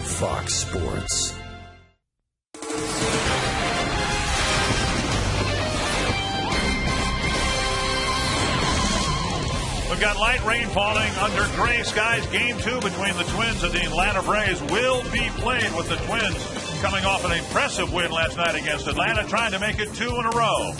Fox Sports. We've got light rain falling under gray skies. Game 2 between the Twins and the Atlanta Braves will be played with the Twins coming off an impressive win last night against Atlanta, trying to make it 2 in a row.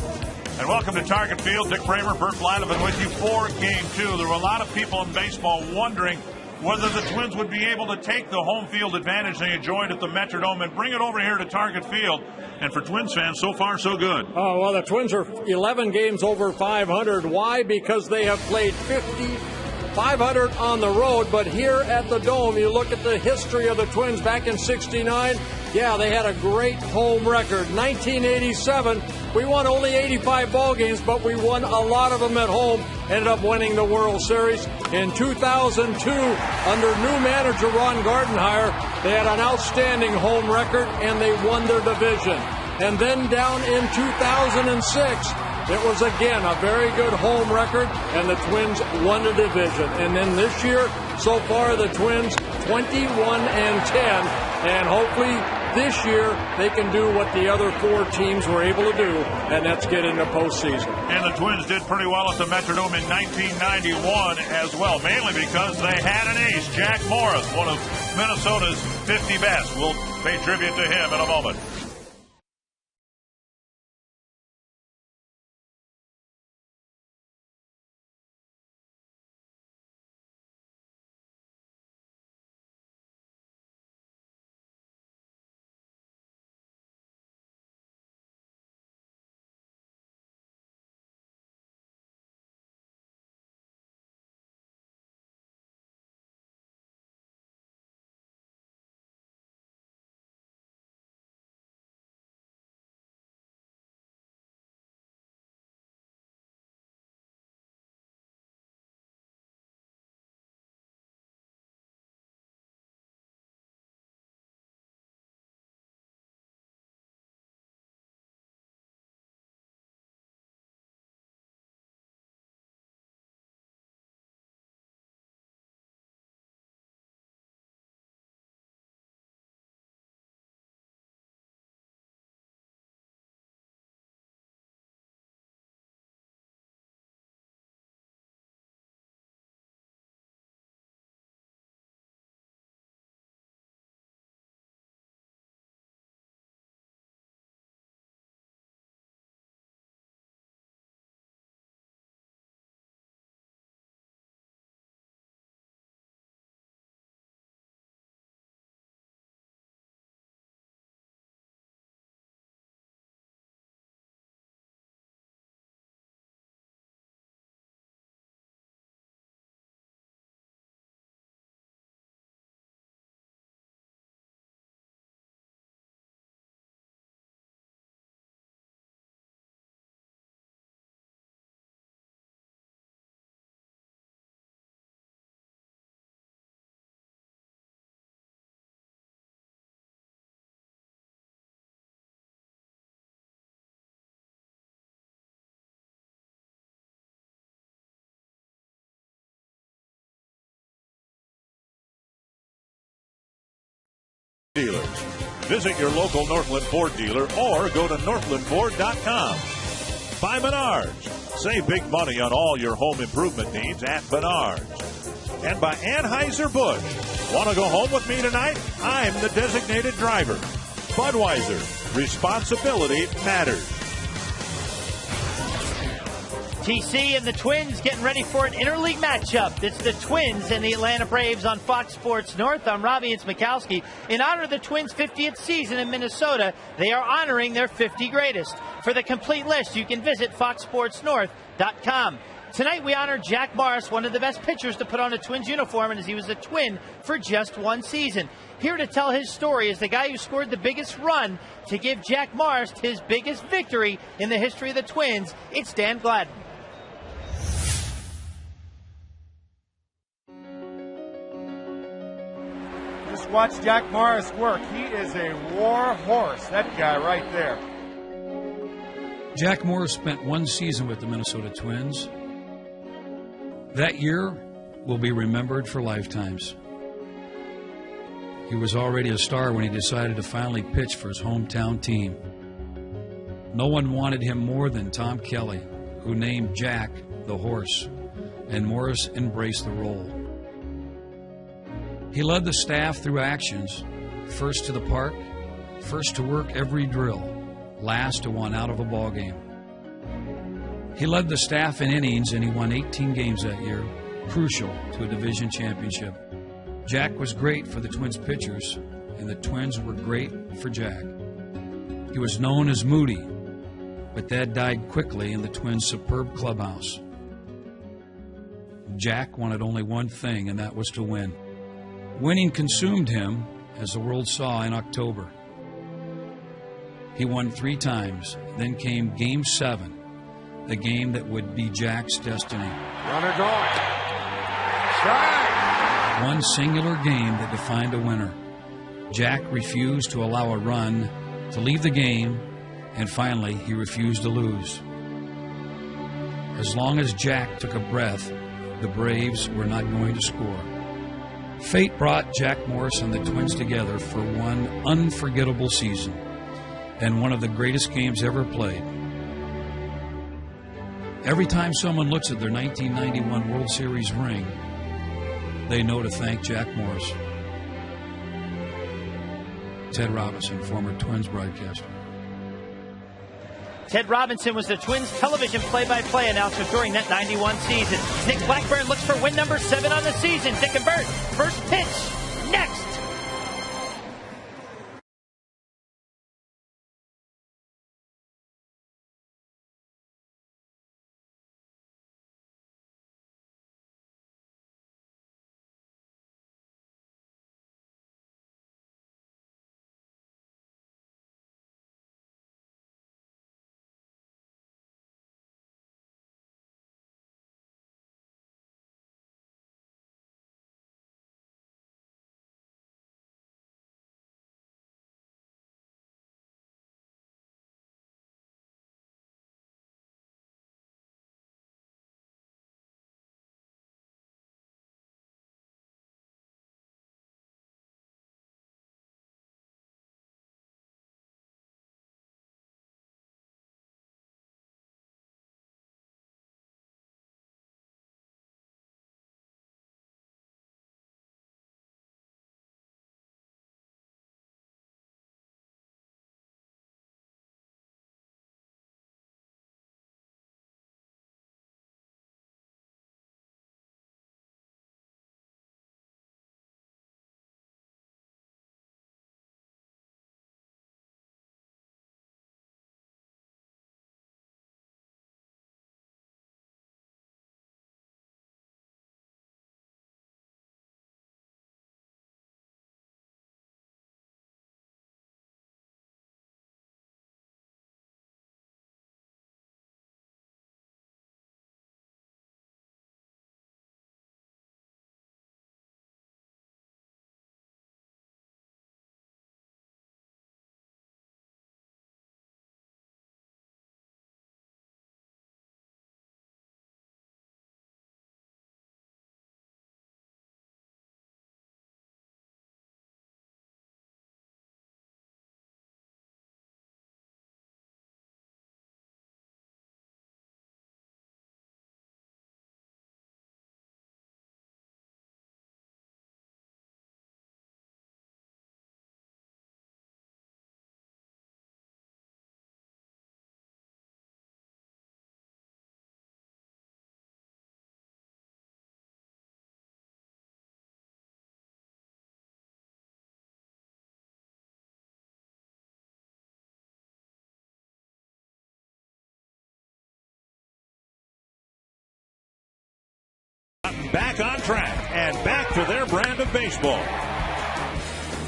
And welcome to Target Field. Dick Bramer, Bert Blyleven with you for Game 2. There were a lot of people in baseball wondering whether the Twins would be able to take the home field advantage they enjoyed at the Metrodome and bring it over here to Target Field. And for Twins fans, so far so good. Oh, well, the Twins are 11 games over 500. Why? Because they have played 500 on the road. But here at the Dome, you look at the history of the Twins back in '69. Yeah, they had a great home record. 1987, we won only 85 ball games, but we won a lot of them at home. Ended up winning the World Series. In 2002, under new manager Ron Gardenhire, they had an outstanding home record, and they won their division. And then down in 2006, it was again a very good home record, and the Twins won the division. And then this year, so far, the Twins 21-10, and hopefully this year they can do what the other 4 teams were able to do, and that's get into postseason. And the Twins did pretty well at the Metrodome in 1991 as well, mainly because they had an ace, Jack Morris, one of Minnesota's 50 best. We'll pay tribute to him in a moment. Dealers. Visit your local Northland Ford dealer or go to northlandford.com. By Menards. Save big money on all your home improvement needs at Menards. And by Anheuser-Busch. Want to go home with me tonight? I'm the designated driver. Budweiser. Responsibility matters. TC and the Twins getting ready for an interleague matchup. It's the Twins and the Atlanta Braves on Fox Sports North. I'm Robbie Mikowski. In honor of the Twins' 50th season in Minnesota, they are honoring their 50 greatest. For the complete list, you can visit foxsportsnorth.com. Tonight we honor Jack Morris, one of the best pitchers to put on a Twins uniform, and as he was a Twin for just one season. Here to tell his story is the guy who scored the biggest run to give Jack Morris his biggest victory in the history of the Twins. It's Dan Gladden. Just watch Jack Morris work. He is a war horse, that guy right there. Jack Morris spent one season with the Minnesota Twins. That year will be remembered for lifetimes. He was already a star when he decided to finally pitch for his hometown team. No one wanted him more than Tom Kelly, who named Jack the horse, and Morris embraced the role. He led the staff through actions, first to the park, first to work every drill, last to one out of a ball game. He led the staff in innings, and he won 18 games that year, crucial to a division championship. Jack was great for the Twins pitchers, and the Twins were great for Jack. He was known as Moody, but that died quickly in the Twins' superb clubhouse. Jack wanted only one thing, and that was to win. Winning consumed him, as the world saw in October. He won 3 times. Then came Game 7, the game that would be Jack's destiny. Runner going. Strike! One singular game that defined a winner. Jack refused to allow a run to leave the game, and finally he refused to lose. As long as Jack took a breath, the Braves were not going to score. Fate brought Jack Morris and the Twins together for one unforgettable season and one of the greatest games ever played. Every time someone looks at their 1991 World Series ring, they know to thank Jack Morris. Ted Robinson, former Twins broadcaster. Ted Robinson was the Twins television play-by-play announcer during that 91 season. Nick Blackburn looks for win number 7 on the season. Dick and Bert, first pitch, next. Back on track and back to their brand of baseball.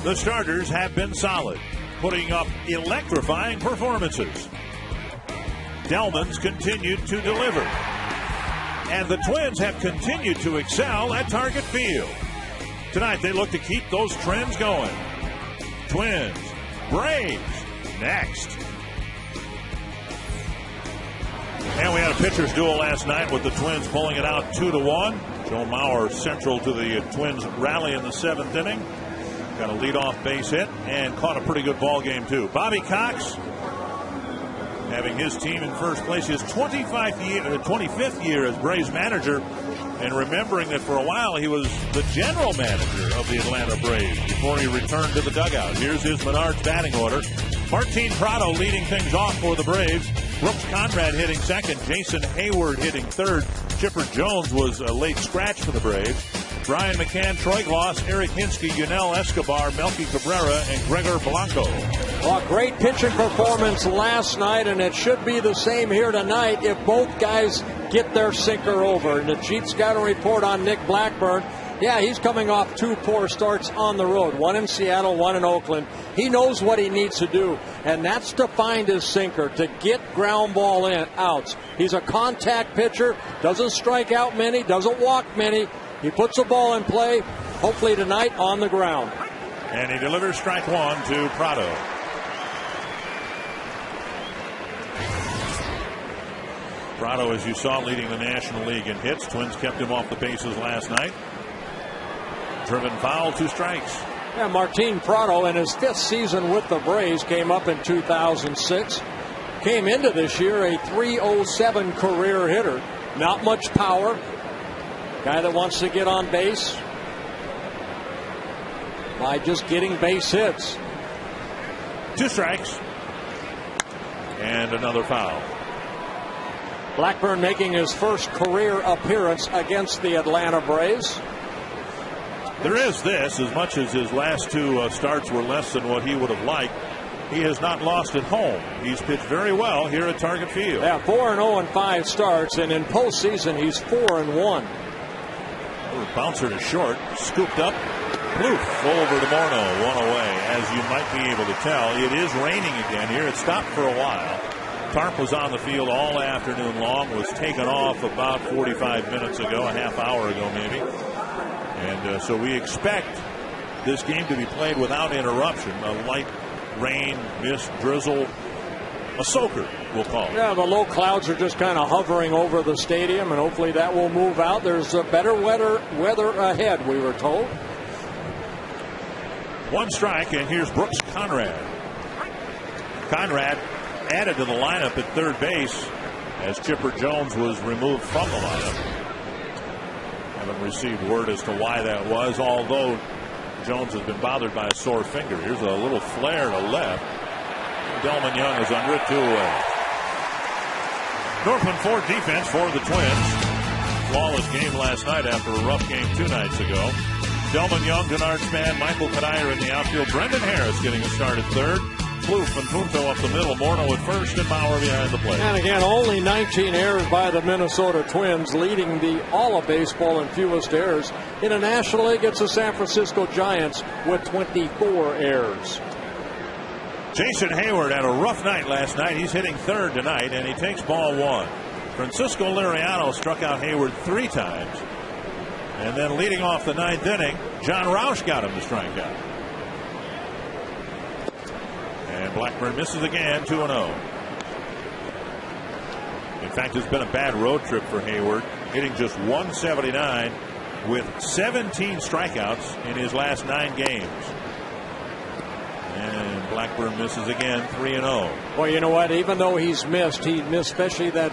The starters have been solid, putting up electrifying performances. Delman's continued to deliver. And the Twins have continued to excel at Target Field. Tonight they look to keep those trends going. Twins, Braves, next. And we had a pitcher's duel last night with the Twins pulling it out 2-1. Joe Mauer central to the Twins rally in the 7th inning. Got a leadoff base hit and caught a pretty good ball game, too. Bobby Cox having his team in first place, his 25th year as Braves manager, and remembering that for a while he was the general manager of the Atlanta Braves before he returned to the dugout. Here's his Menards batting order. Martin Prado leading things off for the Braves. Brooks Conrad hitting second. Jason Hayward hitting third. Chipper Jones was a late scratch for the Braves. Brian McCann, Troy Gloss, Eric Hinsky, Yunel Escobar, Melky Cabrera, and Gregor Blanco. Well, great pitching performance last night, and it should be the same here tonight if both guys get their sinker over. And the Chiefs got a report on Nick Blackburn. Yeah, he's coming off 2 poor starts on the road, one in Seattle, one in Oakland. He knows what he needs to do, and that's to find his sinker, to get ground ball outs. He's a contact pitcher, doesn't strike out many, doesn't walk many. He puts the ball in play, hopefully tonight on the ground. And he delivers strike one to Prado. Prado, as you saw, leading the National League in hits. Twins kept him off the bases last night. Driven foul, 2 strikes. Yeah, Martin Prado in his 5th season with the Braves came up in 2006. Came into this year a .307 career hitter. Not much power. Guy that wants to get on base by just getting base hits. 2 strikes. And another foul. Blackburn making his first career appearance against the Atlanta Braves. There is this, as much as his last 2 starts were less than what he would have liked, he has not lost at home. He's pitched very well here at Target Field. Yeah, 4-0 in 5 starts, and in postseason he's 4-1. Bouncer to short, scooped up, ploof over to Morneau, 1 away. As you might be able to tell, it is raining again here. It stopped for a while. Tarp was on the field all afternoon long, was taken off about 45 minutes ago, a half hour ago maybe. And so we expect this game to be played without interruption. A light rain, mist, drizzle, a soaker, we'll call it. Yeah, the low clouds are just kind of hovering over the stadium, and hopefully that will move out. There's a better weather ahead, we were told. 1 strike, and here's Brooks Conrad. Conrad added to the lineup at third base as Chipper Jones was removed from the lineup. Haven't received word as to why that was, although Jones has been bothered by a sore finger. Here's a little flare to left. Delman Young is under it, 2 away. Northland Ford defense for the Twins. Flawless game last night after a rough game 2 nights ago. Delman Young, Denard Span, Michael Kadire in the outfield. Brendan Harris getting a start at third. Kloof and Punto up the middle. Morneau at first and Bauer behind the plate. And again, only 19 errors by the Minnesota Twins, leading the all of baseball in fewest errors. In the National League, it's the San Francisco Giants with 24 errors. Jason Hayward had a rough night last night. He's hitting third tonight, and he takes ball 1. Francisco Liriano struck out Hayward 3 times. And then leading off the 9th inning, John Roush got him to strike out. And Blackburn misses again, 2-0. In fact, it's been a bad road trip for Hayward, hitting just .179 with 17 strikeouts in his last 9 games. And Blackburn misses again, 3-0. Well, you know what? Even though he missed especially that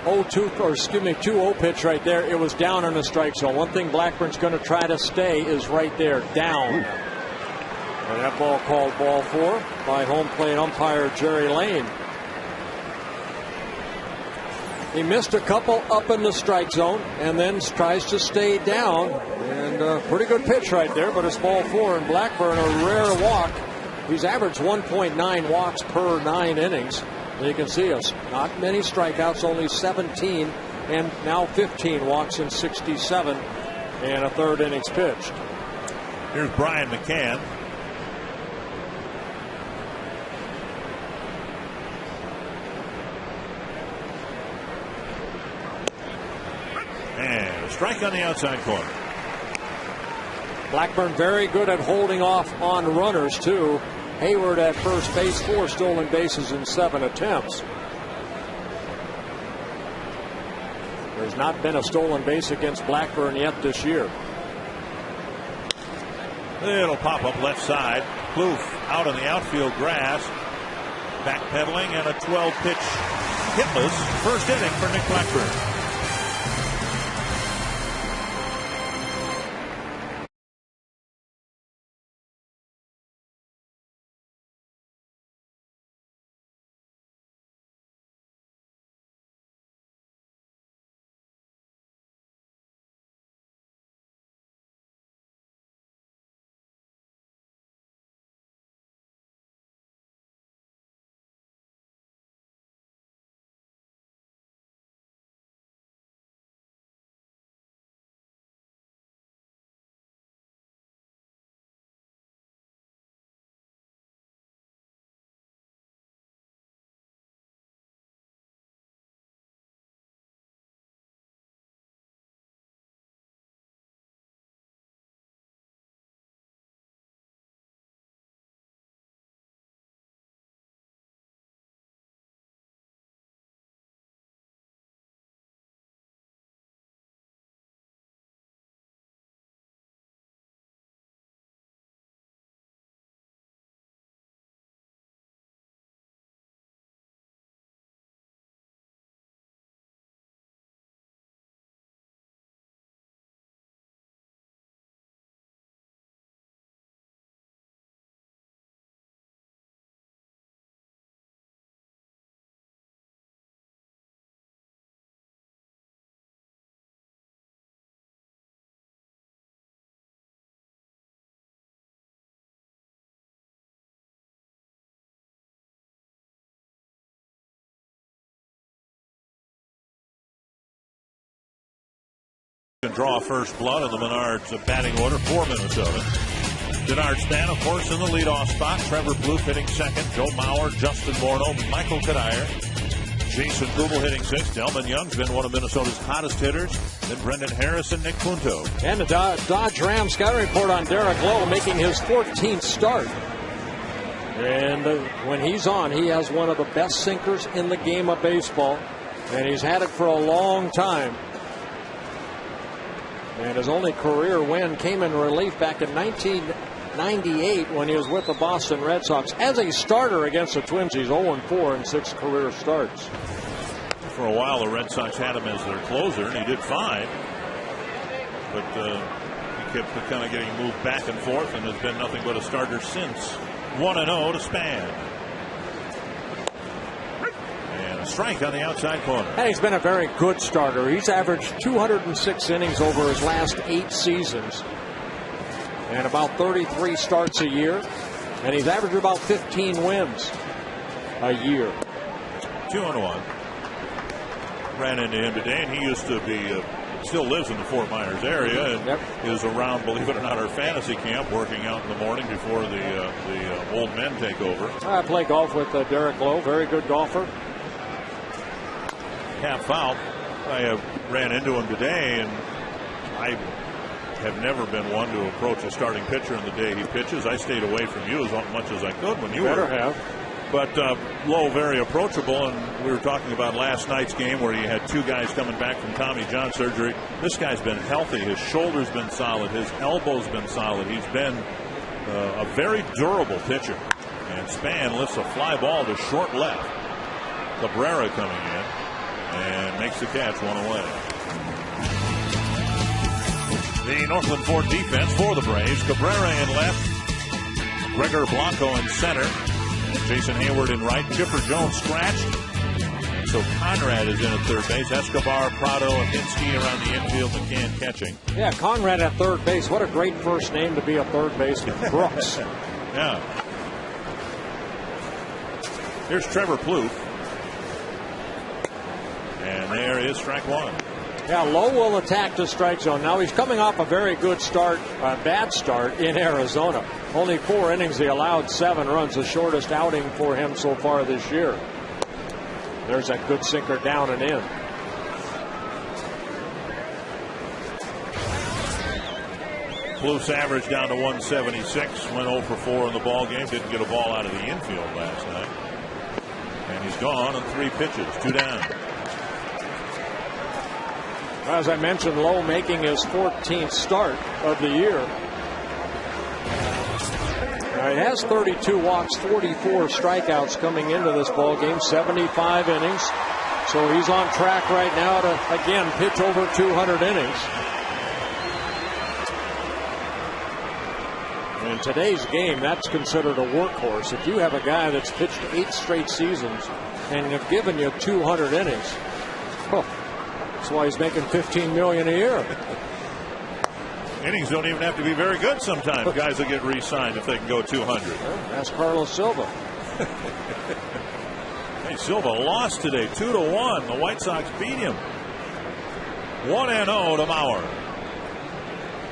2-0 pitch right there. It was down on the strike zone. One thing Blackburn's going to try to stay is right there, down. And that ball called ball 4 by home plate umpire Jerry Lane. He missed a couple up in the strike zone and then tries to stay down. And pretty good pitch right there, but it's ball 4. And Blackburn, a rare walk. He's averaged 1.9 walks per 9 innings. And you can see us, not many strikeouts, only 17, and now 15 walks in 67, and a 3rd innings pitched. Here's Brian McCann. And a strike on the outside corner. Blackburn very good at holding off on runners, too. Hayward at first base, 4 stolen bases in 7 attempts. There's not been a stolen base against Blackburn yet this year. It'll pop up left side. Plouffe out on the outfield grass. Backpedaling and a 12-pitch hitless first inning for Nick Blackburn. Can draw first blood in the Menards batting order for Minnesota. Denard Span, of course, in the leadoff spot. Trevor Plouffe hitting second. Joe Mauer, Justin Morneau, Michael Kadire. Jason Kubel hitting sixth. Delman Young's been one of Minnesota's hottest hitters. Then Brendan Harris and Nick Punto. And the Dodge Ram scouting report on Derek Lowe making his 14th start. And when he's on, he has one of the best sinkers in the game of baseball. And he's had it for a long time. And his only career win came in relief back in 1998 when he was with the Boston Red Sox. As a starter against the Twins, he's 0-4 in 6 career starts. For a while, the Red Sox had him as their closer, and he did fine. But he kept kind of getting moved back and forth, and has been nothing but a starter since. 1-0 to Span. A strike on the outside corner. And he's been a very good starter. He's averaged 206 innings over his last 8 seasons. And about 33 starts a year. And he's averaged about 15 wins a year. 2-1. Ran into him today, and he used to be, still lives in the Fort Myers area, and is around, believe it or not, our fantasy camp, working out in the morning before the old men take over. I play golf with Derek Lowe, very good golfer. Half foul. I ran into him today, and I have never been one to approach a starting pitcher in the day he pitches. I stayed away from you as much as I could when you better were. Have. But Lowe, very approachable, and we were talking about last night's game where he had 2 guys coming back from Tommy John surgery. This guy's been healthy. His shoulder's been solid. His elbow's been solid. He's been a very durable pitcher. And Span lifts a fly ball to short left. Cabrera coming in and makes the catch, 1 away. The Northland Ford defense for the Braves. Cabrera in left. Gregor Blanco in center. And Jason Hayward in right. Chipper Jones scratched. So Conrad is in at third base. Escobar, Prado, and Hinsky around the infield. McCann catching. Yeah, Conrad at third base. What a great first name to be a third baseman. Brooks. Yeah. Here's Trevor Plouffe. And there is strike 1. Yeah, Lowe will attack the strike zone. Now he's coming off a very good start, bad start in Arizona. Only 4 innings. He allowed 7 runs, the shortest outing for him so far this year. There's a good sinker down and in. Plouffe's average down to 176. Went 0 for 4 in the ball game. Didn't get a ball out of the infield last night. And he's gone on 3 pitches. 2 down. As I mentioned, Lowe making his 14th start of the year. He has 32 walks, 44 strikeouts coming into this ball game, 75 innings. So he's on track right now to, again, pitch over 200 innings. In today's game, that's considered a workhorse. If you have a guy that's pitched 8 straight seasons and have given you 200 innings, that's why he's making $15 million a year. Innings don't even have to be very good sometimes. Guys will get re-signed if they can go 200. That's Carlos Silva. Hey, Silva lost today 2-1. The White Sox beat him. 1-0 to Mauer.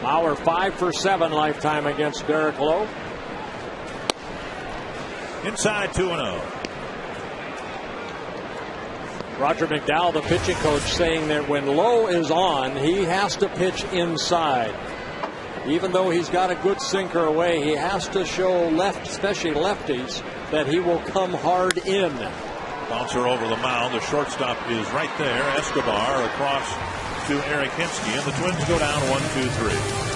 Mauer 5 for 7 lifetime against Derek Lowe. Inside 2-0. Roger McDowell, the pitching coach, saying that when Lowe is on, he has to pitch inside. Even though he's got a good sinker away, he has to show especially lefties, that he will come hard in. Bouncer over the mound. The shortstop is right there. Escobar across to Eric Hinsky, and the Twins go down 1-2-3.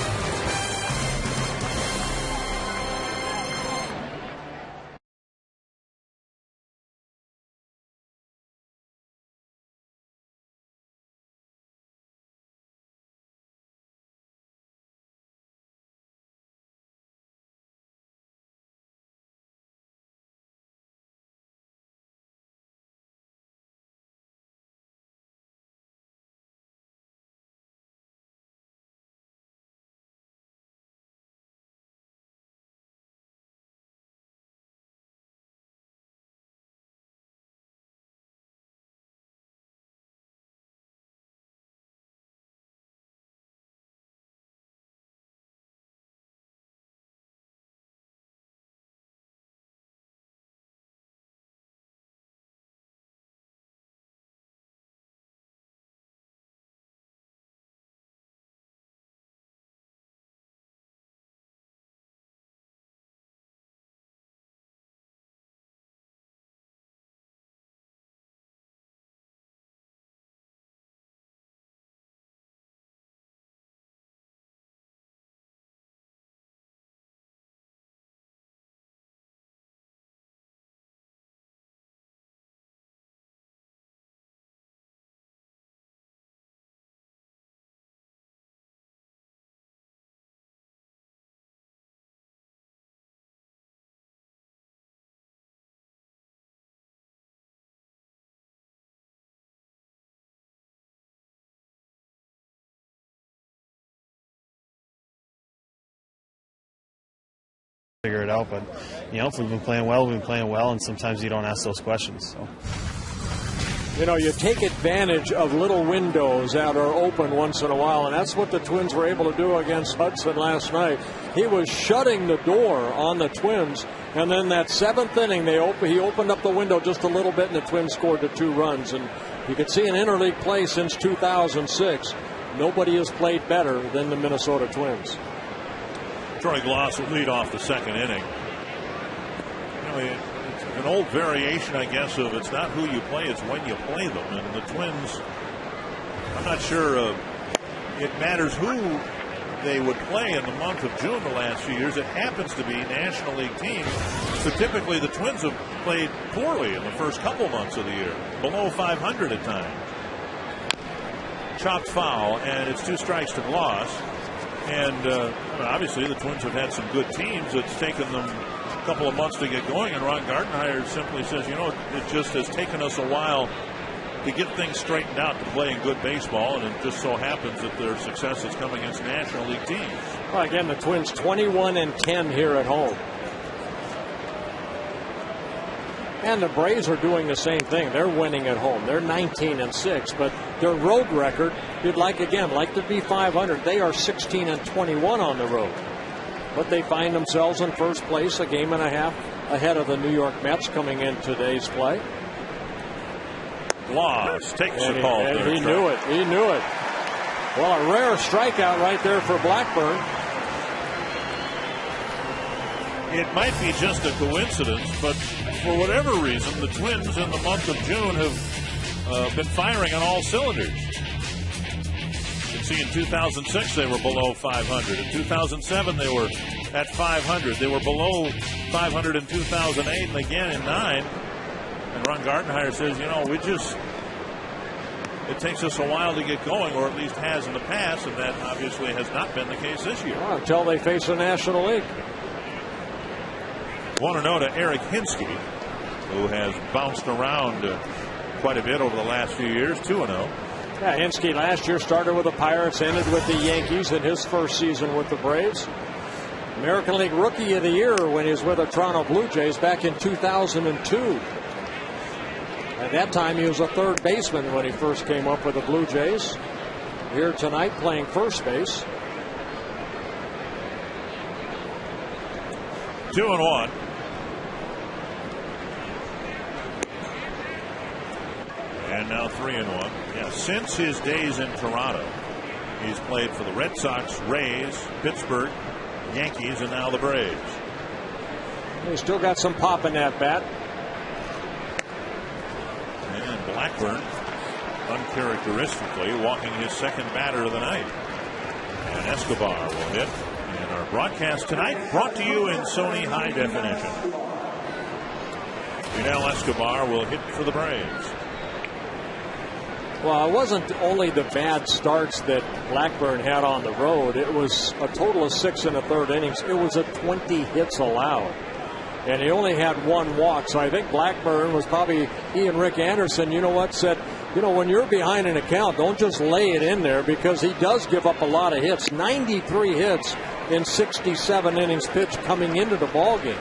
Figure it out, but if we've been playing well, and sometimes you don't ask those questions. So. You take advantage of little windows that are open once in a while, and that's what the Twins were able to do against Hudson last night. He was shutting the door on the Twins, and then that 7th inning, he opened up the window just a little bit, and the Twins scored the 2 runs. And you can see in interleague play since 2006, nobody has played better than the Minnesota Twins. Troy Gloss will lead off the 2nd inning. It's an old variation, I guess, of it's not who you play, it's when you play them. And the Twins, I'm not sure it matters who they would play in the month of June the last few years. It happens to be National League teams. So typically the Twins have played poorly in the first couple months of the year, below 500 at times. Chopped foul, and it's 2 strikes to Gloss. And obviously the Twins have had some good teams. It's taken them a couple of months to get going, and Ron Gardenhire simply says, it just has taken us a while to get things straightened out, to playing good baseball, and it just so happens that their success has come against National League teams. Well, again, the Twins 21-10 here at home. And the Braves are doing the same thing. They're winning at home. They're 19-6, but their road record, you'd like to be 500. They are 16-21 on the road. But they find themselves in first place, a game and a half ahead of the New York Mets coming in today's play. Gloss takes the call. And he knew it. He knew it. Well, a rare strikeout right there for Blackburn. It might be just a coincidence, but for whatever reason, the Twins in the month of June have been firing on all cylinders. You can see in 2006 they were below 500. In 2007 they were at 500. They were below 500 in 2008 and again in 9. And Ron Gardenhire says, it takes us a while to get going, or at least has in the past, and that obviously has not been the case this year. Well, until they face the National League. 1-0 to Eric Hinsky, who has bounced around quite a bit over the last few years. 2-0. Yeah, Hinsky last year started with the Pirates, ended with the Yankees in his first season with the Braves. American League Rookie of the Year when he was with the Toronto Blue Jays back in 2002. At that time, he was a third baseman when he first came up with the Blue Jays. Here tonight playing first base. 2-1. And now 3-1. Yeah, since his days in Toronto, he's played for the Red Sox, Rays, Pittsburgh, Yankees, and now the Braves. He's still got some pop in that bat. And Blackburn, uncharacteristically, walking his second batter of the night. And Escobar will hit. And our broadcast tonight brought to you in Sony High Definition. Fidel Escobar will hit for the Braves. Well, it wasn't only the bad starts that Blackburn had on the road. It was a total of 6 1/3 innings. It was a 20 hits allowed. And he only had 1 walk. So I think Blackburn was probably, he and Rick Anderson, said, when you're behind an account, don't just lay it in there, because he does give up a lot of hits. 93 hits in 67 innings pitched coming into the ball game.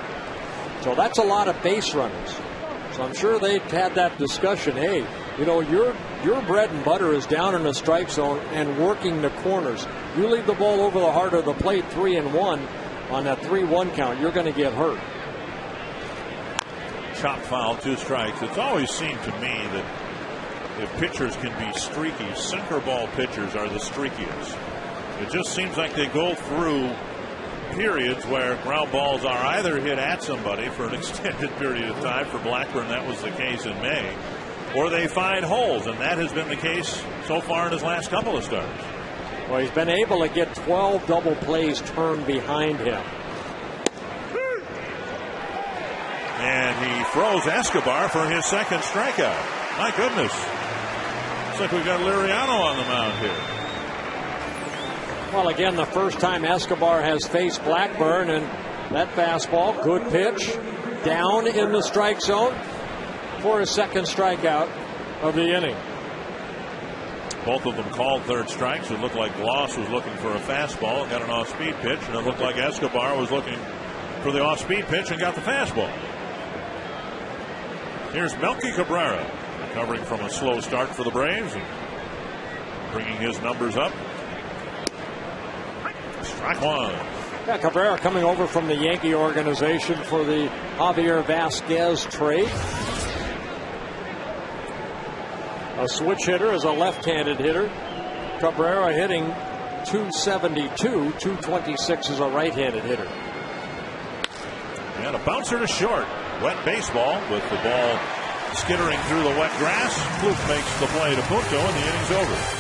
So that's a lot of base runners. So I'm sure they had that discussion. Hey, your bread and butter is down in the strike zone and working the corners. You leave the ball over the heart of the plate 3-1 on that 3-1 count, you're going to get hurt. Chop foul, 2 strikes. It's always seemed to me that if pitchers can be streaky, sinker ball pitchers are the streakiest. It just seems like they go through periods where ground balls are either hit at somebody for an extended period of time. For Blackburn, that was the case in May, or they find holes, and that has been the case so far in his last couple of starts. Well, he's been able to get 12 double plays turned behind him. And he throws Escobar for his second strikeout. My goodness. Looks like we've got Liriano on the mound here. Well, again, the first time Escobar has faced Blackburn, and that fastball, good pitch, down in the strike zone for his second strikeout of the inning. Both of them called third strikes. It looked like Gloss was looking for a fastball and got an off-speed pitch, and it looked like Escobar was looking for the off-speed pitch and got the fastball. Here's Melky Cabrera, recovering from a slow start for the Braves and bringing his numbers up. Strike 1. Yeah, Cabrera coming over from the Yankee organization for the Javier Vasquez trade. A switch hitter is a left-handed hitter. Cabrera hitting .272, .226 is a right-handed hitter. And a bouncer to short. Wet baseball with the ball skittering through the wet grass. Fluke makes the play to Punto, and the inning's over.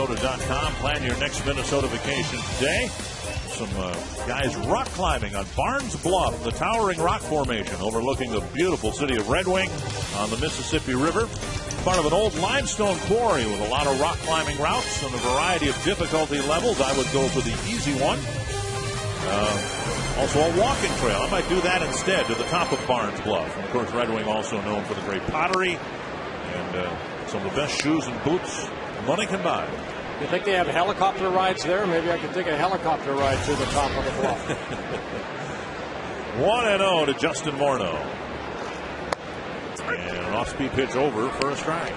Minnesota.com. Plan your next Minnesota vacation today. Some guys rock climbing on Barnes Bluff, the towering rock formation overlooking the beautiful city of Red Wing on the Mississippi River. Part of an old limestone quarry with a lot of rock climbing routes and a variety of difficulty levels. I would go for the easy one. Also a walking trail. I might do that instead to the top of Barnes Bluff. And of course, Red Wing also known for the great pottery and some of the best shoes and boots money can buy. You think they have helicopter rides there? Maybe I could take a helicopter ride to the top of the bluff. 1-0 to Justin Morneau. And an off-speed pitch over for a strike.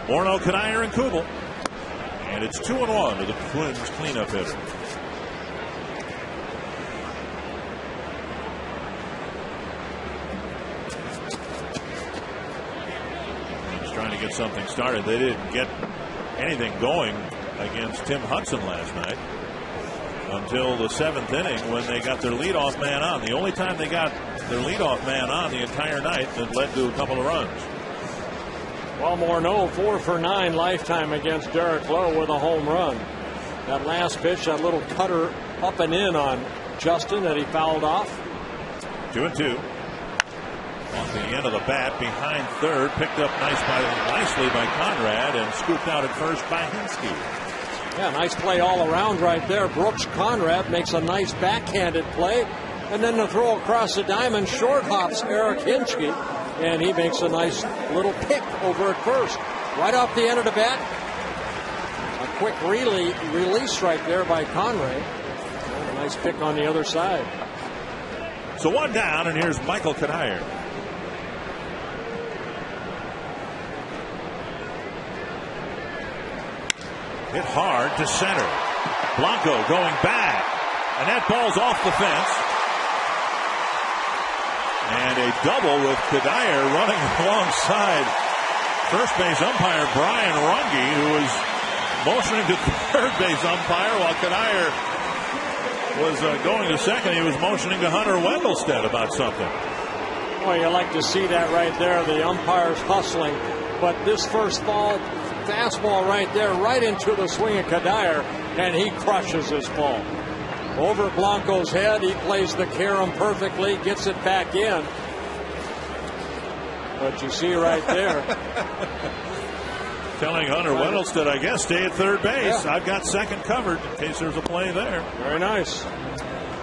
Morneau, Kanier, and Kubel. And it's 2-1 to the Twins cleanup hitter. Trying to get something started. They didn't get anything going against Tim Hudson last night until the 7th inning when they got their leadoff man on. The only time they got their leadoff man on the entire night that led to a couple of runs. Well, Morneau 4 for 9 lifetime against Derek Lowe with a home run. That last pitch, that little cutter up and in on Justin that he fouled off. 2-2. Off the end of the bat behind third, picked up nicely by Conrad and scooped out at first by Hinske. Yeah, nice play all around right there. Brooks Conrad makes a nice backhanded play, and then the throw across the diamond short hops Eric Hinske, and he makes a nice little pick over at first. Right off the end of the bat, a quick release right there by Conrad. And a nice pick on the other side. So one down, and here's Michael Kanier. Hit hard to center. Blanco going back. And that ball's off the fence. And a double with Kanier running alongside first base umpire Brian Runge, who was motioning to third base umpire while Kanier was going to second. He was motioning to Hunter Wendelstedt about something. Well, you like to see that right there. The umpire's hustling. But this first ball, fastball right there, right into the swing of Kanier, and he crushes this ball. Over Blanco's head, he plays the carom perfectly, gets it back in. But you see right there. Telling Hunter Wendelstedt, I guess, stay at third base. Yeah. I've got second covered in case there's a play there. Very nice.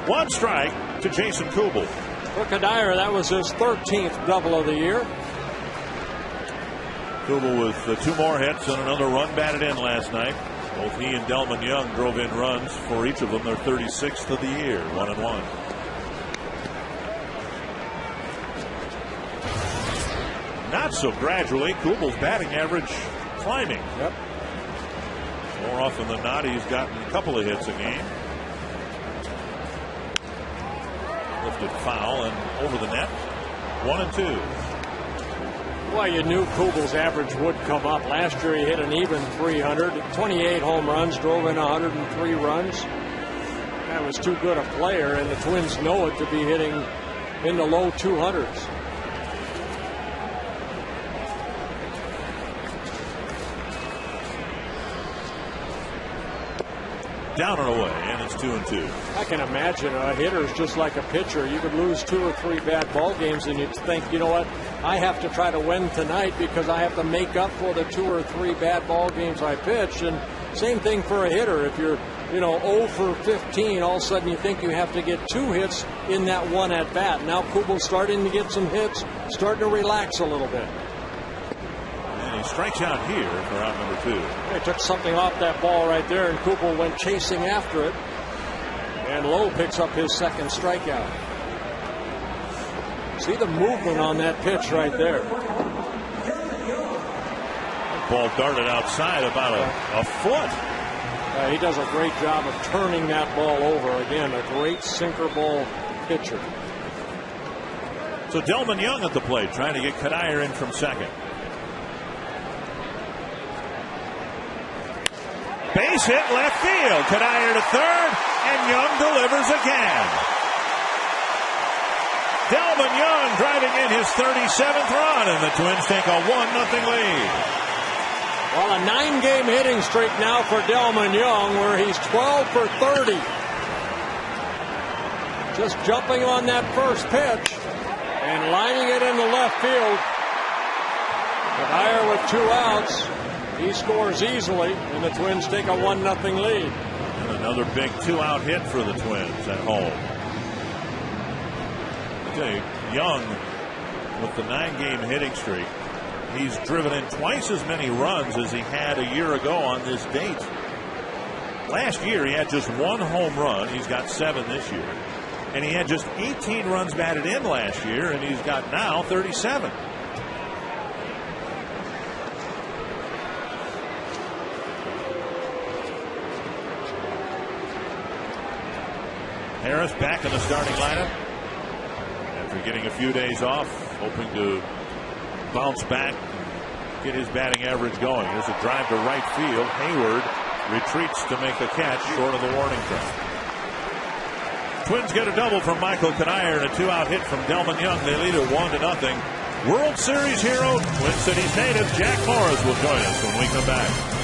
One strike to Jason Kubel. For Kanier, that was his 13th double of the year. Kubel with 2 more hits and another run batted in last night. Both he and Delman Young drove in runs for each of them. Their 36th of the year, 1-1. Not so gradually. Kubel's batting average climbing. Yep. More often than not, he's gotten a couple of hits a game. Lifted foul and over the net. 1-2. Well, you knew Kubel's average would come up. Last year he hit an even 300, 28 home runs, drove in 103 runs. That was too good a player, and the Twins know it to be hitting in the low 200s. Down and away, and it's 2-2. I can imagine a hitter's just like a pitcher. You could lose 2 or 3 bad ball games, and you'd think, you know what, I have to try to win tonight because I have to make up for the 2 or 3 bad ball games I pitched. And same thing for a hitter. If you're, 0 for 15, all of a sudden you think you have to get 2 hits in that one at bat. Now Kubel's starting to get some hits, starting to relax a little bit. He strikes out here for out number 2. They took something off that ball right there, and Kubel went chasing after it. And Lowe picks up his second strikeout. See the movement on that pitch right there. Ball darted outside about a foot. He does a great job of turning that ball over. Again, a great sinker ball pitcher. So Delman Young at the plate, trying to get Kanier in from second. Base hit left field. Kanier to third, and Young delivers again. Delman Young driving in his 37th run, and the Twins take a 1-0 lead. Well, a 9-game hitting streak now for Delman Young, where he's 12 for 30. Just jumping on that first pitch and lining it in the left field. Kadire with 2 outs. He scores easily, and the Twins take a 1-0 lead. And another big 2-out hit for the Twins at home. Okay, Young with the 9-game hitting streak. He's driven in twice as many runs as he had a year ago on this date. Last year he had just 1 home run. He's got 7 this year. And he had just 18 runs batted in last year, and he's got now 37. Harris back in the starting lineup after getting a few days off, hoping to bounce back, get his batting average going. Here's a drive to right field. Hayward retreats to make a catch short of the warning track. Twins get a double from Michael Kadire and a 2-out hit from Delman Young. They lead it 1-0. World Series hero, Twin Cities native Jack Morris will join us when we come back.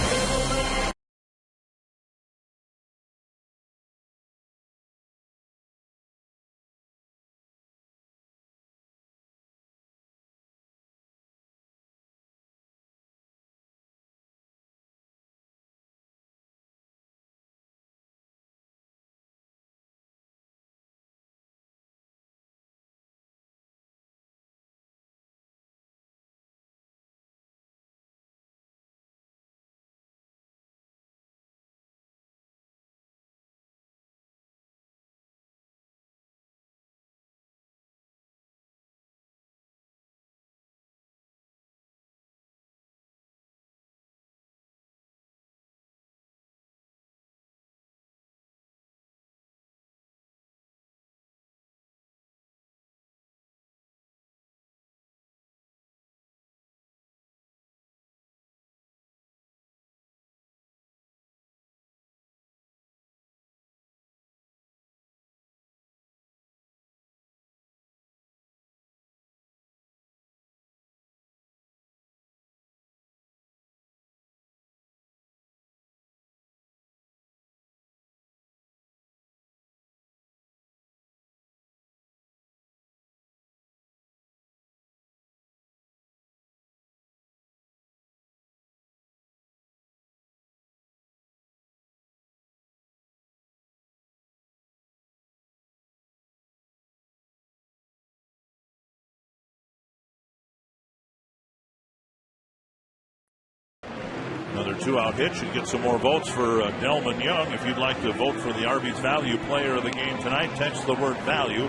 Another 2-out hit should get some more votes for Delman Young. If you'd like to vote for the Arby's Value Player of the game tonight, text the word value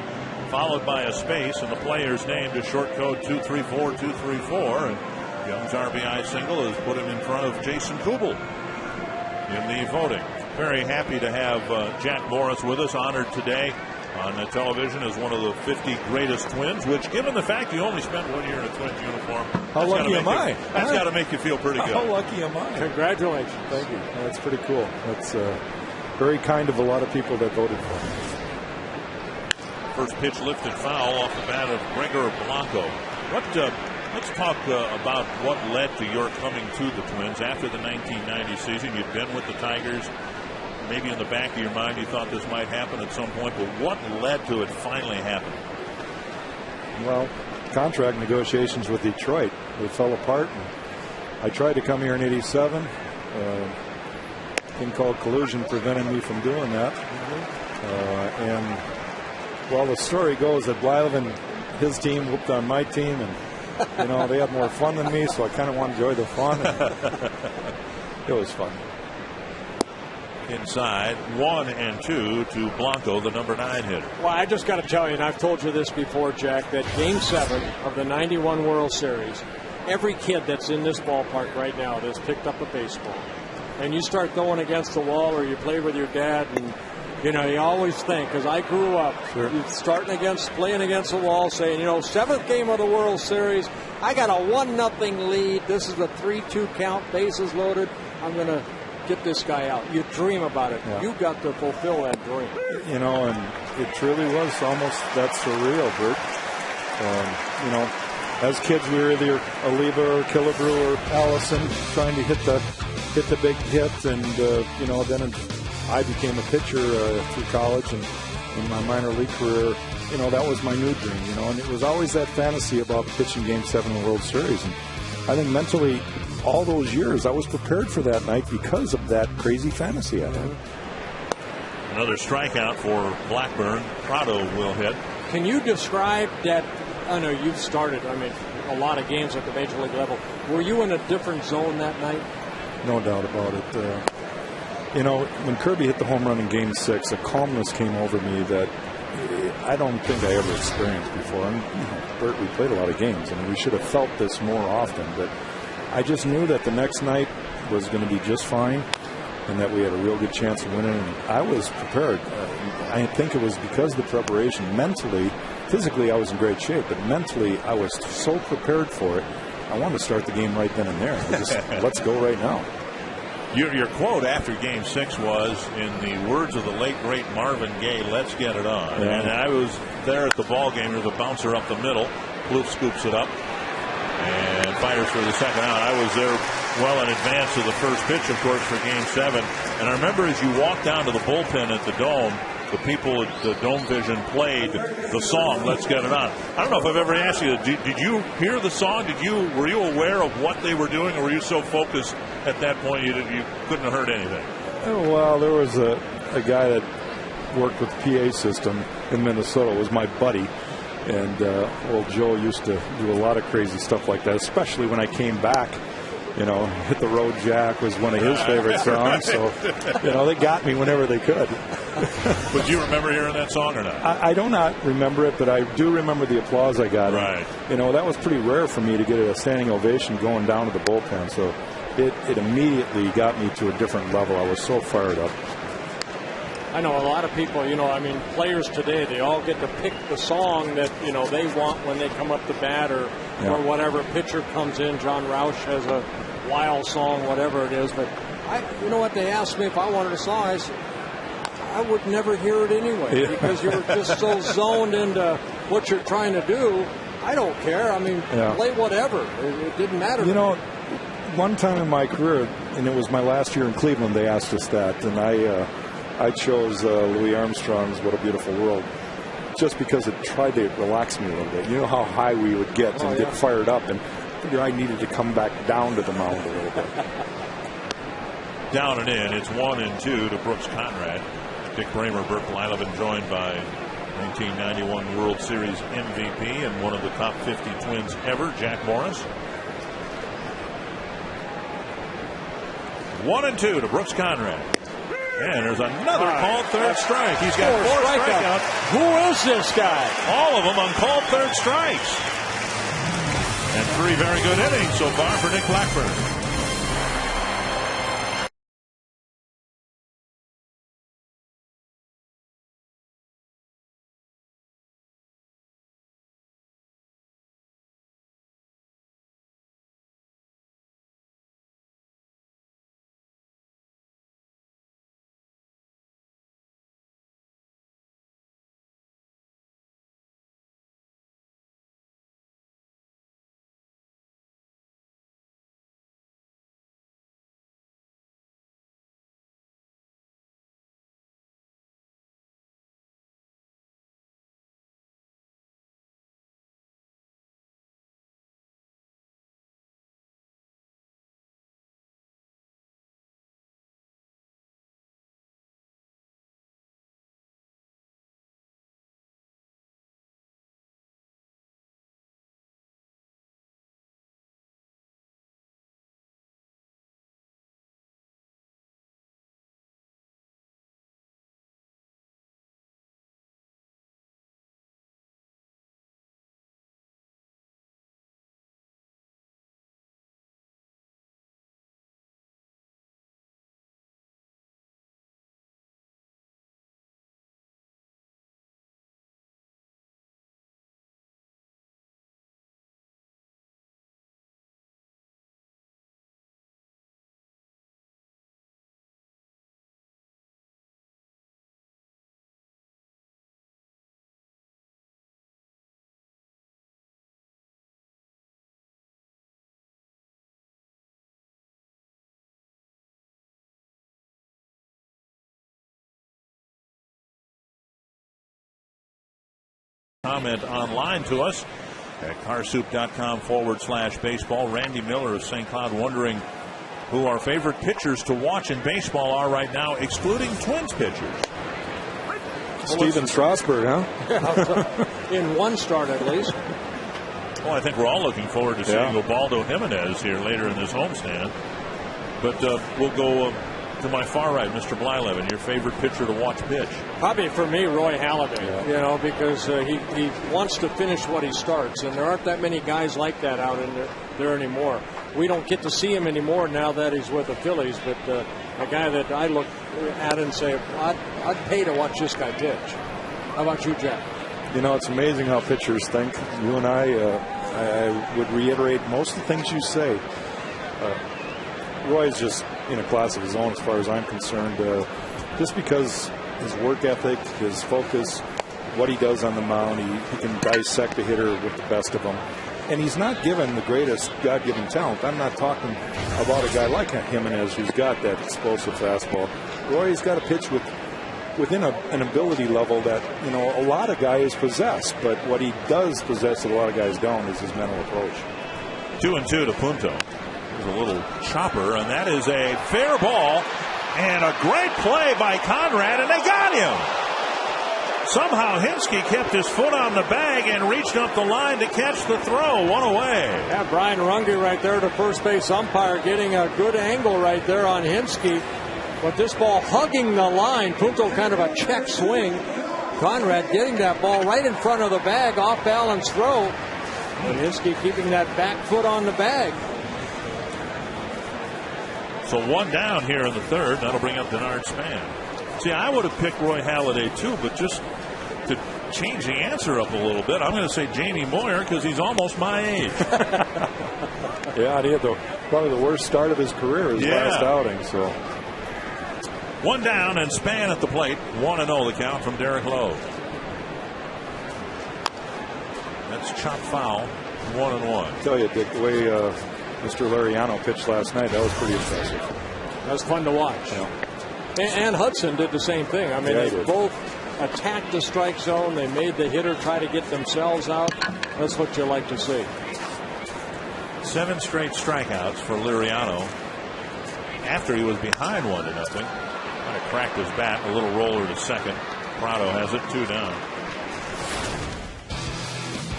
followed by a space and the player's name to short code 234234. And Young's RBI single has put him in front of Jason Kubel in the voting. Very happy to have Jack Morris with us, honored today on television as one of the 50 greatest Twins, which, given the fact you only spent 1 year in a Twins uniform, how lucky am I? That's got to make you feel pretty good. How lucky am I? Congratulations. Thank you. That's pretty cool. That's very kind of a lot of people that voted for me. First pitch lifted foul off the bat of Gregor Blanco. Let's talk about what led to your coming to the Twins after the 1990 season. You'd been with the Tigers. Maybe in the back of your mind you thought this might happen at some point, but what led to it finally happening? Well, contract negotiations with Detroit. They fell apart. And I tried to come here in '87. A thing called collusion prevented me from doing that. And well, the story goes that Blylev and his team whooped on my team, and they had more fun than me, so I kind of wanted to enjoy the fun. It was fun. Inside 1-2 to Blanco, the number 9 hitter. Well, I just got to tell you, and I've told you this before, Jack, that Game 7 of the '91 World Series, every kid that's in this ballpark right now that's picked up a baseball, and you start going against the wall, or you play with your dad, and you always think, because I grew up playing against the wall, saying, 7th game of the World Series, I got a 1-0 lead. This is a 3-2 count, bases loaded. I'm going to get this guy out. You dream about it. Yeah. You got to fulfill that dream. And it truly was almost that surreal, Bert. You know, as kids, we were either Oliva or Killebrew or Allison trying to hit the big hit, and you know, then I became a pitcher through college and in my minor league career. You know, that was my new dream. You know, and it was always that fantasy about pitching Game 7 in the World Series. And I think mentally, all those years, I was prepared for that night because of that crazy fantasy I had. Another strikeout for Blackburn. Prado will hit. Can you describe that? I know you've started, I mean, a lot of games at the major league level. Were you in a different zone that night? No doubt about it. You know, when Kirby hit the home run in Game 6, a calmness came over me that I don't think I ever experienced before. And, you know, Bert, we played a lot of games, and we should have felt this more often. But I just knew that the next night was going to be just fine, and that we had a real good chance of winning. And I was prepared. I think it was because of the preparation. Mentally, physically, I was in great shape, but mentally, I was so prepared for it. I wanted to start the game right then and there. Just, let's go right now. Your quote after Game 6 was, in the words of the late, great Marvin Gaye, let's get it on. Yeah. And I was there at the ball game. There's a bouncer up the middle. Plouffe scoops it up and fires for the second out. I was there well in advance of the first pitch, of course, for Game 7. And I remember as you walked down to the bullpen at the Dome, the people at the Dome Vision played the song "Let's Get It On." I don't know if I've ever asked you, did you hear the song? Were you aware of what they were doing, or were you so focused at that point you couldn't have heard anything? Oh, well, there was a guy that worked with the PA system in Minnesota. It was my buddy, and old Joe used to do a lot of crazy stuff like that, especially when I came back. You know, Hit the Road Jack was one of his favorite songs, so, you know, they got me whenever they could. But do you remember hearing that song or not? I do not remember it, but I do remember the applause I got. Right. And, you know, that was pretty rare for me to get a standing ovation going down to the bullpen, so it immediately got me to a different level. I was so fired up. I know a lot of people, you know, I mean, players today, they all get to pick the song that, you know, they want when they come up to bat or whatever pitcher comes in. John Roush has a wild song, whatever it is. But, you know what, they asked me if I wanted a song. I said, I would never hear it anyway because you're just so zoned into what you're trying to do. I don't care. I mean, play whatever. It didn't matter. You know, one time in my career, and it was my last year in Cleveland, they asked us that, and I chose Louis Armstrong's "What a Beautiful World" just because it tried to relax me a little bit. You know how high we would get and get fired up, and I figured I needed to come back down to the mound a little bit. Down and in, it's 1-2 to Brooks Conrad. Dick Bramer, Bert Blyleven, joined by 1991 World Series MVP and one of the top 50 Twins ever, Jack Morris. 1-2 to Brooks Conrad. And there's another called third strike. He's got 4 strikeouts. Who is this guy? All of them on called third strikes. And 3 very good innings so far for Nick Blackburn. comment online to us at carsoup.com/baseball. Randy Miller of St. Cloud wondering who our favorite pitchers to watch in baseball are right now, excluding Twins pitchers. Steven Strasburg, huh? In one start at least. Well, I think we're all looking forward to seeing Ubaldo Jimenez here later in this homestand. But we'll go to my far right, Mr. Blyleven, your favorite pitcher to watch pitch. Probably for me, Roy Halladay, because he wants to finish what he starts, and there aren't that many guys like that out in there anymore. We don't get to see him anymore now that he's with the Phillies, but a guy that I look at and say, I'd pay to watch this guy pitch. How about you, Jack? It's amazing how pitchers think. You and I would reiterate most of the things you say. Roy is just in a class of his own as far as I'm concerned. Just because his work ethic, his focus, what he does on the mound, he can dissect a hitter with the best of them. And he's not given the greatest God-given talent. I'm not talking about a guy like Jimenez who's got that explosive fastball. Roy's got a pitch within an ability level that, a lot of guys possess. But what he does possess that a lot of guys don't is his mental approach. 2-2 to Punto. There's a little chopper, and that is a fair ball. And a great play by Conrad, and they got him. Somehow Hinsky kept his foot on the bag and reached up the line to catch the throw. One away. Yeah, Brian Runge right there, the first base umpire, getting a good angle right there on Hinsky. But this ball hugging the line. Punto kind of a check swing. Conrad getting that ball right in front of the bag, off balance throw. And Hinsky keeping that back foot on the bag. So one down here in the third. That'll bring up Denard Span. See, I would have picked Roy Halladay too, but just to change the answer up a little bit, I'm going to say Jamie Moyer because he's almost my age. Yeah, he had probably the worst start of his career, his last outing. So one down and Span at the plate. 1-0 the count from Derek Lowe. That's chopped foul. 1-1. I tell you, Dick, the way Mr. Lariano pitched last night, that was pretty impressive. That was fun to watch. And Hudson did the same thing. I mean, they both attacked the strike zone. They made the hitter try to get themselves out. That's what you like to see. 7 straight strikeouts for Liriano after he was behind 1-0. Kind of cracked his bat. A little roller to second. Prado has it. 2 down.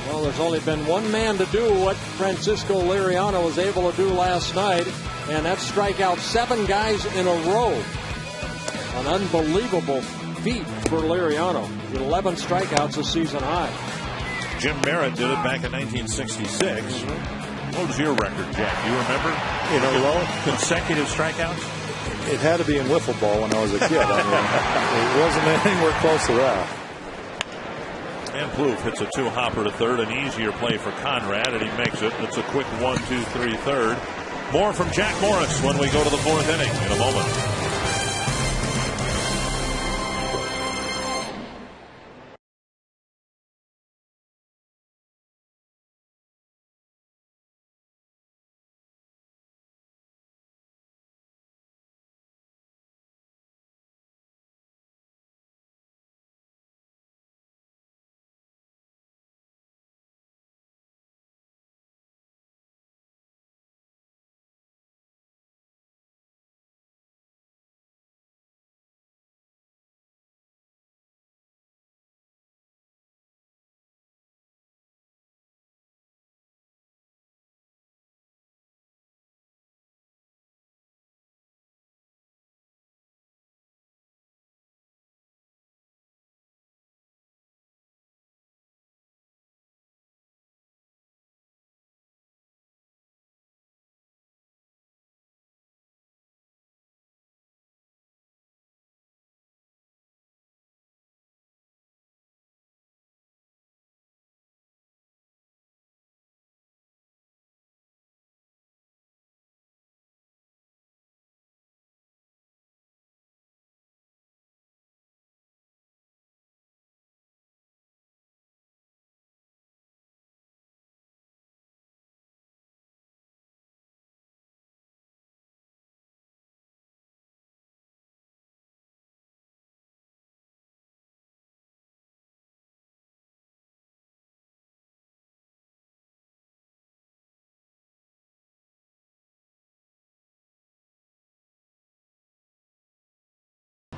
Well, there's only been one man to do what Francisco Liriano was able to do last night, and that's strike out 7 guys in a row. An unbelievable feat for Liriano. 11 strikeouts a season high. Jim Merritt did it back in 1966. What was your record, Jack? Do you remember? Consecutive strikeouts? It had to be in wiffle ball when I was a kid. I mean, it wasn't anywhere close to that. And Plouffe hits a 2-hopper to third, an easier play for Conrad, and he makes it. It's a quick 1-2-3 third. More from Jack Morris when we go to the 4th inning in a moment.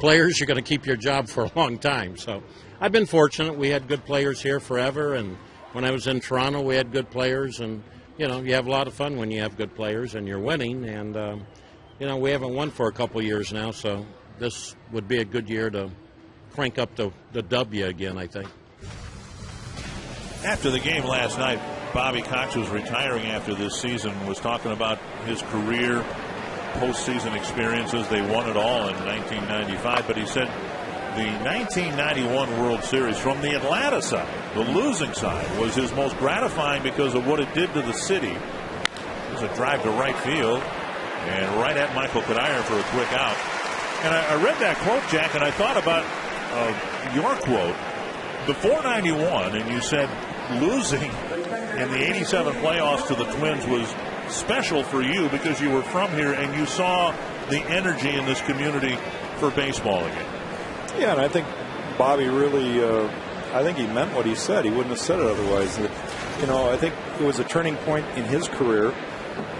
players, you're going to keep your job for a long time. So I've been fortunate. We had good players here forever, and when I was in Toronto, we had good players, and you have a lot of fun when you have good players and you're winning. And we haven't won for a couple years now, so this would be a good year to crank up the W again, I think. After the game last night, Bobby Cox was retiring after this season, was talking about his career, postseason experiences. They won it all in 1995, but he said the 1991 World Series from the Atlanta side, the losing side, was his most gratifying because of what it did to the city. It was a drive to right field and right at Michael Kadire for a quick out. And I read that quote, Jack, and I thought about your quote before 91, and you said losing in the 87 playoffs to the Twins was special for you because you were from here and you saw the energy in this community for baseball again. Yeah, and I think Bobby really, I think he meant what he said. He wouldn't have said it otherwise. I think it was a turning point in his career.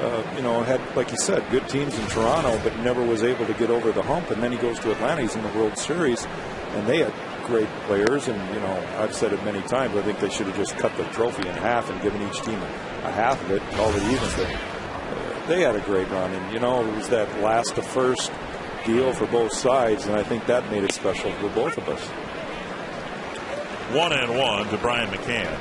Had, like you said, good teams in Toronto, but never was able to get over the hump. And then he goes to Atlanta. He's in the World Series, and they had great players. And, I've said it many times. I think they should have just cut the trophy in half and given each team a half of it, called it even. But they had a great run. And, it was that last to first deal for both sides, and I think that made it special for both of us. 1-1 to Brian McCann.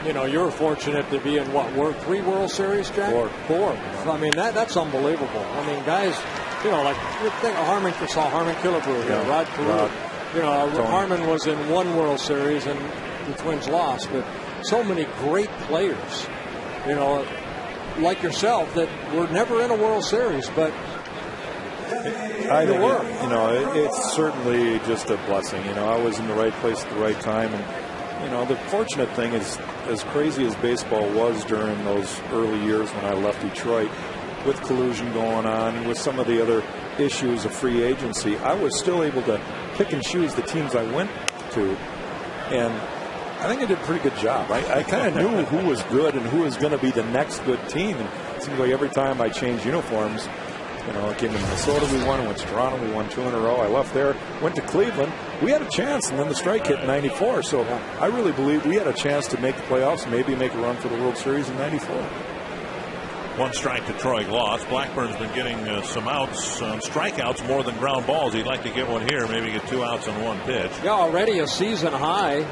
You were fortunate to be in three World Series, Jack? Four. I mean, that's unbelievable. I mean, guys, like you think of Harmon Killebrew here, Rod Carew. Harmon was in one World Series and the Twins lost, but so many great players, like yourself, that were never in a World Series, but I think it's certainly just a blessing. I was in the right place at the right time, and the fortunate thing is, as crazy as baseball was during those early years when I left Detroit, with collusion going on and with some of the other issues of free agency, I was still able to pick and choose the teams I went to, and I think I did a pretty good job. I kind of knew who was good and who was going to be the next good team, and it seems like every time I changed uniforms, I came to Minnesota, we won. I went to Toronto, we won 2 in a row. I left there, went to Cleveland. We had a chance, and then the strike hit in 94. So I really believe we had a chance to make the playoffs, maybe make a run for the World Series in 94. 1 strike to Troy Gloss. Blackburn's been getting some outs, strikeouts more than ground balls. He'd like to get one here, maybe get 2 outs on 1 pitch. Yeah, already a season high,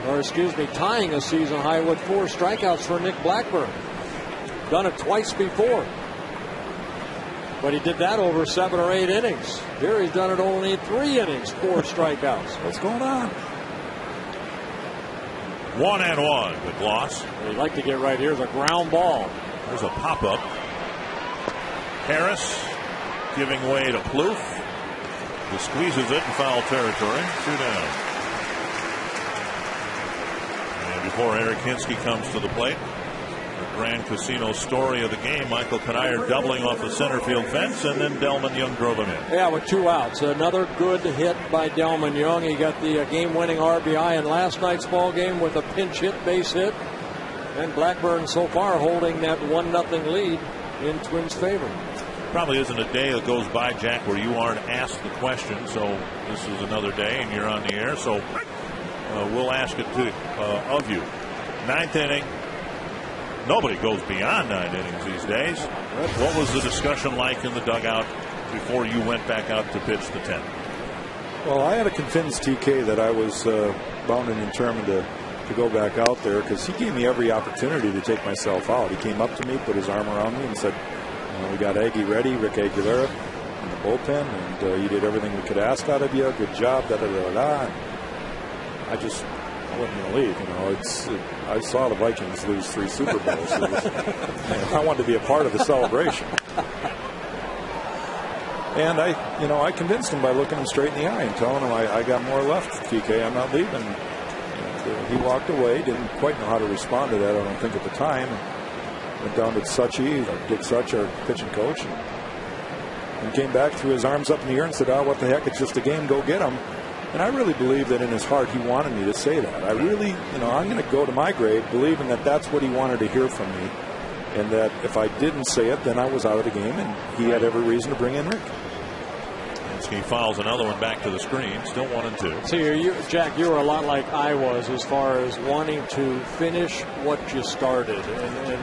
tying a season high with 4 strikeouts for Nick Blackburn. Done it twice before. But he did that over 7 or 8 innings. Here he's done it only 3 innings, 4 strikeouts. What's going on? 1-1 to Gloss. He'd like to get right here. There's a ground ball. There's a pop-up. Harris giving way to Plouffe. He squeezes it in foul territory. 2 down. And before Eric Hinsky comes to the plate, the Grand Casino story of the game, Michael Kadire doubling off the center field fence, and then Delman Young drove him in. Yeah, with 2 outs. Another good hit by Delman Young. He got the game-winning RBI in last night's ball game with a pinch hit, base hit. And Blackburn so far holding that 1-0 lead in Twins' favor. Probably isn't a day that goes by, Jack, where you aren't asked the question. So this is another day, and you're on the air. So we'll ask it of you. 9th inning. Nobody goes beyond 9 innings these days. What was the discussion like in the dugout before you went back out to pitch the 10th? Well, I had to convince TK that I was bound and determined to go back out there, because he gave me every opportunity to take myself out. He came up to me, put his arm around me, and said, we got Aggie ready, Rick Aguilera in the bullpen, and you did everything we could ask out of you. Good job, da-da-da-da. I wasn't going to leave. I saw the Vikings lose 3 Super Bowls. I wanted to be a part of the celebration. And I convinced him by looking him straight in the eye and telling him I got more left, TK. I'm not leaving. He walked away, didn't quite know how to respond to that, I don't think, at the time. Went down to Dick Such, our pitching coach, and came back, threw his arms up in the air and said, what the heck, it's just a game, go get him. And I really believe that in his heart he wanted me to say that. I really, I'm going to go to my grave believing that that's what he wanted to hear from me. and that if I didn't say it, then I was out of the game, and he had every reason to bring in Rick. He fouls another one back to the screen. Still 1-2. See, Jack, you were a lot like I was as far as wanting to finish what you started. And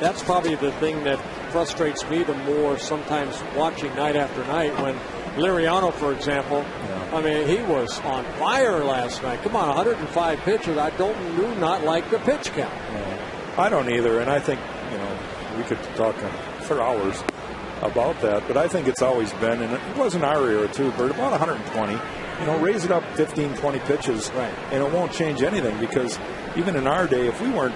that's probably the thing that frustrates me the more sometimes watching night after night when Liriano, for example, I mean, he was on fire last night. Come on, 105 pitches. I do not like the pitch count. I don't either, and I think, we could talk for hours about that, but I think it's always been, and it wasn't our era too, Bert, about 120. Raise it up 15, 20 pitches, right, and it won't change anything, because even in our day, if we weren't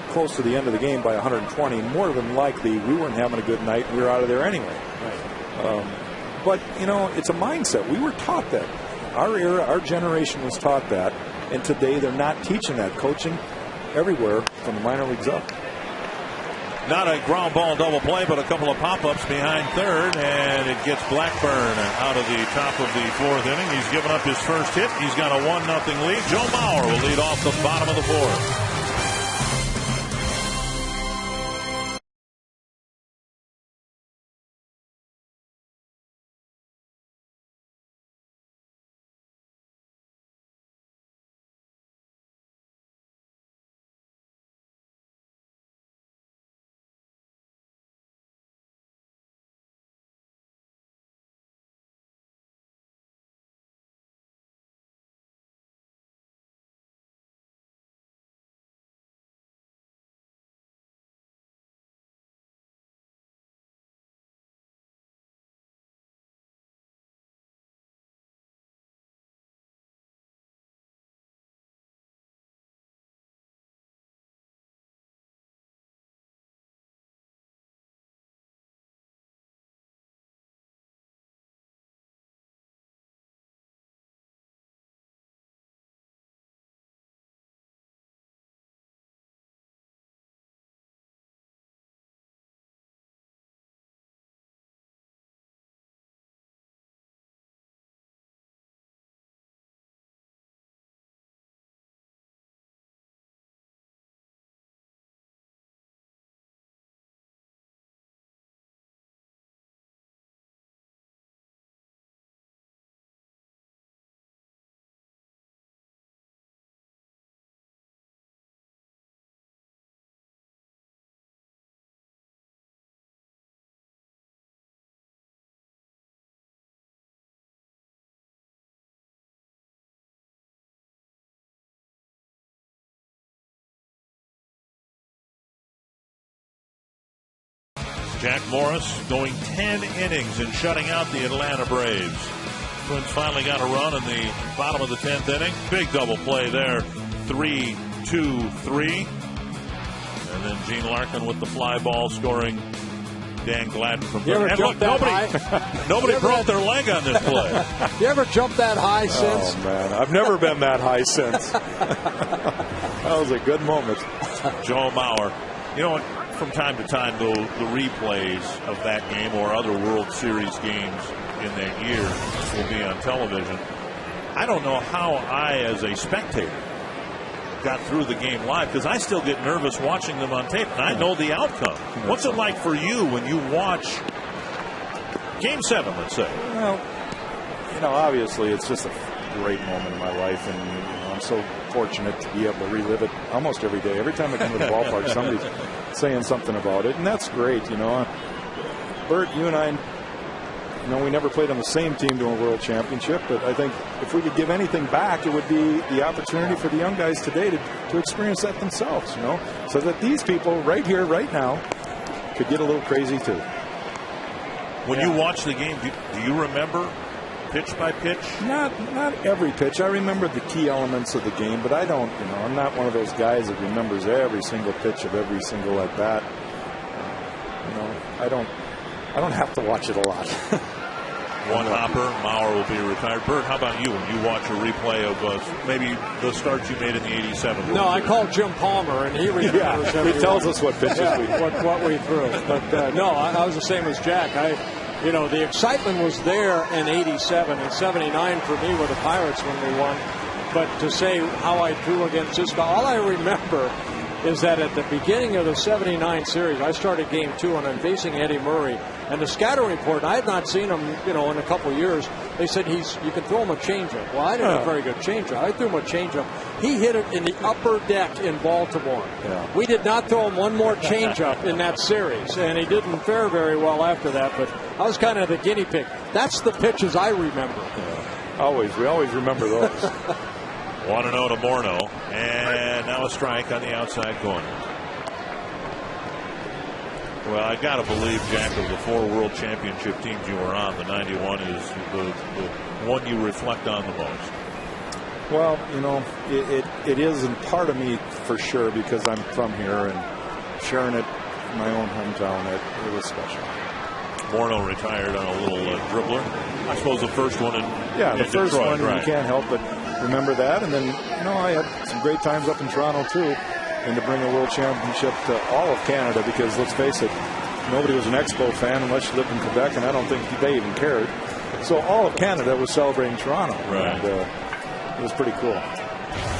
close to the end of the game by 120, more than likely we weren't having a good night and we were out of there anyway. Right. But, it's a mindset. We were taught that. Our era, our generation was taught that, and today they're not teaching that. Coaching everywhere from the minor leagues up. Not a ground ball double play, but a couple of pop-ups behind third, and it gets Blackburn out of the top of the fourth inning. He's given up his first hit. He's got a 1-0 lead. Joe Mauer will lead off the bottom of the fourth. Jack Morris going 10 innings and shutting out the Atlanta Braves. Twins finally got a run in the bottom of the 10th inning. Big double play there. 3-2-3. And then Gene Larkin with the fly ball scoring Dan Gladden from third. And look, nobody broke their leg on this play. You ever jumped that high since? Oh, man. I've never been that high since. That was a good moment. Joe Mauer. From time to time, the replays of that game or other World Series games in that year will be on television. I don't know how I, as a spectator, got through the game live, because I still get nervous watching them on tape, and I know the outcome. What's it like for you when you watch Game 7, let's say? Well, obviously it's just a great moment in my life, and I'm so fortunate to be able to relive it almost every day. Every time I come to the ballpark, somebody's saying something about it, and that's great. Bert, you and I, we never played on the same team to a world championship, but I think if we could give anything back, it would be the opportunity for the young guys today to experience that themselves, so that these people right here, right now, could get a little crazy too. When you watch the game, do you remember pitch by pitch? Not every pitch. I remember the key elements of the game, but I don't, I'm not one of those guys that remembers every single pitch of every single at bat. I don't have to watch it a lot. One hopper, Mauer will be retired. Bert, how about you when you watch a replay of maybe the starts you made in the 87? No, I called Jim Palmer, and he remembers he tells us what pitches what we threw. But no, I was the same as Jack. The excitement was there in 87 and 79 for me with the Pirates when we won. But to say how I threw against this guy, all I remember is that at the beginning of the 79 series, I started game 2 and I'm facing Eddie Murray. And the scouting report, I had not seen him, in a couple of years. They said you can throw him a changeup. Well, I didn't have a very good changeup. I threw him a changeup. He hit it in the upper deck in Baltimore. Yeah. We did not throw him one more changeup in that series, and he didn't fare very well after that. But I was kind of the guinea pig. That's the pitches I remember. Yeah. We always remember those. 1-0 to Morneau, and now a strike on the outside corner. Well, I got to believe, Jack, of the 4 World Championship teams you were on, the 91 is the one you reflect on the most. Well, it is in part of me for sure, because I'm from here and sharing it in my own hometown. It was special. Morneau retired on a little dribbler. I suppose the first one in the first Detroit, one, right. You can't help but remember that. And then, I had some great times up in Toronto, too. And to bring a world championship to all of Canada, because let's face it, nobody was an Expo fan unless you lived in Quebec, and I don't think they even cared. So all of Canada was celebrating Toronto. Right. And it was pretty cool.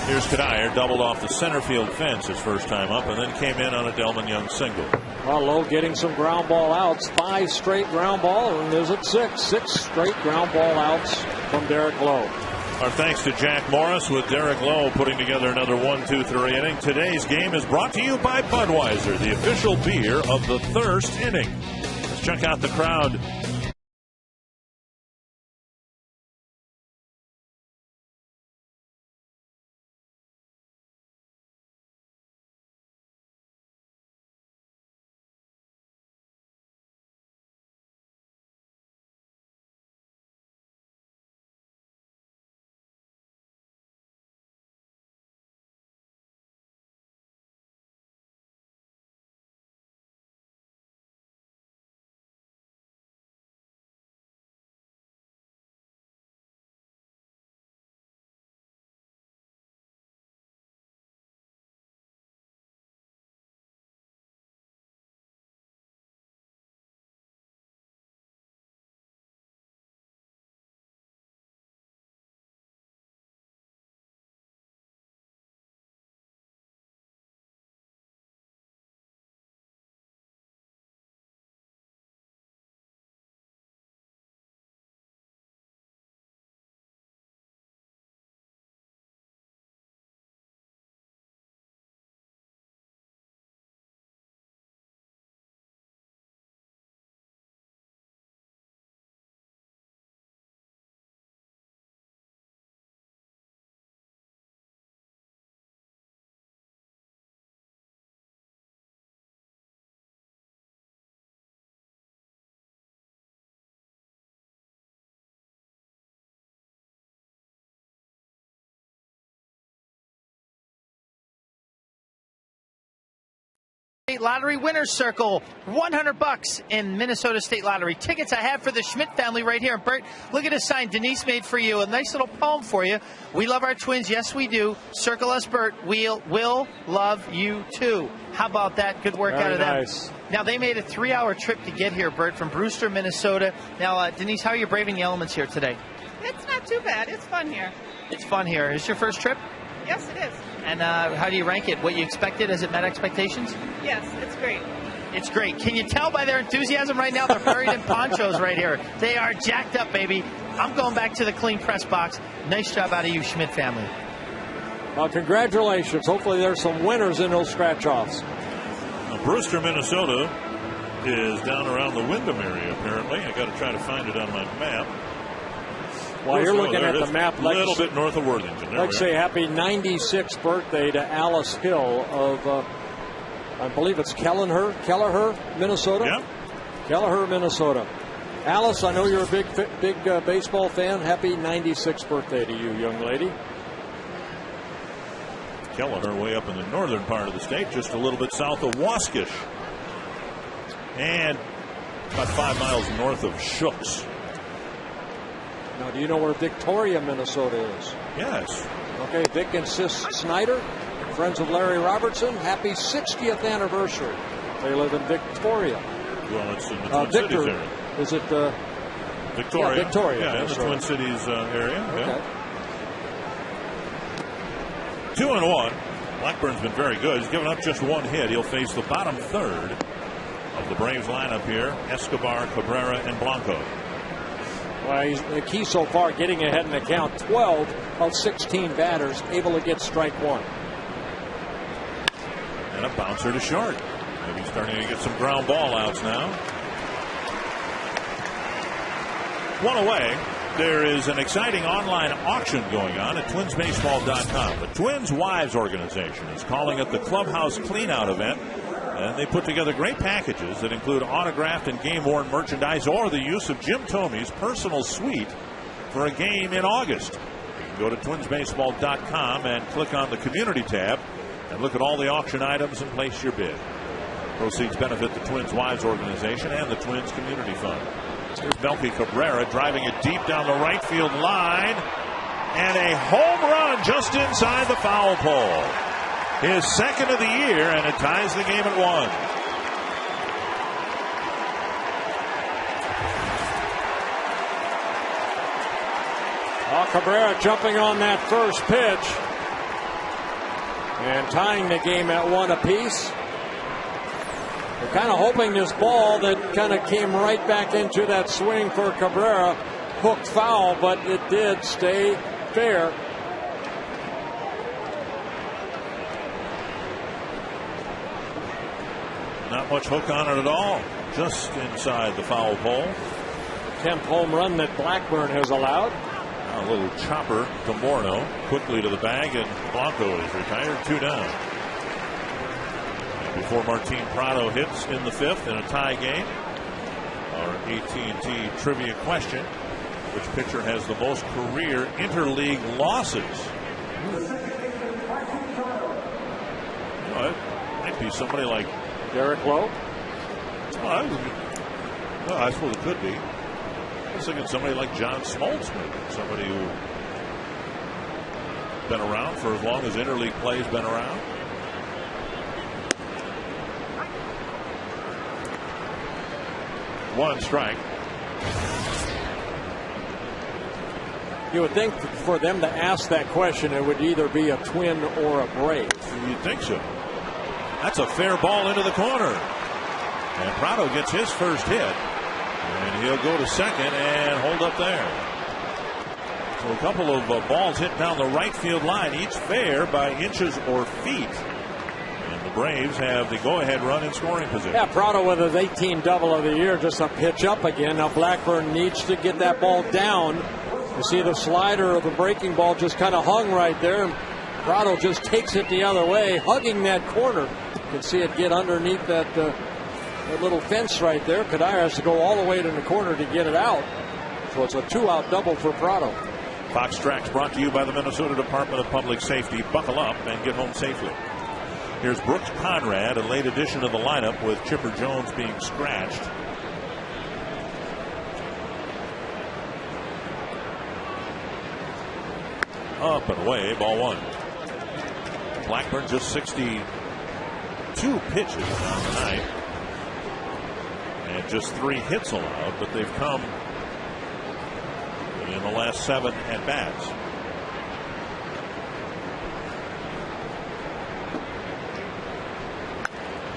Here's Kadair, doubled off the center field fence his first time up, and then came in on a Delman Young single. Well, Lowe getting some ground ball outs. 5 straight ground ball, and is it 6? 6 straight ground ball outs from Derek Lowe. Our thanks to Jack Morris with Derek Lowe putting together another 1-2-3 inning. Today's game is brought to you by Budweiser, the official beer of the Thirst inning. Let's check out the crowd. Lottery Winners Circle, $100 in Minnesota State Lottery tickets I have for the Schmidt family right here. And Bert, look at this sign Denise made for you. A nice little poem for you. We love our twins. Yes, we do. Circle us, Bert. We'll love you too. How about that? Good work out of them. Nice. Now, they made a 3-hour trip to get here, Bert, from Brewster, Minnesota. Now, Denise, how are you braving the elements here today? It's not too bad. It's fun here. It's fun here. Is this your first trip? Yes, it is. And how do you rank it? What you expected? Has it met expectations? Yes, it's great. It's great. Can you tell by their enthusiasm right now? They're buried in ponchos right here. They are jacked up, baby. I'm going back to the clean press box. Nice job out of you, Schmidt family. Well, congratulations. Hopefully there's some winners in those scratch-offs. Brewster, Minnesota is down around the Windham area, apparently. I got to try to find it on my map. While you're looking at the map, a little bit north of Worthington. Let's say happy 96th birthday to Alice Hill of, I believe it's Kelleher, Minnesota. Yeah. Kelleher, Minnesota. Alice, I know you're a big baseball fan. Happy 96th birthday to you, young lady. Kelleher way up in the northern part of the state, just a little bit south of Waskish. And about 5 miles north of Shooks. Now, do you know where Victoria, Minnesota is? Yes. Okay, Vic and Sis Snyder, friends of Larry Robertson. Happy 60th anniversary. They live in Victoria. Well, it's in the Twin Cities area. Is it Victoria? Yeah, Victoria. Yeah, in the Twin Cities area. Okay. Yeah. 2-1. Blackburn's been very good. He's given up just one hit. He'll face the bottom third of the Braves lineup here. Escobar, Cabrera, and Blanco. Well, he's the key so far, getting ahead in the count. 12 of 16 batters able to get strike one. And a bouncer to short. Maybe starting to get some ground ball outs now. One away. There is an exciting online auction going on at twinsbaseball.com. The Twins Wives Organization is calling it the Clubhouse Cleanout Event. And they put together great packages that include autographed and game-worn merchandise or the use of Jim Thomey's personal suite for a game in August. You can go to twinsbaseball.com and click on the Community tab and look at all the auction items and place your bid. Proceeds benefit the Twins Wives Organization and the Twins Community Fund. Here's Melky Cabrera driving it deep down the right field line. And a home run just inside the foul pole. His second of the year, and it ties the game at 1. Cabrera jumping on that first pitch and tying the game at 1 apiece. We're kind of hoping this ball that kind of came right back into that swing for Cabrera hooked foul, but it did stay fair. Not much hook on it at all. Just inside the foul pole. 10th home run that Blackburn has allowed. A little chopper to Morneau. Quickly to the bag, and Blanco is retired. 2 down. Before Martin Prado hits in the 5th in a tie game. Our AT&T trivia question: which pitcher has the most career interleague losses? It might be somebody like Derek Lowe. I suppose it could be. I was thinking somebody like John Smoltz, maybe somebody who been around for as long as interleague play's been around. One strike. You would think for them to ask that question, it would either be a Twin or a Brave. You'd think so. That's a fair ball into the corner. And Prado gets his first hit. And he'll go to second and hold up there. So a couple of balls hit down the right field line, each fair by inches or feet. And the Braves have the go-ahead run in scoring position. Yeah, Prado with his 18th double of the year, just a pitch up again. Now Blackburn needs to get that ball down. You see the slider of the breaking ball just kind of hung right there. Prado just takes it the other way, hugging that corner. You can see it get underneath that little fence right there. Kadire has to go all the way to the corner to get it out. So it's a 2-out double for Prado. Fox Tracks brought to you by the Minnesota Department of Public Safety. Buckle up and get home safely. Here's Brooks Conrad, a late addition to the lineup with Chipper Jones being scratched. Up and away, ball 1. Blackburn just 62 pitches on the night. And just 3 hits allowed, but they've come in the last 7 at bats.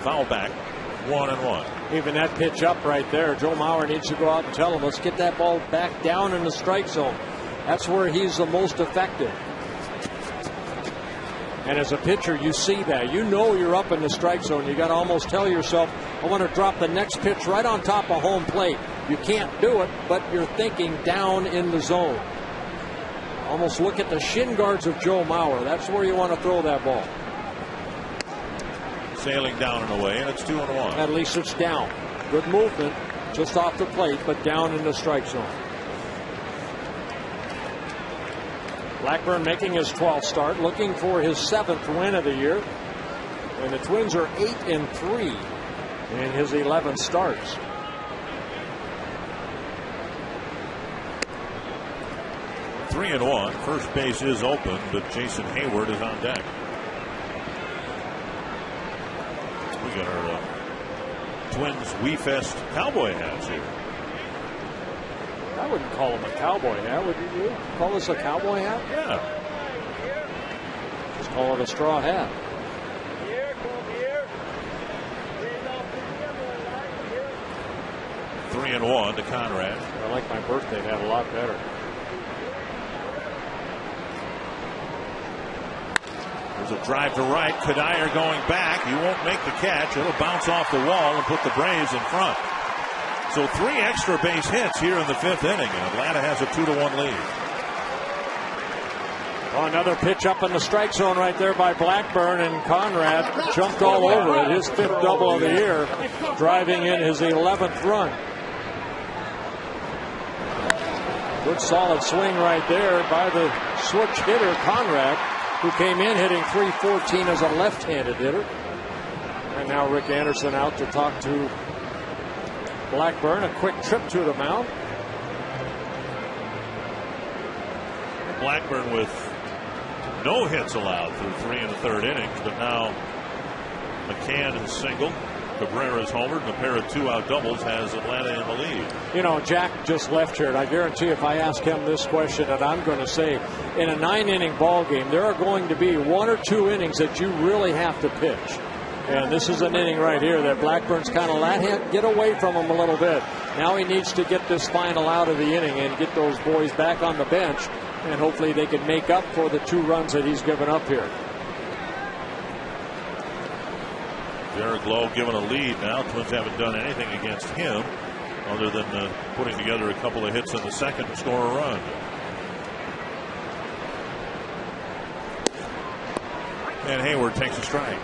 Foul back, 1-1. Even that pitch up right there, Joe Mauer needs to go out and tell him, let's get that ball back down in the strike zone. That's where he's the most effective. And as a pitcher, you see that. You know you're up in the strike zone. You got to almost tell yourself, I want to drop the next pitch right on top of home plate. You can't do it, but you're thinking down in the zone. Almost look at the shin guards of Joe Mauer. That's where you want to throw that ball. Sailing down and away, and it's 2-1. At least it's down. Good movement just off the plate, but down in the strike zone. Blackburn making his 12th start, looking for his 7th win of the year. And the Twins are 8-3 in his 11 starts. Three and 1. First base is open, but Jason Hayward is on deck. We got our Twins We Fest cowboy hats here. I wouldn't call him a cowboy hat. Would you call this a cowboy hat? Yeah. Just call it a straw hat. 3-1 to Conrad. I like my birthday hat a lot better. There's a drive to right. Kadire going back. He won't make the catch. It'll bounce off the wall and put the Braves in front. So 3 extra base hits here in the 5th inning, and Atlanta has a 2-1 lead. Oh, another pitch up in the strike zone right there by Blackburn, and Conrad jumped all over it. His 5th double of the year, driving in his 11th run. Good solid swing right there by the switch hitter, Conrad, who came in hitting .314 as a left-handed hitter. And now Rick Anderson out to talk to Blackburn. A quick trip to the mound. Blackburn with no hits allowed through 3 1/3 innings, but now McCann has singled, Cabrera's homered, and a pair of 2-out doubles has Atlanta in the lead. You know, Jack just left here, and I guarantee if I ask him this question, and I'm going to say, in a 9-inning ball game, there are going to be 1 or 2 innings that you really have to pitch. And this is an inning right here that Blackburn's kind of let him get away from him a little bit. Now he needs to get this final out of the inning and get those boys back on the bench, and hopefully they can make up for the 2 runs that he's given up here. Derek Lowe given a lead now. Twins haven't done anything against him other than putting together a couple of hits in the 2nd to score a run. And Hayward takes a strike.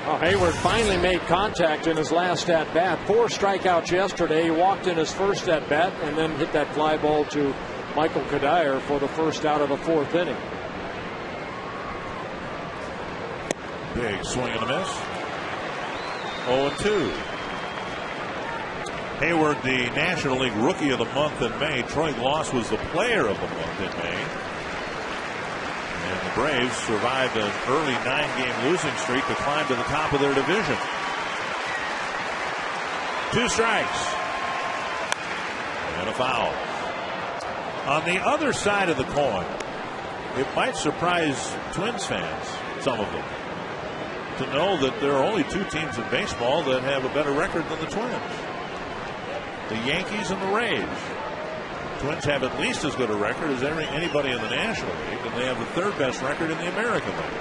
Well, Hayward finally made contact in his last at-bat. 4 strikeouts yesterday. He walked in his first at-bat and then hit that fly ball to Michael Kadire for the first out of the 4th inning. Big swing and a miss. 0-2. Hayward, the National League Rookie of the Month in May. Troy Gloss was the Player of the Month in May. And the Braves survived an early 9-game losing streak to climb to the top of their division. 2 strikes. And a foul. On the other side of the coin, it might surprise Twins fans, some of them, to know that there are only 2 teams in baseball that have a better record than the Twins. The Yankees and the Rays. Twins have at least as good a record as anybody in the National League, and they have the 3rd best record in the American League.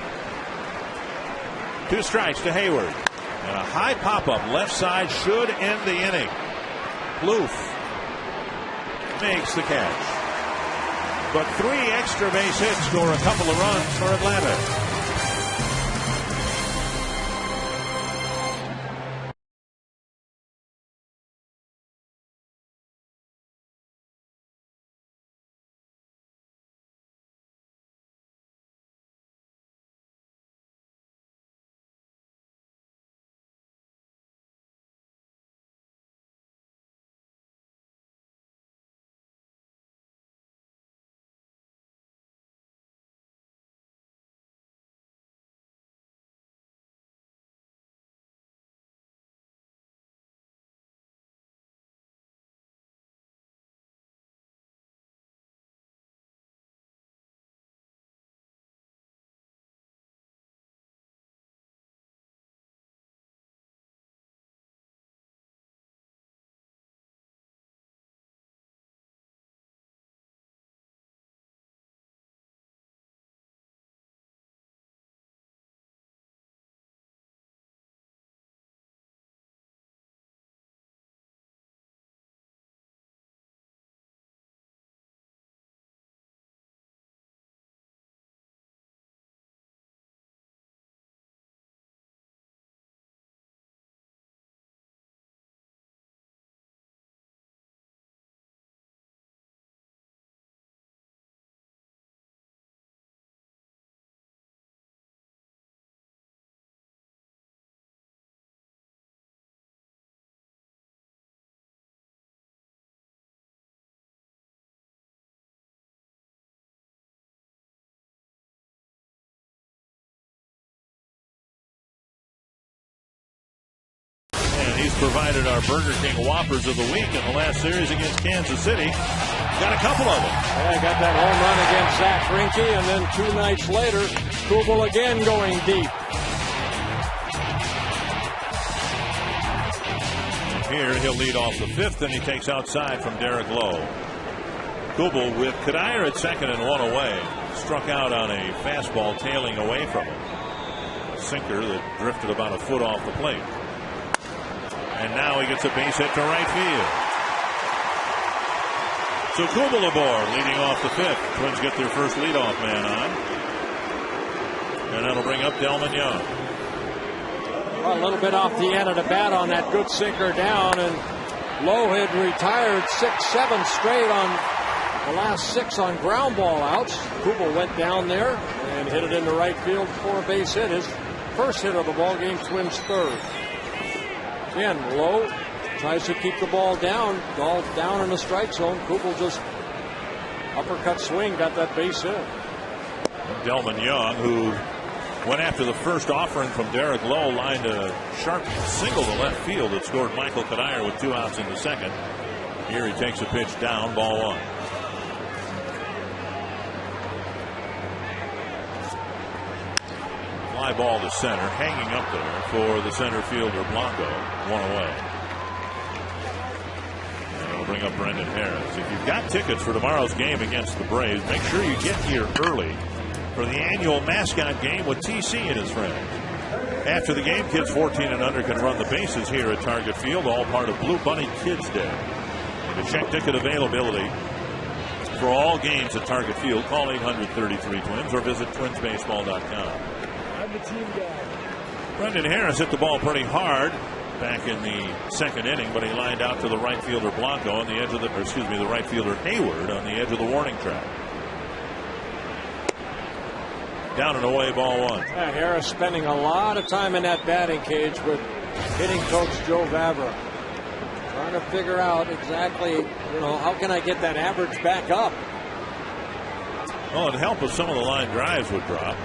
2 strikes to Hayward. And a high pop-up left side should end the inning. Plouffe makes the catch. But 3 extra base hits score a couple of runs for Atlanta. He's provided our Burger King Whoppers of the week in the last series against Kansas City. Got a couple of them. Yeah, got that home run against Zach Greinke, and then 2 nights later, Kubel again going deep. here. He'll lead off the 5th, and he takes outside from Derek Lowe. Kubel with Kadire at second and one away. Struck out on a fastball tailing away from him. A sinker that drifted about a foot off the plate. And now he gets a base hit to right field. So Kubel aboard, leading off the 5th. Twins get their first leadoff man on. And that'll bring up Delman Young. A little bit off the end of the bat on that good sinker down, and Lowe had retired 6-7 straight on the last 6 on ground ball outs. Kubel went down there and hit it into right field for a base hit. His first hit of the ball game, Twins' 3rd. Again, Lowe tries to keep the ball down in the strike zone. Kubel just uppercut swing, got that base hit. Delman Young, who went after the first offering from Derek Lowe, lined a sharp single to left field that scored Michael Kadire with 2 outs in the 2nd. Here he takes a pitch down, ball 1. Fly ball to center, hanging up there for the center fielder Blanco. 1 away. And it'll bring up Brendan Harris. If you've got tickets for tomorrow's game against the Braves, make sure you get here early for the annual mascot game with TC and his friends. After the game, kids 14 and under can run the bases here at Target Field, all part of Blue Bunny Kids Day. And to check ticket availability for all games at Target Field, call 800-33-TWINS or visit twinsbaseball.com. I'm the team guy. Brendan Harris hit the ball pretty hard back in the 2nd inning, but he lined out to the right fielder Blanco on the edge of the right fielder Hayward on the edge of the warning track. Down and away, ball 1. Yeah, Harris spending a lot of time in that batting cage with hitting coach Joe Vavra. Trying to figure out exactly, how can I get that average back up? Well, it'd help if some of the line drives would drop.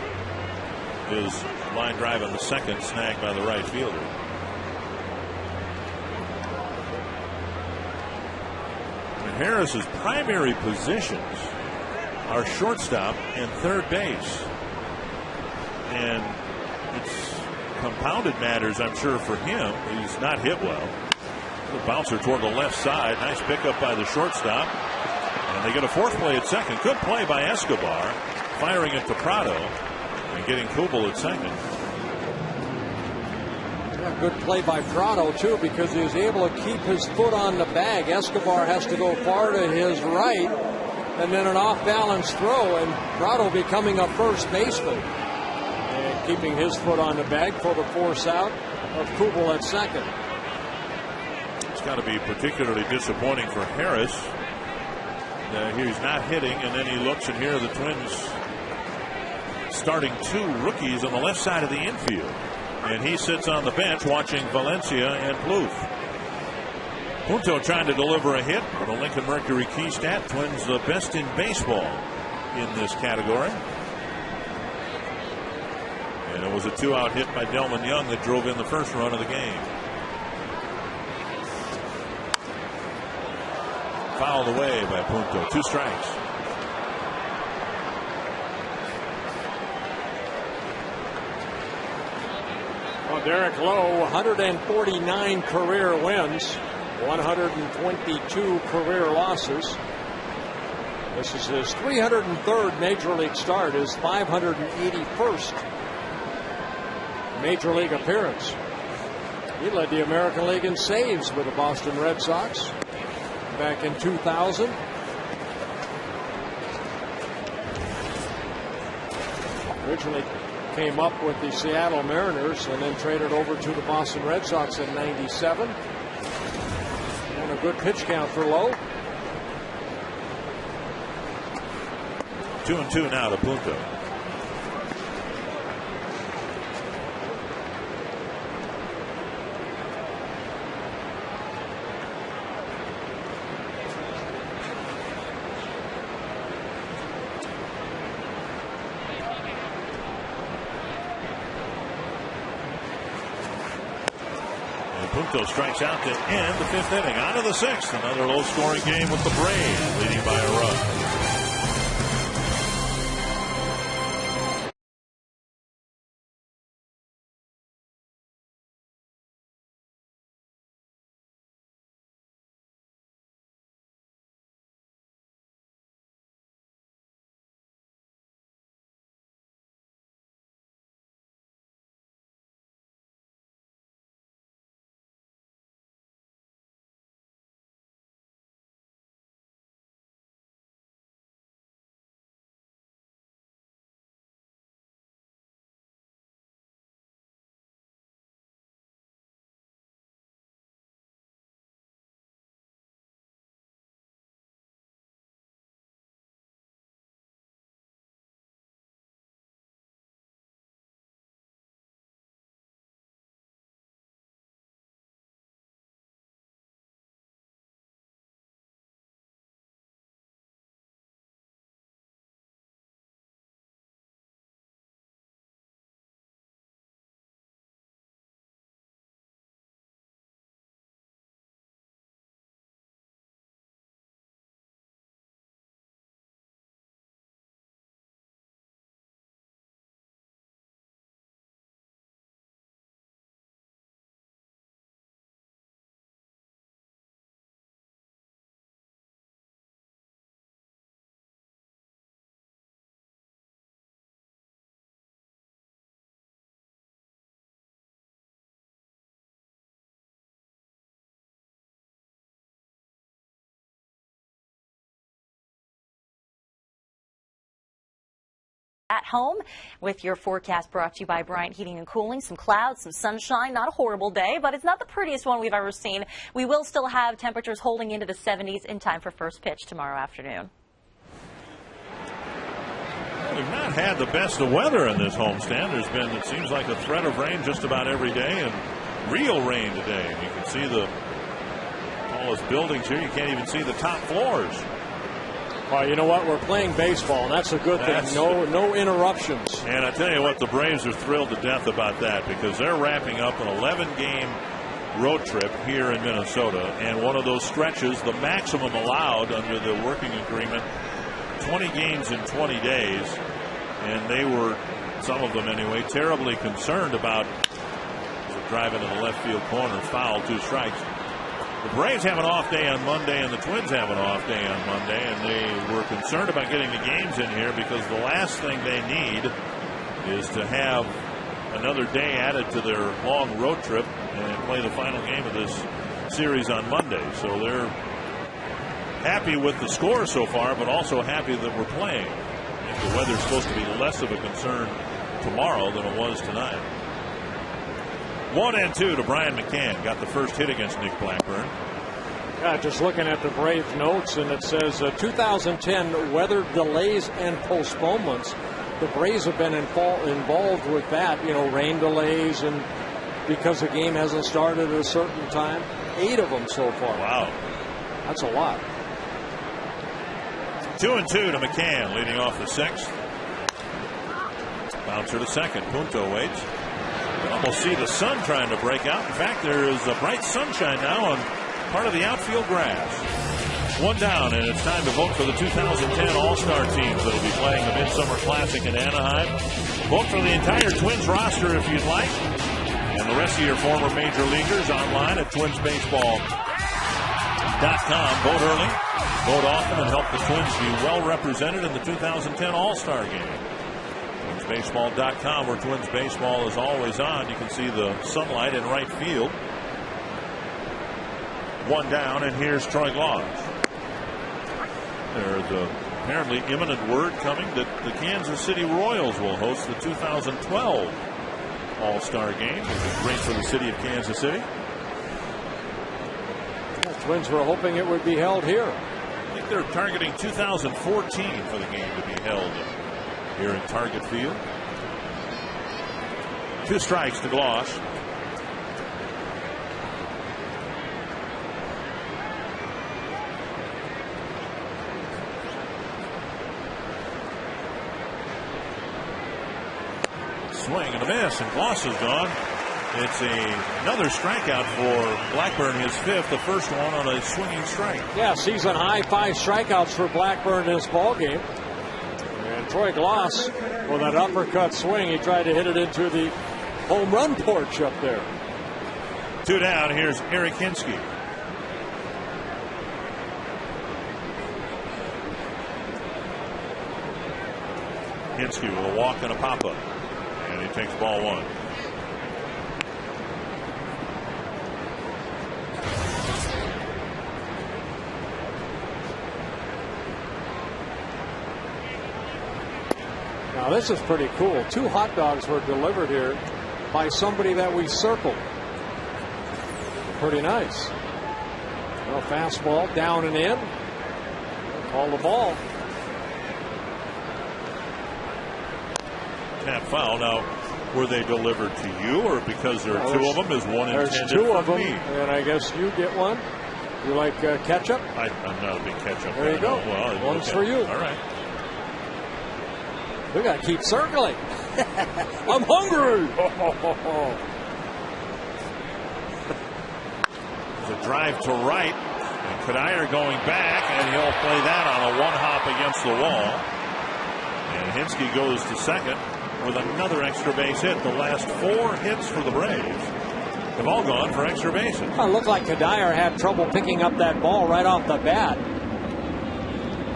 His line drive on the 2nd snagged by the right fielder. And Harris's primary positions are shortstop and third base. And it's compounded matters, I'm sure, for him. He's not hit well. The bouncer toward the left side. Nice pickup by the shortstop. And they get a 4th play at second. Good play by Escobar. Firing it to Prado. And getting Kubel at second. Yeah, good play by Prado, too, because he was able to keep his foot on the bag. Escobar has to go far to his right. And then an off-balance throw. And Prado becoming a first baseman. Keeping his foot on the bag for the force out of Kubel at second. It's got to be particularly disappointing for Harris. He's not hitting, and then he looks, and here are the Twins starting 2 rookies on the left side of the infield. And he sits on the bench watching Valencia and Plouffe. Punto trying to deliver a hit on the Lincoln Mercury key stat. Twins the best in baseball in this category. And it was a 2-out hit by Delman Young that drove in the first run of the game. Fouled away by Punto. 2 strikes. Well, Derek Lowe, 149 career wins, 122 career losses. This is his 303rd Major League start, his 581st Major League appearance. He led the American League in saves with the Boston Red Sox back in 2000. Originally came up with the Seattle Mariners and then traded over to the Boston Red Sox in '97. And a good pitch count for Lowe. 2-2 now to Punto. Punto strikes out to end the 5th inning. On to the 6th. Another low-scoring game with the Braves leading by a run. At home with your forecast brought to you by Bryant Heating and Cooling. Some clouds, some sunshine, not a horrible day, but it's not the prettiest one we've ever seen. We will still have temperatures holding into the 70s in time for first pitch tomorrow afternoon. We've not had the best of weather in this homestand. There's been, it seems like, a threat of rain just about every day, and real rain today. And you can see the tallest buildings here. You can't even see the top floors. Well, you know what? We're playing baseball, and that's a good thing. No interruptions. And I tell you what, the Braves are thrilled to death about that, because they're wrapping up an 11-game road trip here in Minnesota, and one of those stretches, the maximum allowed under the working agreement, 20 games in 20 days, and they were, some of them anyway, terribly concerned about driving to the left field corner, foul, 2 strikes. The Braves have an off day on Monday, and the Twins have an off day on Monday, and they were concerned about getting the games in here because the last thing they need is to have another day added to their long road trip and play the final game of this series on Monday. So they're happy with the score so far, but also happy that we're playing. I think the weather's supposed to be less of a concern tomorrow than it was tonight. 1-2 to Brian McCann. Got the first hit against Nick Blackburn. Yeah, just looking at the Brave notes, and it says 2010 weather delays and postponements. The Braves have been involved with that, you know, rain delays, and because the game hasn't started at a certain time. 8 of them so far. Wow. That's a lot. 2-2 to McCann, leading off the 6th. Bouncer to second. Punto waits. You can almost see the sun trying to break out. In fact, there is a bright sunshine now on part of the outfield grass. 1 down, and it's time to vote for the 2010 All-Star teams that will be playing the Midsummer Classic in Anaheim. Vote for the entire Twins roster if you'd like, and the rest of your former major leaguers online at twinsbaseball.com. Vote early, vote often, and help the Twins be well represented in the 2010 All-Star game. Twinsbaseball.com, where Twins baseball is always on. You can see the sunlight in right field. 1 down, and here's Troy Glaus. There's apparently imminent word coming that the Kansas City Royals will host the 2012 All-Star game, which is great for the city of Kansas City. The Twins were hoping it would be held here. I think they're targeting 2014 for the game to be held here in Target Field. 2 strikes to Glaus. Swing and a miss, and Glaus is gone. It's another strikeout for Blackburn, his 5th, the first one on a swinging strike. Yeah, season high 5 strikeouts for Blackburn in this ball game. And Troy Glaus, with that uppercut swing, he tried to hit it into the home run porch up there. 2 down. Here's Eric Hinske. Hinske with a walk and a pop-up, and he takes ball 1. Now this is pretty cool. 2 hot dogs were delivered here by somebody that we circled. Pretty nice. Well, fastball down and in. Call the ball. Tap foul. Now, were they delivered to you, or because there are 2 of them, is one intended There's 2 of them, me? and I guess you get one. You like ketchup? I'm not a big ketchup guy. There you go. Well, One's for you. All right. We got to keep circling. I'm hungry. There's a drive to right, and Kadire going back, and he'll play that on a 1-hop against the wall. And Hinske goes to second with another extra base hit. The last 4 hits for the Braves have all gone for extra bases. It looked like Kadire had trouble picking up that ball right off the bat.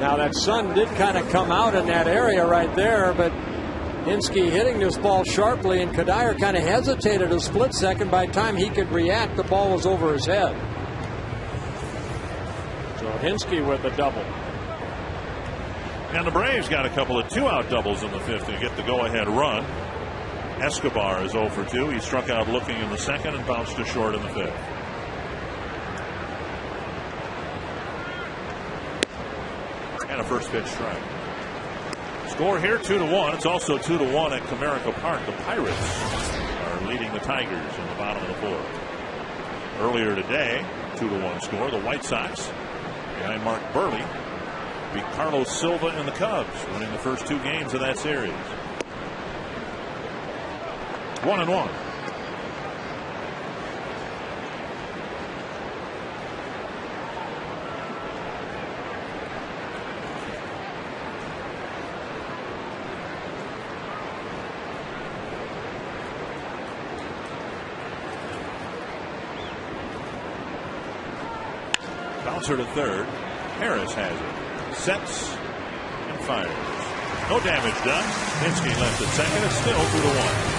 Now that sun did kind of come out in that area right there, but Hinske hitting this ball sharply, and Kadire kind of hesitated a split second. By the time he could react, the ball was over his head. So Hinske with the double. And the Braves got a couple of 2-out doubles in the 5th to get the go-ahead run. Escobar is 0 for 2. He struck out looking in the 2nd and bounced to short in the 5th. And a first pitch strike. Score here 2-1. It's also 2-1 at Comerica Park. The Pirates are leading the Tigers in the bottom of the 4th. Earlier today, 2-1 score. The White Sox behind Mark Burley beat Carlos Silva and the Cubs, winning the first 2 games of that series. 1-1. Bouncer to third. Harris has it. Sets and fires. No damage done. Pinsky left at second. It's still 2-1.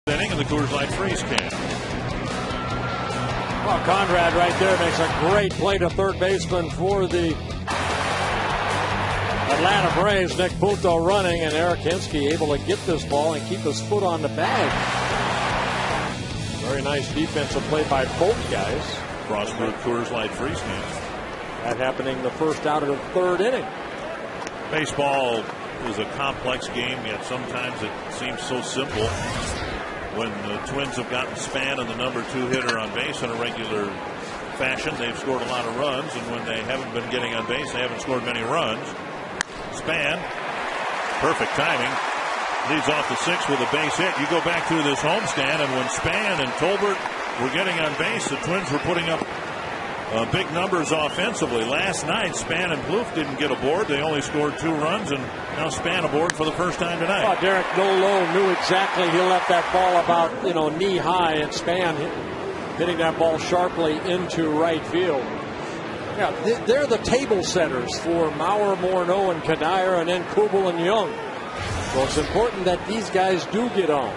Inning in the Coors Light freeze can. Well, Conrad right there makes a great play to third baseman for the Atlanta Braves. Nick Punto running, and Eric Hinsky able to get this ball and keep his foot on the bag. Very nice defensive play by both guys. Crossbreed Coors Light freeze can. That happening the first out of the 3rd inning. Baseball is a complex game, yet sometimes it seems so simple. When the Twins have gotten Span and the number 2 hitter on base in a regular fashion, they've scored a lot of runs, and when they haven't been getting on base, they haven't scored many runs. Span, perfect timing, leads off the 6th with a base hit. You go back to this homestand, and when Span and Tolbert were getting on base, the Twins were putting up big numbers offensively. Last night, Span and Plouffe didn't get aboard. They only scored 2 runs, and now Span aboard for the first time tonight. Oh, Derek Nolo knew exactly he left that ball about knee high, and Span hitting that ball sharply into right field. Yeah, they're the table setters for Maurer, Morneau, and Kadire, and then Kubel and Young. So it's important that these guys do get on.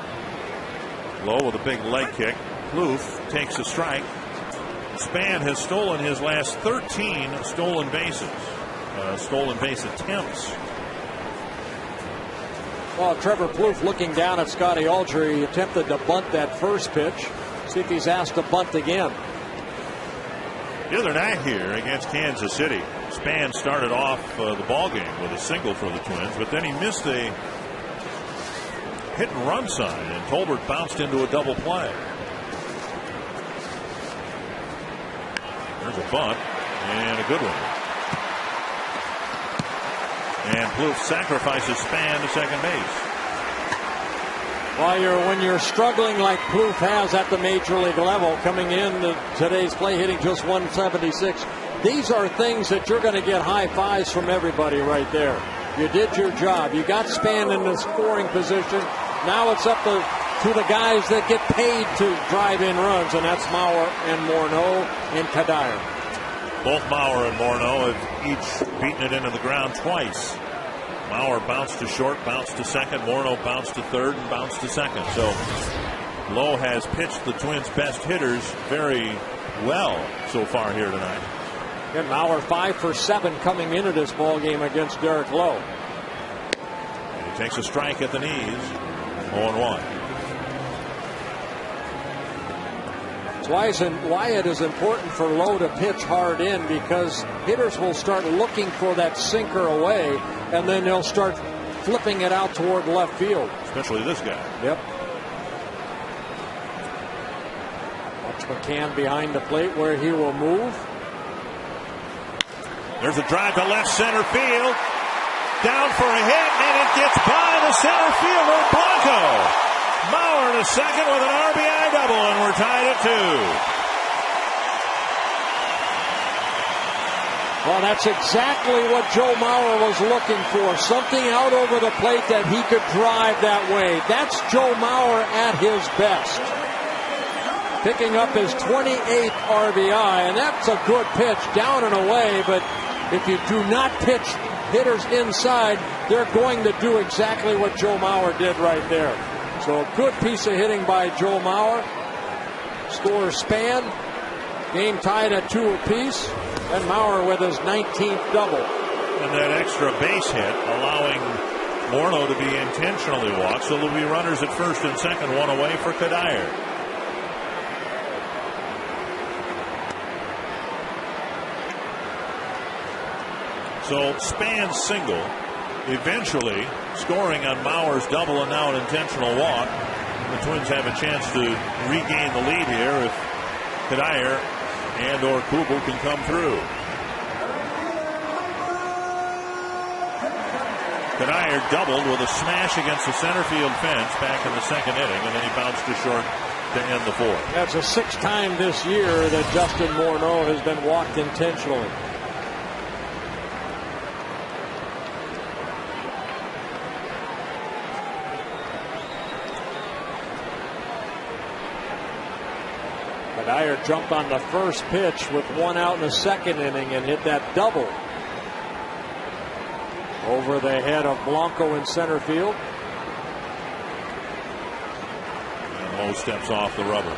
Low with a big leg kick. Plouffe takes a strike. Span has stolen his last 13 stolen bases. Stolen base attempts. Well, Trevor Plouffe looking down at Scotty Alger. He attempted to bunt that first pitch. See if he's asked to bunt again. The other night here against Kansas City, Span started off the ball game with a single for the Twins, but then he missed a hit and run sign, and Tolbert bounced into a double play. There's a bunt and a good one. And Plouffe sacrifices Span to second base. When you're struggling like Plouffe has at the major league level, coming in today's play hitting just 176, these are things that you're going to get high fives from everybody right there. You did your job. You got Span in the scoring position. Now it's up to the guys that get paid to drive in runs, and that's Mauer and Morneau and Kadire. Both Mauer and Morneau have each beaten it into the ground twice. Mauer bounced to short, bounced to second. Morneau bounced to third and bounced to second. So Lowe has pitched the Twins' best hitters very well so far here tonight. And Mauer 5 for 7 coming into this ball game against Derek Lowe. And he takes a strike at the knees. 0-1. That's why it is important for Lowe to pitch hard in, because hitters will start looking for that sinker away, and then they'll start flipping it out toward left field. Especially this guy. Yep. Watch McCann behind the plate where he will move. There's a drive to left center field. Down for a hit, and it gets by the center fielder, Blanco. Mauer to second with an RBI double, and we're tied at 2. Well, that's exactly what Joe Mauer was looking for. Something out over the plate that he could drive that way. That's Joe Mauer at his best. Picking up his 28th RBI, and that's a good pitch down and away, but if you do not pitch hitters inside, they're going to do exactly what Joe Mauer did right there. So a good piece of hitting by Joe Mauer. Score Span. Game tied at 2 apiece. And Mauer with his 19th double. And that extra base hit allowing Morneau to be intentionally walked. So there'll be runners at first and second, one away for Kadire. So Span's single, eventually scoring on Mauer's double and now an intentional walk. The Twins have a chance to regain the lead here if Kadire and or Kubel can come through. Kadire doubled with a smash against the center field fence back in the second inning, and then he bounced to short to end the fourth. That's the 6th time this year that Justin Morneau has been walked intentionally. Kadire jumped on the first pitch with 1 out in the second inning and hit that double over the head of Blanco in center field. And Lowe steps off the rubber.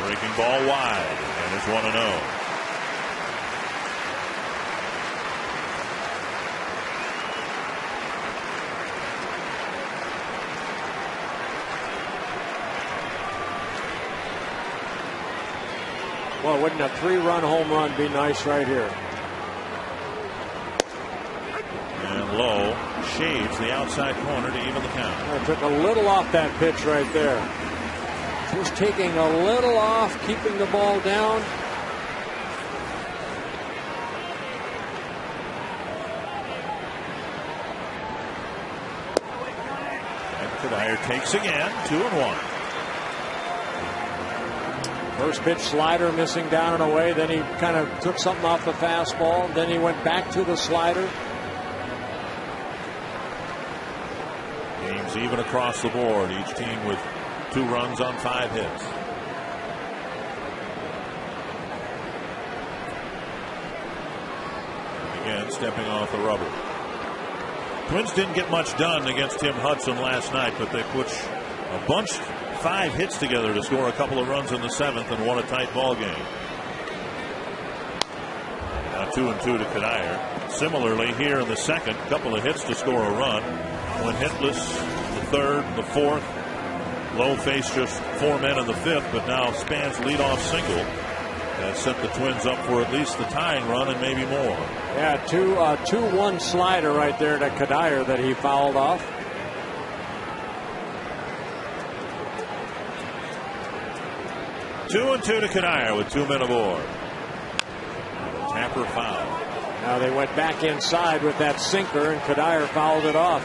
Breaking ball wide, and it's 1-0. Well, wouldn't a 3-run home run be nice right here? And Lowe shaves the outside corner to even the count. I took a little off that pitch right there. Just taking a little off, keeping the ball down. And Kadire takes again, 2-1. First pitch slider missing down and away. Then he kind of took something off the fastball. Then he went back to the slider. Games even across the board. Each team with 2 runs on 5 hits. Again, stepping off the rubber. Twins didn't get much done against Tim Hudson last night, but they put a bunch, 5 hits together to score a couple of runs in the 7th and won a tight ball game. Now 2-2 to Kadire. Similarly here in the second, a couple of hits to score a run. Went hitless the 3rd, the 4th. Lowe faced just 4 men in the 5th, but now Span's leadoff single has set the Twins up for at least the tying run and maybe more. Yeah, 2-1 slider right there to Kadire that he fouled off. Two and 2 to Kadire with 2 men aboard. Tapper foul. Now they went back inside with that sinker, and Kadire fouled it off.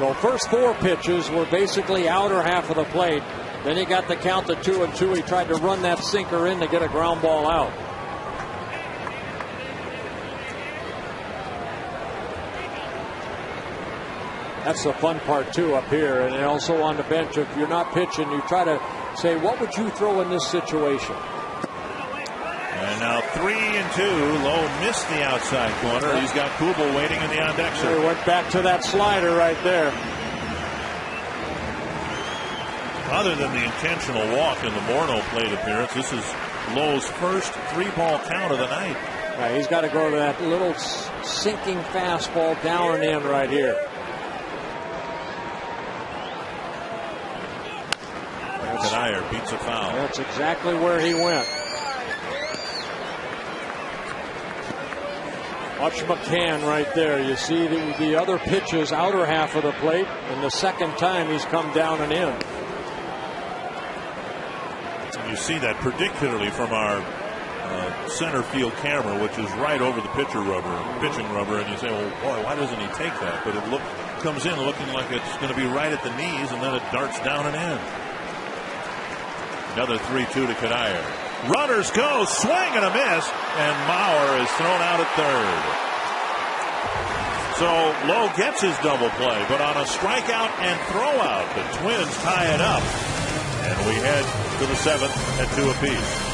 So first 4 pitches were basically outer half of the plate. Then he got the count to 2-2. He tried to run that sinker in to get a ground ball out. That's the fun part, too, up here. And also on the bench, if you're not pitching, you try to say, what would you throw in this situation? And now 3-2. Lowe missed the outside corner. He's got Kubel waiting in the on-deck circle. He went back to that slider right there. Other than the intentional walk in the Morneau plate appearance, this is Lowe's first 3-ball count of the night. Yeah, he's got to go to that little sinking fastball down and in right here. Kadair beats a foul. That's exactly where he went. Watch McCann right there. You see the other pitches outer half of the plate, and the second time he's come down and in. And you see that particularly from our center field camera, which is right over the pitching rubber, and you say, well, boy, why doesn't he take that? But it comes in looking like it's going to be right at the knees, and then it darts down and in. Another 3-2 to Kadair. Runners go, swing and a miss, and Mauer is thrown out at third. So Lowe gets his double play, but on a strikeout and throwout, the Twins tie it up. And we head to the 7th at 2 apiece.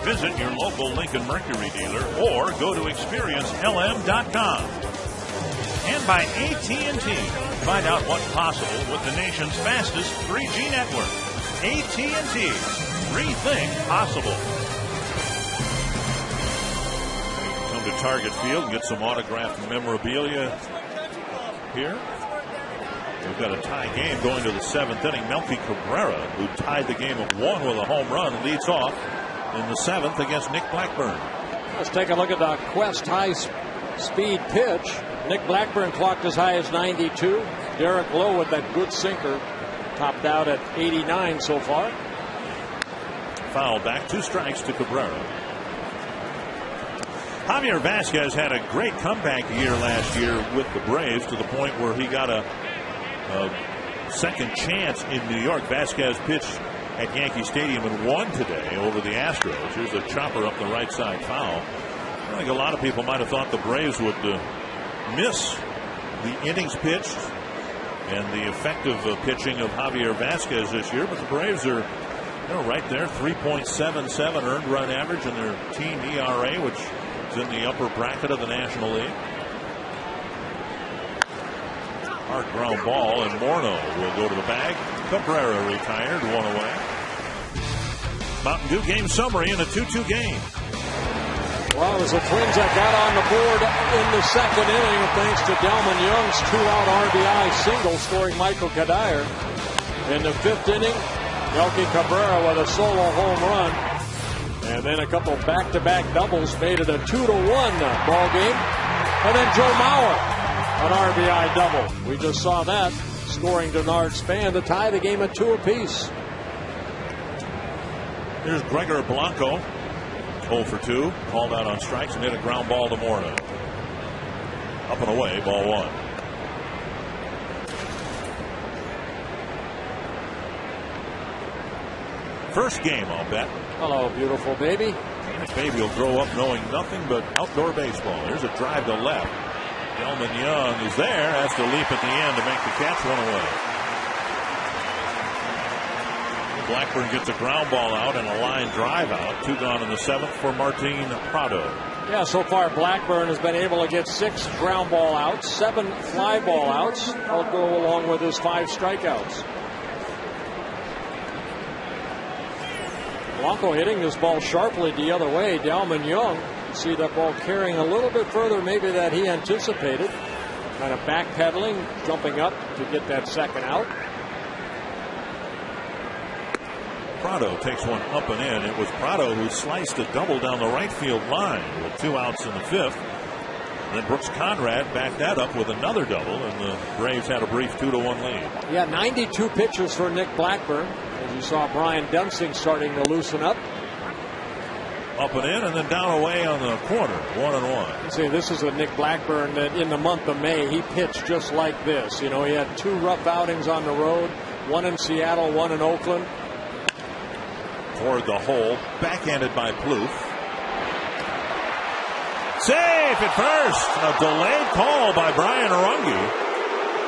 Visit your local Lincoln Mercury dealer or go to experiencelm.com. And by AT&T. Find out what's possible with the nation's fastest 3G network. AT&T. Rethink possible. Come to Target Field and get some autographed memorabilia here. We've got a tie game going to the 7th inning. Melky Cabrera, who tied the game of 1 with a home run, leads off in the 7th against Nick Blackburn. Let's take a look at the Quest high-speed pitch. Nick Blackburn clocked as high as 92. Derek Lowe with that good sinker topped out at 89 so far. Foul back, 2 strikes to Cabrera. Javier Vasquez had a great comeback year last year with the Braves to the point where he got a second chance in New York. Vasquez pitched at Yankee Stadium and won today over the Astros. Here's a chopper up the right side foul. I think a lot of people might have thought the Braves would miss the innings pitched and the effective pitching of Javier Vasquez this year, but the Braves are right there, 3.77 earned run average in their team ERA, which is in the upper bracket of the National League. Hard ground ball, and Morneau will go to the bag. Cabrera retired, 1 away. Mountain Dew game summary in a 2-2 game. Well, Well, it was the Twins that got on the board in the second inning thanks to Delman Young's 2-out RBI single, scoring Michael Kadire. In the fifth inning, Melky Cabrera with a solo home run. And then a couple back-to-back doubles made it a 2-1 ball game. And then Joe Mauer, an RBI double. We just saw that, scoring Denard Span to tie the game at 2 apiece. Here's Gregor Blanco, 0 for 2, called out on strikes and hit a ground ball to Morton. Up and away, ball 1. First game, I'll bet. Hello, beautiful baby. This baby will grow up knowing nothing but outdoor baseball. Here's a drive to left. Delman Young is there, has to leap at the end to make the catch, 1 away. Blackburn gets a ground ball out and a line drive out. 2 gone in the 7th for Martin Prado. Yeah, so far Blackburn has been able to get 6 ground ball outs, 7 fly ball outs. I'll go along with his 5 strikeouts. Blanco hitting this ball sharply the other way. Delman Young, see that ball carrying a little bit further maybe that he anticipated. Kind of backpedaling, jumping up to get that second out. Prado takes one up and in. It was Prado who sliced a double down the right field line with 2 outs in the 5th. And then Brooks Conrad backed that up with another double, and the Braves had a brief 2-1 lead. Yeah, 92 pitches for Nick Blackburn. As you saw Brian Dempsey starting to loosen up. Up and in, and then down away on the corner, 1-1. See, this is a Nick Blackburn that in the month of May, he pitched just like this. You know, he had 2 rough outings on the road, 1 in Seattle, 1 in Oakland. Toward the hole, backhanded by Plouffe. Safe at first. A delayed call by Brian Runge.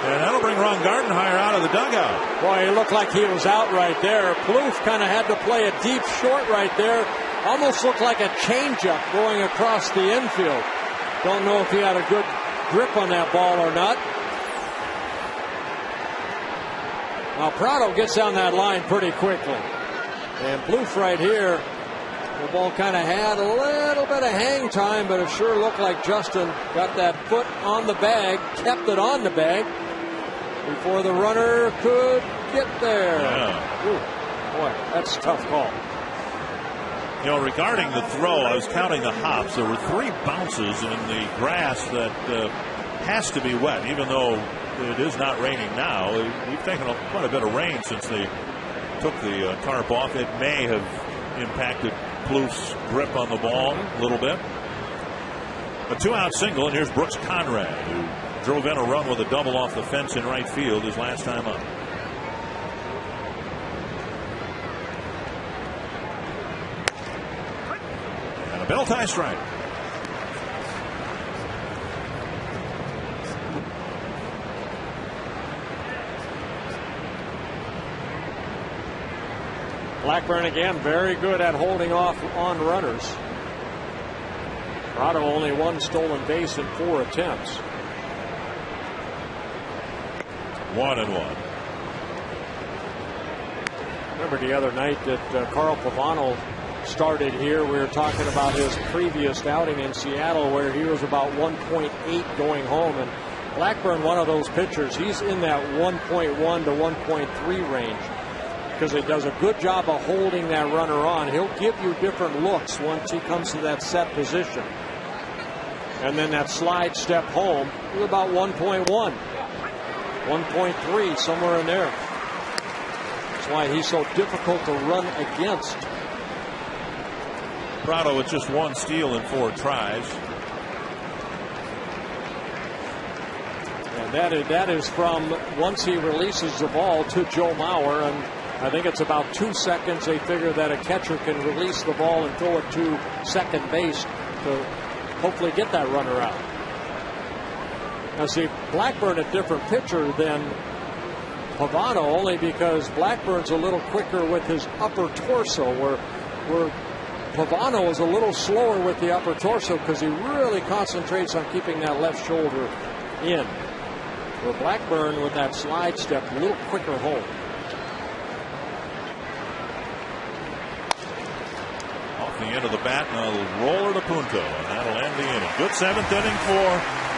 And that'll bring Ron Gardenhire out of the dugout. Boy, he looked like he was out right there. Plouffe kind of had to play a deep short right there. Almost looked like a changeup going across the infield. Don't know if he had a good grip on that ball or not. Now Prado gets down that line pretty quickly. And Plouffe right here, the ball kind of had a little bit of hang time, but it sure looked like Justin got that foot on the bag, kept it on the bag before the runner could get there. Yeah. Ooh, boy, that's a tough call. You know, regarding the throw, I was counting the hops. There were 3 bounces in the grass that has to be wet, even though it is not raining now. We've taken quite a bit of rain since they took the tarp off. It may have impacted Plouffe's grip on the ball a little bit. A 2-out single, and here's Brooks Conrad, who drove in a run with a double off the fence in right field his last time up. And a bell tie strike. Blackburn again very good at holding off on runners. Prado only 1 stolen base in 4 attempts. 1-1. Remember the other night that Carl Pavano started here. We were talking about his previous outing in Seattle where he was about 1.8 going home. And Blackburn, one of those pitchers, he's in that 1.1 to 1.3 range. Because he does a good job of holding that runner on. He'll give you different looks once he comes to that set position. And then that slide step home is about 1.1, 1.3, somewhere in there. That's why he's so difficult to run against. Prado with just 1 steal in 4 tries. And that is from once he releases the ball to Joe Mauer, and I think it's about 2 seconds. They figure that a catcher can release the ball and throw it to second base to hopefully get that runner out. Now see, Blackburn a different pitcher than Pavano, only because Blackburn's a little quicker with his upper torso, where Pavano is a little slower with the upper torso because he really concentrates on keeping that left shoulder in. Where Blackburn with that slide step, a little quicker home. Off the into the bat, and a roller to Punto, and that'll end the inning. Good seventh inning for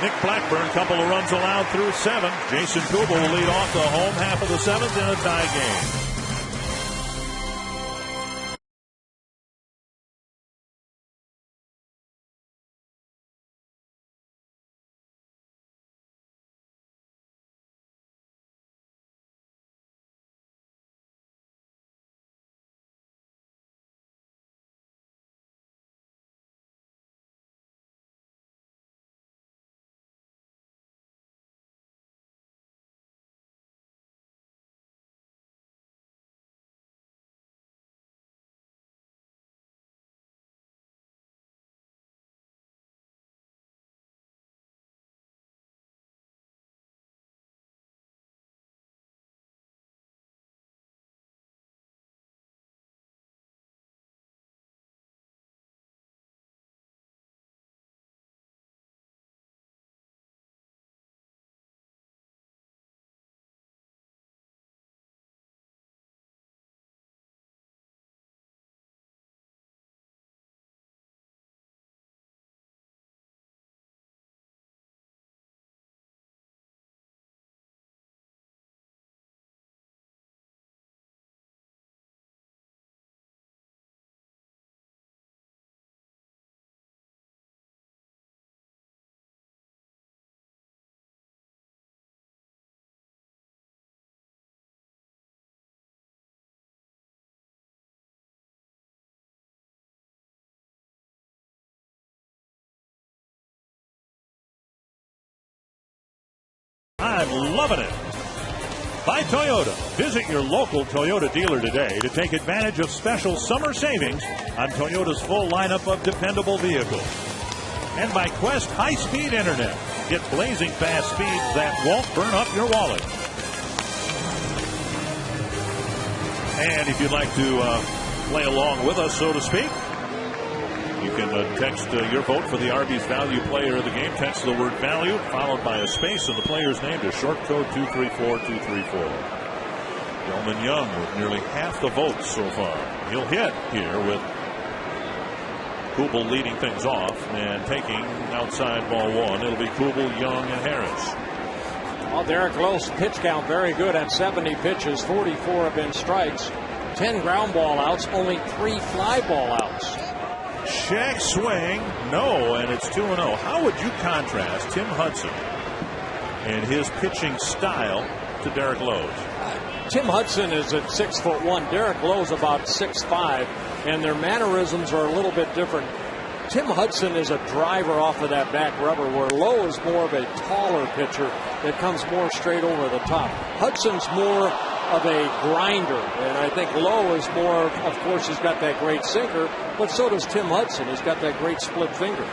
Nick Blackburn. Couple of runs allowed through 7. Jason Kubel will lead off the home half of the 7th in a tie game. I'm loving it. By Toyota. Visit your local Toyota dealer today to take advantage of special summer savings on Toyota's full lineup of dependable vehicles. And by Quest high-speed internet. Get blazing fast speeds that won't burn up your wallet. And if you'd like to play along with us, so to speak, you can text your vote for the Arby's Value Player of the Game. Text the word value, followed by a space and the player's name to short code 234234. Delman Young with nearly half the votes so far. He'll hit here with Kubel leading things off and taking outside ball 1. It'll be Kubel, Young, and Harris. Well, Derek Lowe's pitch count very good at 70 pitches. 44 have been strikes. 10 ground ball outs, only 3 fly ball outs. Check swing, no, and it's 2-0. How would you contrast Tim Hudson and his pitching style to Derek Lowe's? Tim Hudson is at 6'1". Derek Lowe's about 6'5", and their mannerisms are a little bit different. Tim Hudson is a driver off of that back rubber, where Lowe is more of a taller pitcher that comes more straight over the top. Hudson's more of a grinder, and I think Lowe is more, of course, he's got that great sinker, but so does Tim Hudson. He's got that great split finger.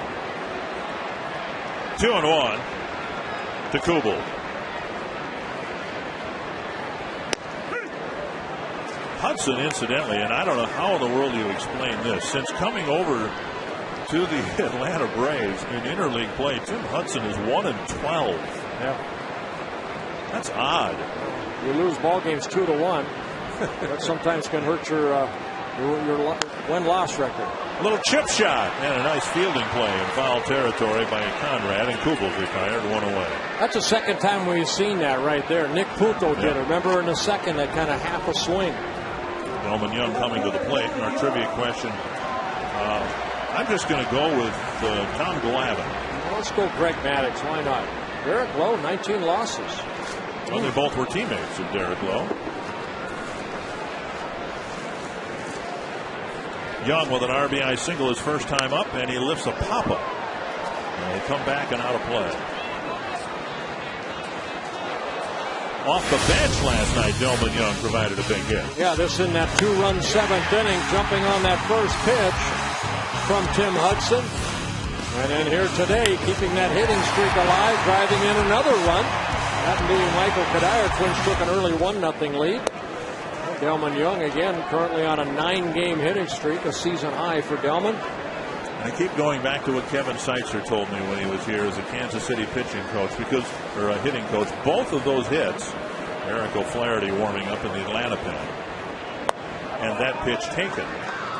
2-1 to Kubel. Hudson, incidentally, and I don't know how in the world you explain this, since coming over to the Atlanta Braves in interleague play, Tim Hudson is 1-12. Yeah. That's odd. You lose ball games 2-1. That sometimes can hurt your win-loss record. A little chip shot and a nice fielding play in foul territory by Conrad, and Kubel's retired, 1 away. That's the second time we've seen that right there. Nick Punto did it. Remember in the second, that kind of half a swing. Delman Young coming to the plate. And our trivia question, I'm just going to go with Tom Glavine. Well, let's go Greg Maddux. Why not? Derek Lowe, 19 losses. Well, they both were teammates of Derek Lowe. Young with an RBI single his first time up, and he lifts a pop-up. And they come back and out of play. Off the bench last night, Delman Young provided a big hit. Yeah, this in that 2-run 7th inning, jumping on that first pitch from Tim Hudson. And then here today, keeping that hitting streak alive, driving in another run. That being Michael Kadire. Twins took an early 1-0 lead. Delman Young again currently on a 9-game hitting streak, a season high for Delman. I keep going back to what Kevin Seitzer told me when he was here as a Kansas City pitching coach, or a hitting coach. Both of those hits, Eric O'Flaherty warming up in the Atlanta pen, and that pitch taken.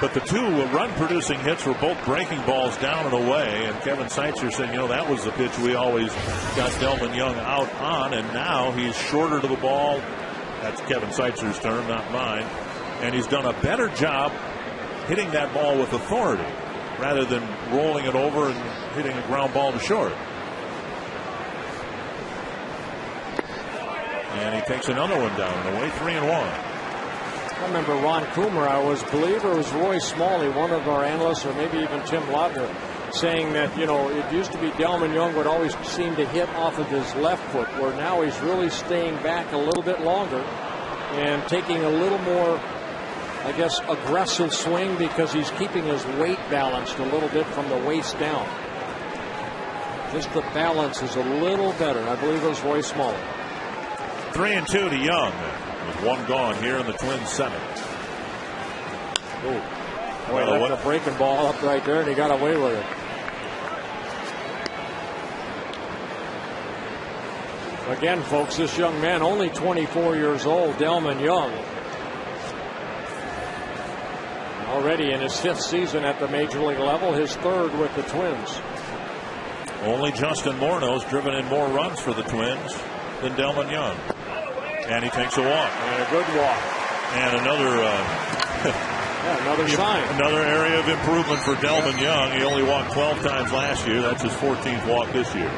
But the two run-producing hits were both breaking balls down and away, and Kevin Seitzer said, that was the pitch we always got Delman Young out on, and now he's shorter to the ball. That's Kevin Seitzer's term, not mine. And he's done a better job hitting that ball with authority rather than rolling it over and hitting a ground ball to short. And he takes another one down and away, 3-1. I remember Ron Coomer, I believe it was Roy Smalley, one of our analysts, or maybe even Tim Lautner, saying that, it used to be Delman Young would always seem to hit off of his left foot, where now he's really staying back a little bit longer and taking a little more, I guess, aggressive swing because he's keeping his weight balanced a little bit from the waist down. Just the balance is a little better. I believe it was Roy Smalley. 3-2 to Young. With one gone here in the Twins' seventh. Boy, that's a breaking ball up right there, and he got away with it. Again, folks, this young man, only 24 years old, Delman Young. Already in his 5th season at the major league level, his 3rd with the Twins. Only Justin Morneau's driven in more runs for the Twins than Delman Young. And he takes a walk. And a good walk. And another another sign. Another area of improvement for Delman Young. He only walked 12 times last year. That's his 14th walk this year.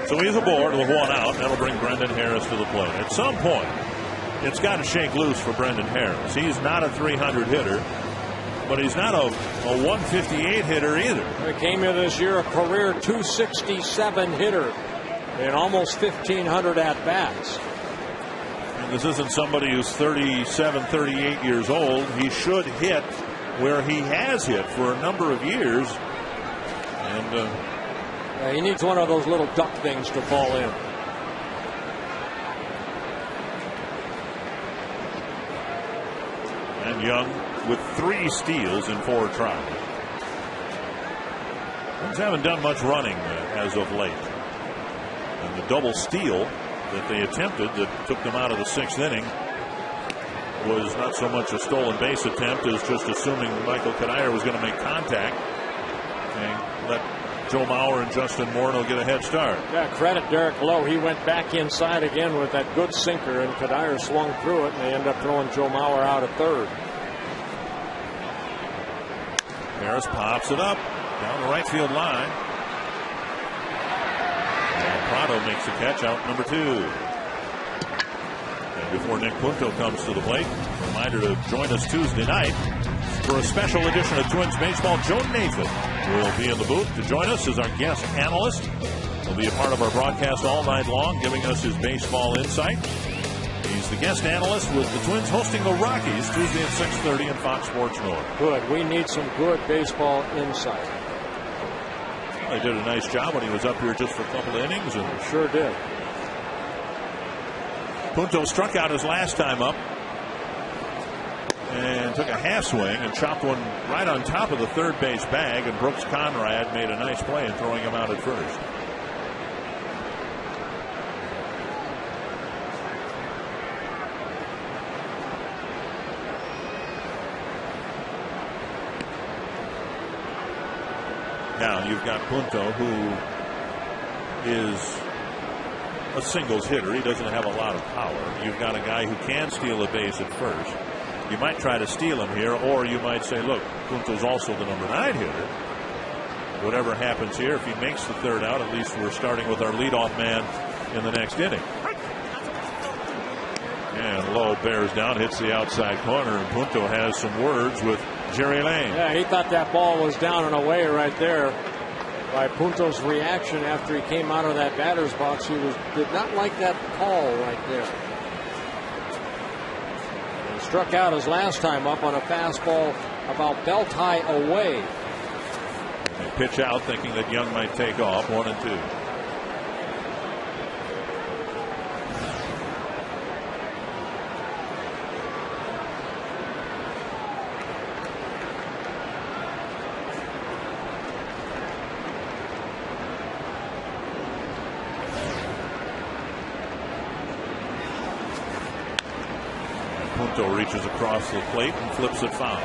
So he's aboard with one out. That'll bring Brendan Harris to the plate. At some point, it's got to shake loose for Brendan Harris. He's not a 300 hitter, but he's not a 158 hitter either. He came in this year a career 267 hitter in almost 1,500 at-bats. And this isn't somebody who's 37, 38 years old. He should hit where he has hit for a number of years. And he needs one of those little duck things to fall in. And Young with 3 steals in 4 tries. Twins haven't done much running as of late. And the double steal that they attempted that took them out of the 6th inning was not so much a stolen base attempt as just assuming Michael Kadire was going to make contact and let Joe Mauer and Justin Morneau get a head start. Yeah, credit Derek Lowe. He went back inside again with that good sinker, and Kadire swung through it, and they end up throwing Joe Mauer out at 3rd. Harris pops it up down the right field line. And Prado makes the catch out number 2. And before Nick Punto comes to the plate, reminder to join us Tuesday night for a special edition of Twins Baseball. Joe Nathan will be in the booth to join us as our guest analyst. He'll be a part of our broadcast all night long, giving us his baseball insight. He's the guest analyst with the Twins hosting the Rockies Tuesday at 6:30 on Fox Sports North. Good. We need some good baseball insight. They did a nice job when he was up here just for a couple of innings. And sure did. Punto struck out his last time up and took a half swing and chopped one right on top of the 3rd base bag, and Brooks Conrad made a nice play in throwing him out at first. Now you've got Punto, who is a singles hitter. He doesn't have a lot of power. You've got a guy who can steal a base at first. You might try to steal him here, or you might say, look, Punto's also the number 9 hitter. Whatever happens here, if he makes the 3rd out, at least we're starting with our leadoff man in the next inning. And Lowe bears down, hits the outside corner, and Punto has some words with Jerry Lane. Yeah, he thought that ball was down and away right there. By Punto's reaction after he came out of that batter's box, he did not like that call right there. He struck out his last time up on a fastball about belt high away. They pitch out thinking that Young might take off, 1-2. Punto reaches across the plate and flips it foul.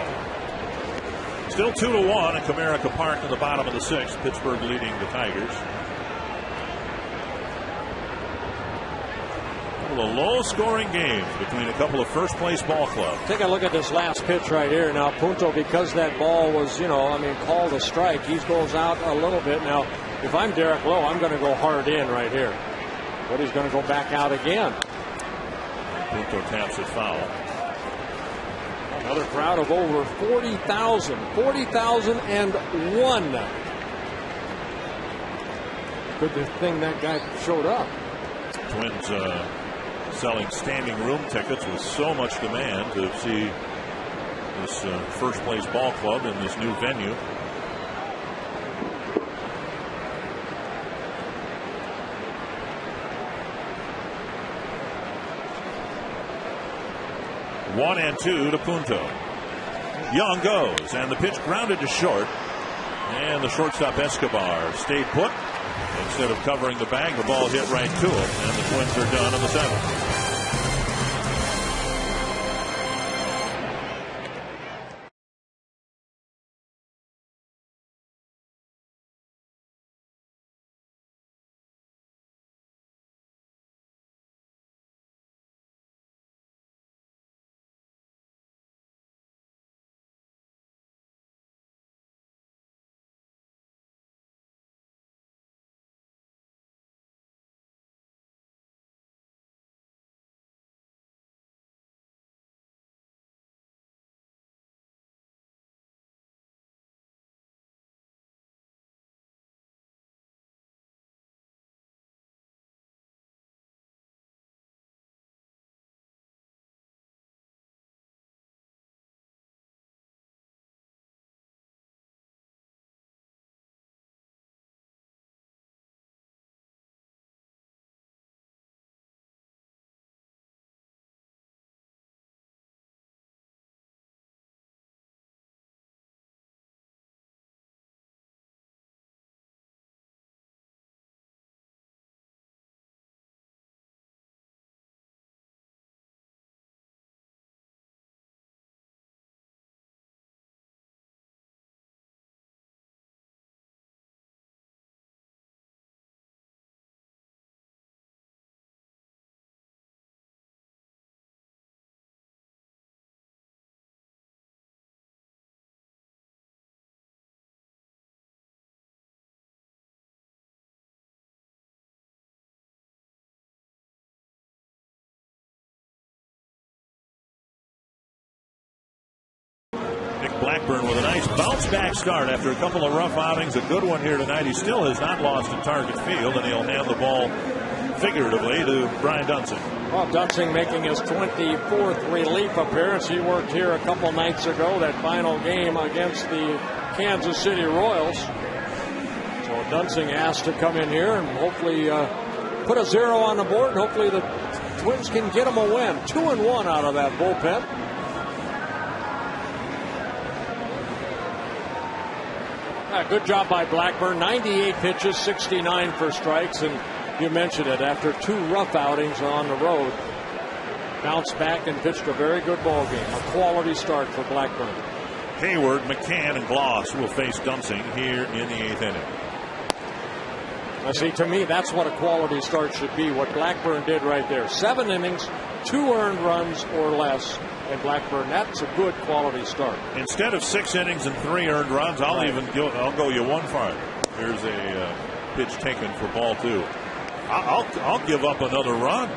Still 2-1 at Comerica Park in the bottom of the 6th. Pittsburgh leading the Tigers. A low-scoring games between a couple of first-place ball clubs. Take a look at this last pitch right here. Now, Punto, because that ball was, called a strike, he goes out a little bit. Now, if I'm Derek Lowe, I'm going to go hard in right here. But he's going to go back out again. Punto taps it foul. Another crowd of over 40,000. 40,001. Good thing that guy showed up. Twins selling standing room tickets with so much demand to see this first place ball club in this new venue. One and two to Punto. Young goes, and the pitch grounded to short. And the shortstop Escobar stayed put. Instead of covering the bag, the ball hit right to him, and the Twins are done in the 7th. Blackburn with a nice bounce back start after a couple of rough outings. A good one here tonight. He still has not lost at target field, and he'll hand the ball figuratively to Brian Dunsing. Well, Dunsing making his 24th relief appearance. He worked here a couple nights ago, that final game against the Kansas City Royals. So Dunsing asked to come in here and hopefully put a 0 on the board, and hopefully the Twins can get him a win. 2-1 out of that bullpen. Good job by Blackburn. 98 pitches, 69 for strikes, and you mentioned it, after 2 rough outings on the road, bounced back and pitched a very good ball game. A quality start for Blackburn. Hayward, McCann, and Gloss will face Dunsing here in the 8th inning. Now, see, to me, that's what a quality start should be, what Blackburn did right there. 7 innings, 2 earned runs or less. And Blackburn, that's a good quality start. Instead of 6 innings and 3 earned runs, I'll go you one farther. Here's a pitch taken for ball 2. I'll give up another run.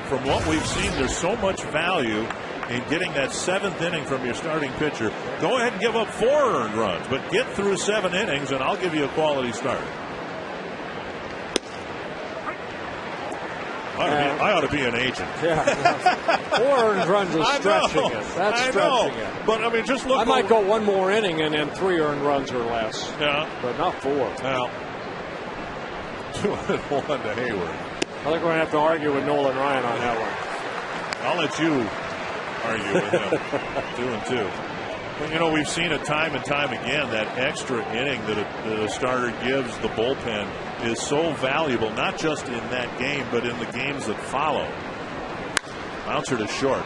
From what we've seen, there's so much value in getting that 7th inning from your starting pitcher. Go ahead and give up 4 earned runs, but get through 7 innings, and I'll give you a quality start. I ought to be an agent. Yeah. 4 earned runs is stretching it. That's stretching it. But I mean, just look. I might go one more inning and then 3 earned runs or less. Yeah. But not 4. Now, 2-1 to Hayward. I think we're going to have to argue with Nolan Ryan on that one. I'll let you argue with him. 2-2. But, we've seen it time and time again, that extra inning that a starter gives the bullpen is so valuable, not just in that game, but in the games that follow. Bouncer to short.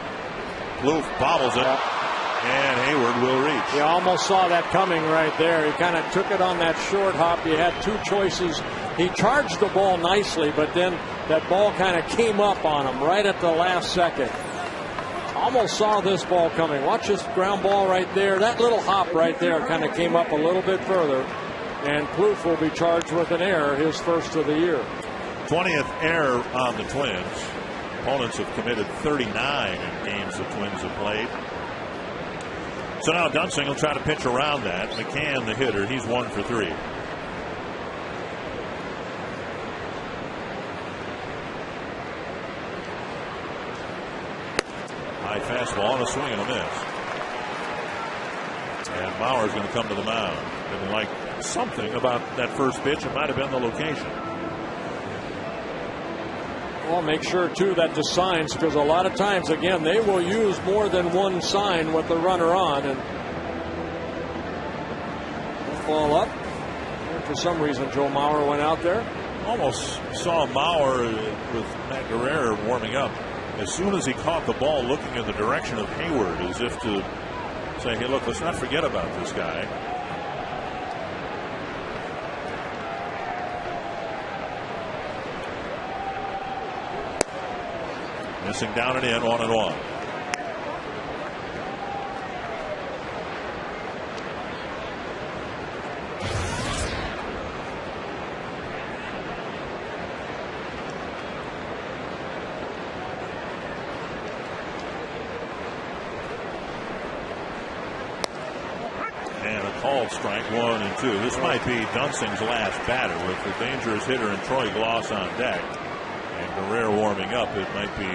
Plouffe bobbles it, and Hayward will reach. You almost saw that coming right there. He kind of took it on that short hop. He had two choices. He charged the ball nicely, but then that ball kind of came up on him right at the last second. Almost saw this ball coming. Watch this ground ball right there. That little hop right there kind of came up a little bit further. And Plouffe will be charged with an error, his first of the year. 20th error on the Twins. Opponents have committed 39 in games the Twins have played. So now Dunsing will try to pitch around that. McCann, the hitter, he's 1 for 3. High fastball and a swing and a miss. And Bauer's going to come to the mound. Didn't like something about that first pitch. It might have been the location. Well, make sure, too, that the signs, because a lot of times, again, they will use more than one sign with the runner on. And ball up. And for some reason, Joe Mauer went out there. Almost saw Mauer with Matt Guerrero warming up. As soon as he caught the ball looking in the direction of Hayward, as if to say, hey, look, let's not forget about this guy. Missing down and in, 1-1. And a called strike, 1 and 2. This might be Dunsing's last batter with the dangerous hitter and Troy Gloss on deck. And Guerrero warming up. It might be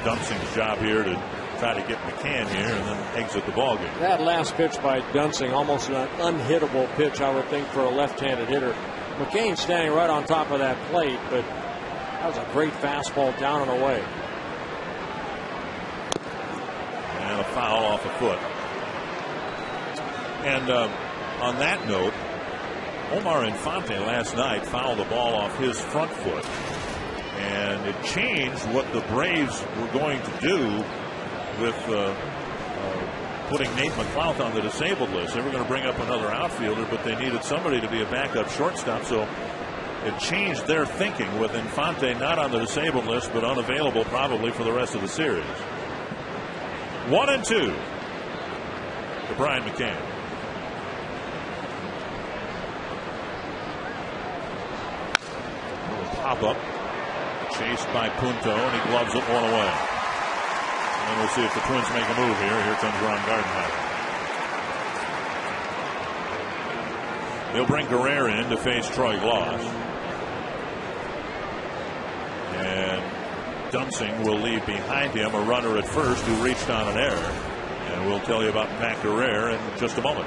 Dunsing's job here to try to get McCann here and then exit the ballgame. That last pitch by Dunsing, almost an unhittable pitch, I would think, for a left-handed hitter. McCain standing right on top of that plate, but that was a great fastball down and away. And a foul off the foot. And on that note, Omar Infante last night fouled the ball off his front foot. And it changed what the Braves were going to do with putting Nate McLouth on the disabled list. They were going to bring up another outfielder, but they needed somebody to be a backup shortstop. So it changed their thinking with Infante not on the disabled list, but unavailable probably for the rest of the series. 1-2 to Brian McCann. Pop up, chased by Punto, and he gloves it 1 away. And we'll see if the Twins make a move here. Here comes Ron Gardenhire. They'll bring Guerrero in to face Troy Gloss. And Dunsing will leave behind him a runner at first who reached on an error. And we'll tell you about Matt Guerrero in just a moment.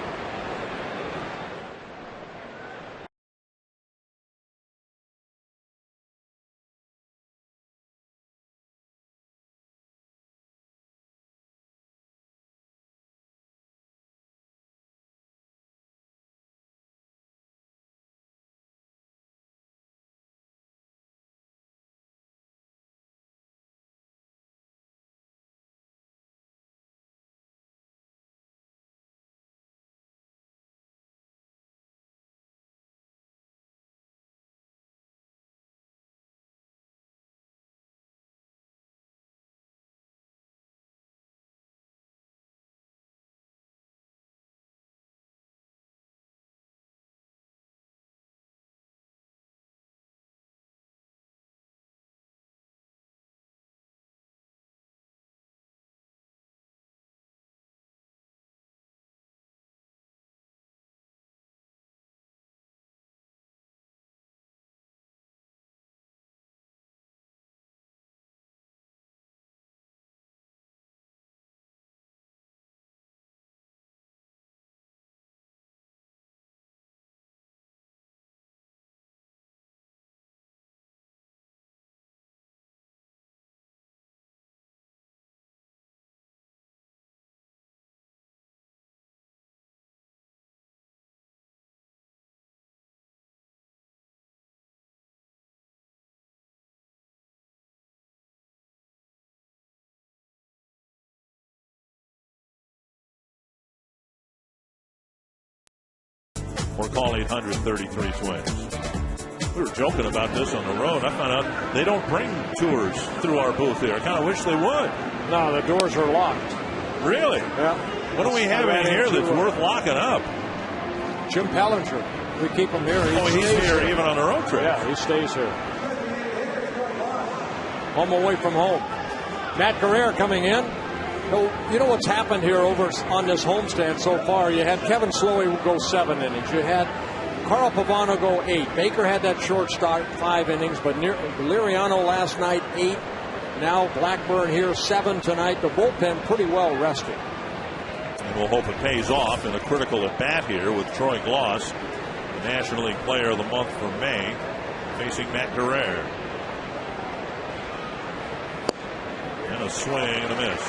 or call 800-33-TWINS. We were joking about this on the road. I found out they don't bring tours through our booth here. I kind of wish they would. No, the doors are locked. Really? Yeah. What do we have in here that's worth locking up? Jim Pellinger. We keep him here. He's here even on the road trip. Yeah, he stays here. Home away from home. Matt Guerrero coming in. You know what's happened here over on this homestand so far? You had Kevin Slowey go 7 innings. You had Carl Pavano go 8. Baker had that short start, 5 innings, but Liriano last night 8. Now Blackburn here 7 tonight. The bullpen pretty well rested. And we'll hope it pays off in a critical at bat here with Troy Gloss, the National League Player of the Month for May, facing Matt Guerrero. And a swing and a miss.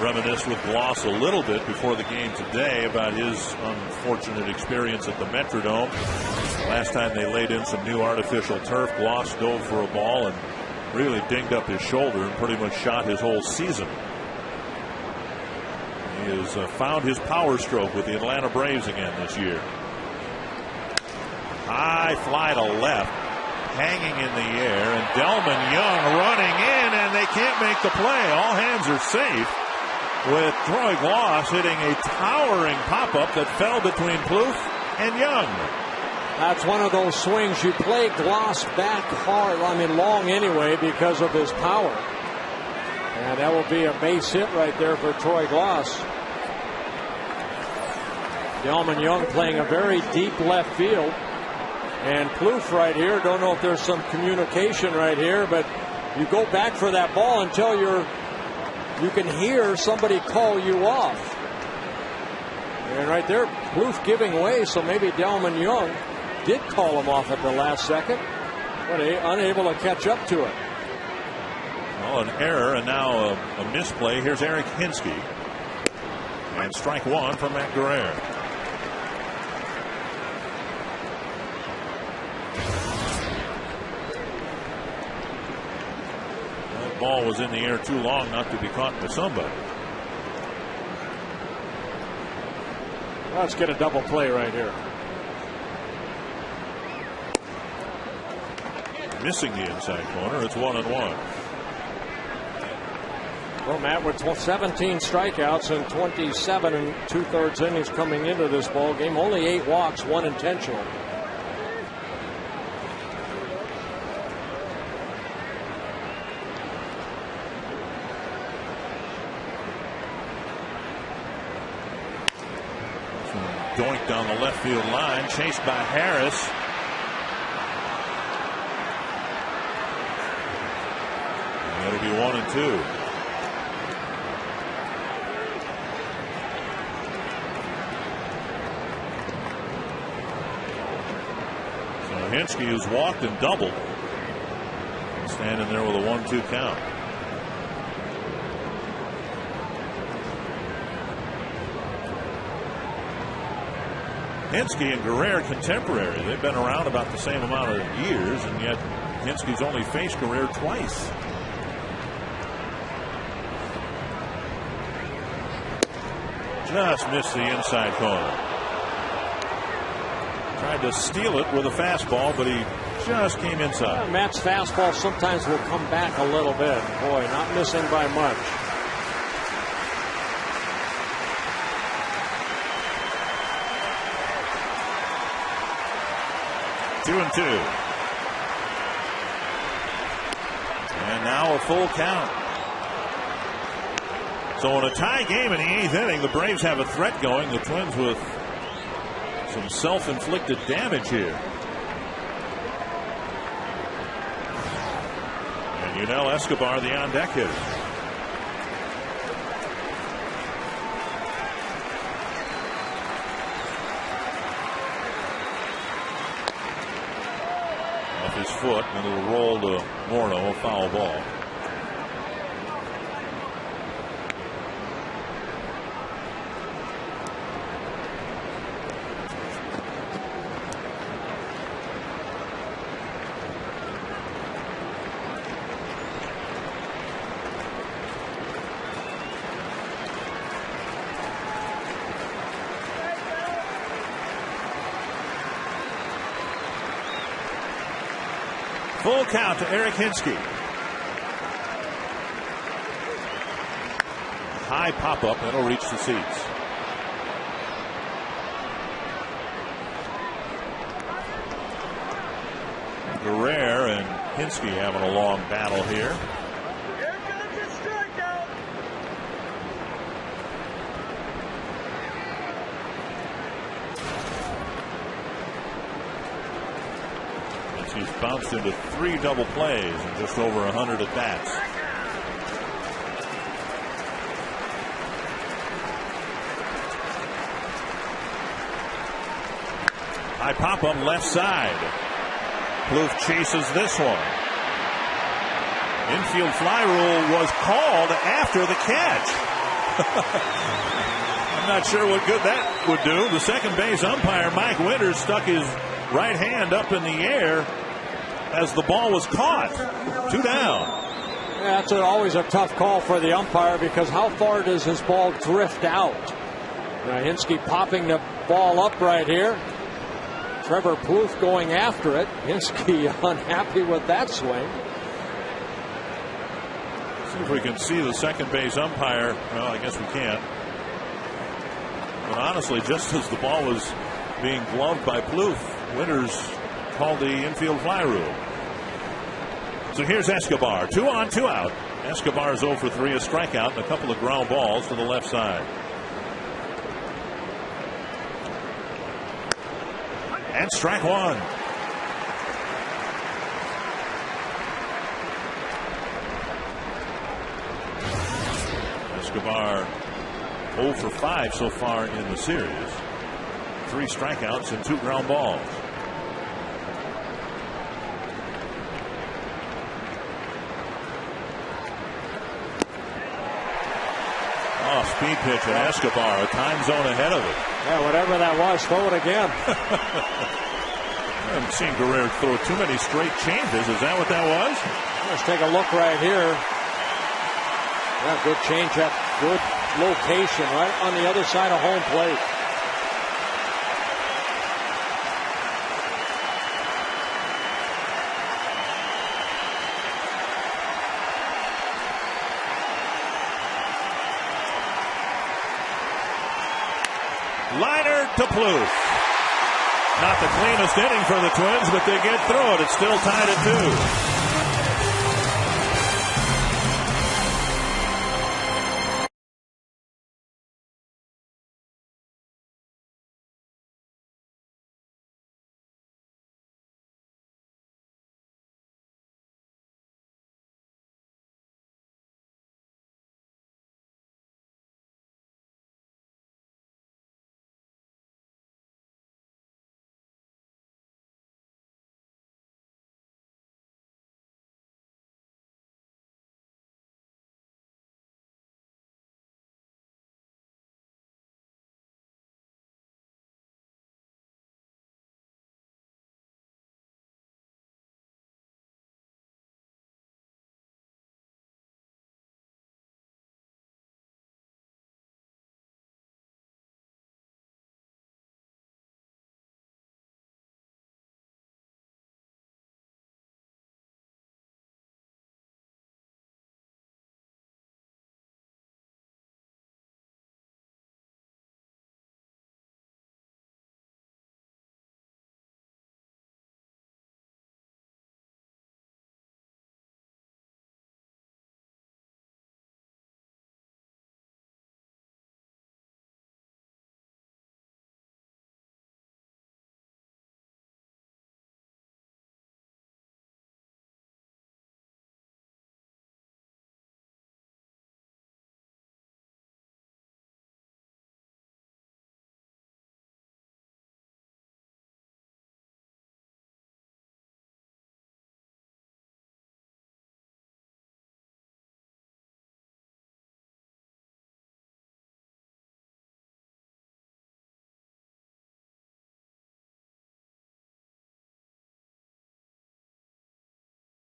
Reminisced with Gloss a little bit before the game today about his unfortunate experience at the Metrodome. Last time they laid in some new artificial turf, Gloss dove for a ball and really dinged up his shoulder and pretty much shot his whole season. He has found his power stroke with the Atlanta Braves again this year. High fly to left, hanging in the air, and Delman Young running in, and they can't make the play. All hands are safe, with Troy Gloss hitting a towering pop-up that fell between Plouffe and Young. That's one of those swings. You play Gloss back hard, long anyway, because of his power. And that will be a base hit right there for Troy Gloss. Delman Young playing a very deep left field. And Plouffe right here, don't know if there's some communication right here, but you go back for that ball until you can hear somebody call you off. And right there, Plouffe giving way, so maybe Delman Young did call him off at the last second, but unable to catch up to it. Well, an error and now a misplay. Here's Eric Hinsky. And strike 1 for Matt Guerrero. That ball was in the air too long not to be caught by somebody. Let's get a double play right here. Missing the inside corner. It's 1-1. Well, Matt, with 17 strikeouts and 27 and 2/3 innings coming into this ball game, only 8 walks, 1 intentional. Doink down the left field line, chased by Harris. That'll be 1-2. So Hinsky, who's walked and doubled, standing there with a 1-2 count. Hinsky and Guerrero contemporary. They've been around about the same amount of years, and yet Hinsky's only faced Guerrero twice. Just missed the inside corner. Tried to steal it with a fastball, but he just came inside. Yeah, Matt's fastball sometimes will come back a little bit. Boy, not missing by much. Two and 2. And now a full count. So in a tie game in the 8th inning, the Braves have a threat going. The Twins with some self-inflicted damage here. And Yunel Escobar, the on-deck hitter. Off his foot, and it'll roll to Morneau, a foul ball. Full count to Eric Hinsky. High pop-up. That'll reach the seats. Guerrero and Hinsky having a long battle here. He's bounced into 3 double plays and just over 100 at bats. High pop on left side. Plouffe chases this one. Infield fly rule was called after the catch. I'm not sure what good that would do. The second base umpire, Mike Winters, stuck his right hand up in the air as the ball was caught. 2 down. Yeah, that's always a tough call for the umpire, because how far does his ball drift out? Now, Hinsky popping the ball up right here. Trevor Plouffe going after it. Hinsky unhappy with that swing. See if we can see the second base umpire. Well, I guess we can't. But honestly, just as the ball was being gloved by Plouffe, Winters called the infield fly rule. So here's Escobar. 2 on, 2 out. Escobar's 0 for 3, a strikeout, and a couple of ground balls to the left side. And strike 1. Escobar 0 for 5 so far in the series. 3 strikeouts and 2 ground balls. Oh, speed pitch and Escobar, a time zone ahead of it. Yeah, whatever that was, throw it again. I haven't seen Guerrero throw too many straight changes. Is that what that was? Let's take a look right here. Yeah, good changeup, good location right on the other side of home plate. Liner to Plouffe. Not the cleanest inning for the Twins, but they get through it. It's still tied at 2.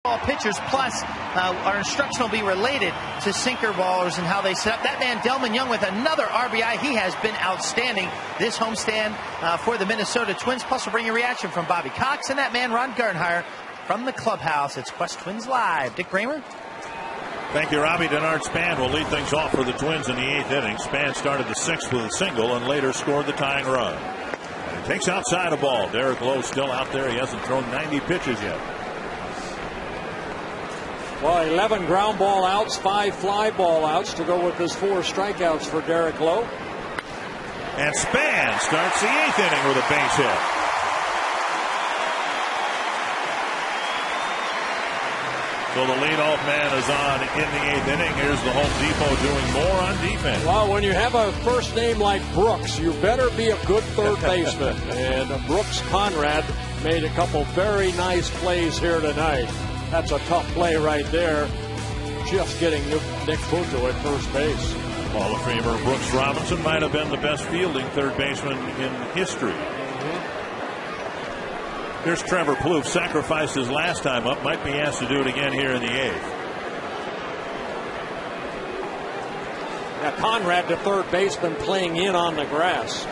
All pitchers plus our instruction will be related to sinker ballers and how they set up. That man Delman Young with another RBI. He has been outstanding this homestand for the Minnesota Twins. Plus we'll bring a reaction from Bobby Cox and that man Ron Gardenhire from the clubhouse. It's Quest Twins Live. Dick Bramer. Thank you, Robbie. Denard Span will lead things off for the Twins in the 8th inning. Span started the 6th with a single and later scored the tying run. And he takes outside a ball. Derek Lowe still out there. He hasn't thrown 90 pitches yet. Well, 11 ground ball outs, 5 fly ball outs to go with his 4 strikeouts for Derek Lowe. And Span starts the 8th inning with a base hit. So the leadoff man is on in the 8th inning. Here's the Home Depot doing more on defense. Well, when you have a first name like Brooks, you better be a good third baseman. And Brooks Conrad made a couple very nice plays here tonight. That's a tough play right there. Just getting Nick Puto at first base. Hall of Famer Brooks Robinson might have been the best fielding third baseman in history. Here's Trevor Plouffe. Sacrificed his last time up. Might be asked to do it again here in the 8th. Now Conrad, the third baseman, playing in on the grass.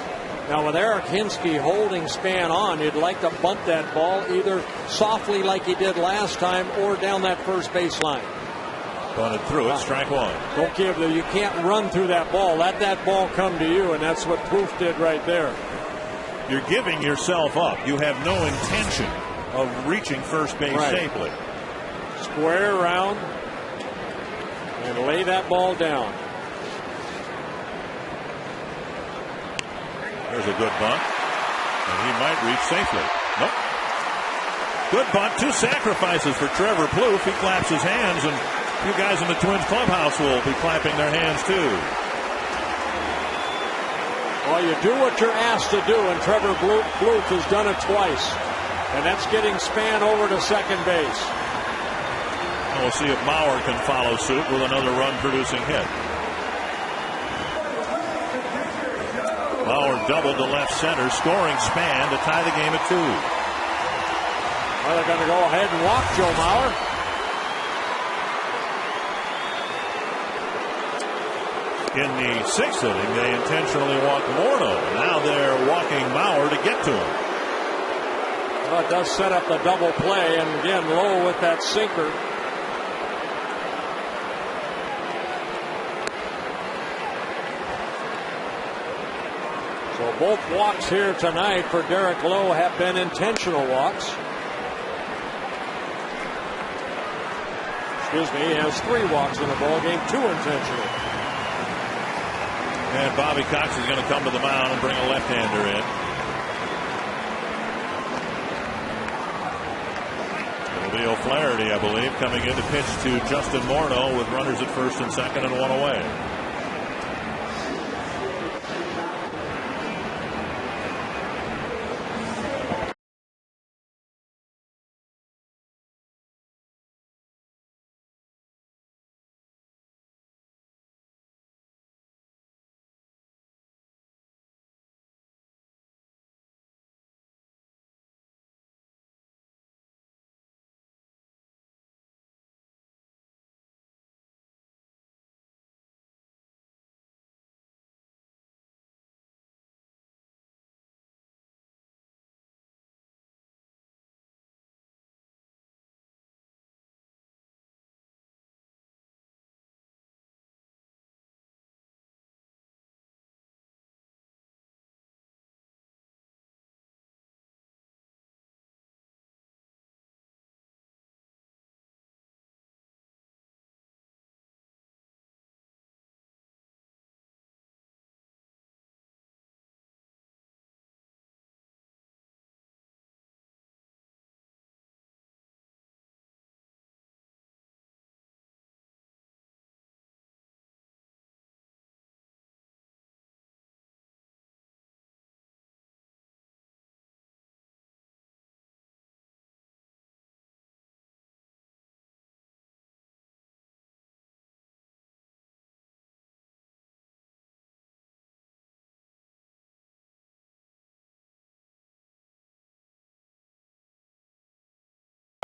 Now with Eric Hinsky holding Span on, you'd like to bunt that ball either softly like he did last time or down that first base line. Bunted through it, strike one. Don't give you can't run through that ball. Let that ball come to you, and that's what Plouffe did right there. You're giving yourself up. You have no intention of reaching first base safely. Square around and lay that ball down. There's a good bunt, and he might reach safely. Nope. Good bunt, 2 sacrifices for Trevor Plouffe. He claps his hands, and you guys in the Twins clubhouse will be clapping their hands too. Well, you do what you're asked to do, and Trevor Plouffe has done it twice, and that's getting Span over to second base. And we'll see if Mauer can follow suit with another run-producing hit. Mauer doubled to left center, scoring Span to tie the game at 2. Well, they're going to go ahead and walk Joe Mauer. In the 6th inning, they intentionally walked Morneau. Now they're walking Mauer to get to him. Well, it does set up the double play, and again, Lowe with that sinker. So both walks here tonight for Derek Lowe have been intentional walks. Excuse me, he has 3 walks in the ball game, 2 intentional. And Bobby Cox is going to come to the mound and bring a left-hander in. It'll be O'Flaherty, I believe, coming in to pitch to Justin Morneau with runners at first and second and 1 away.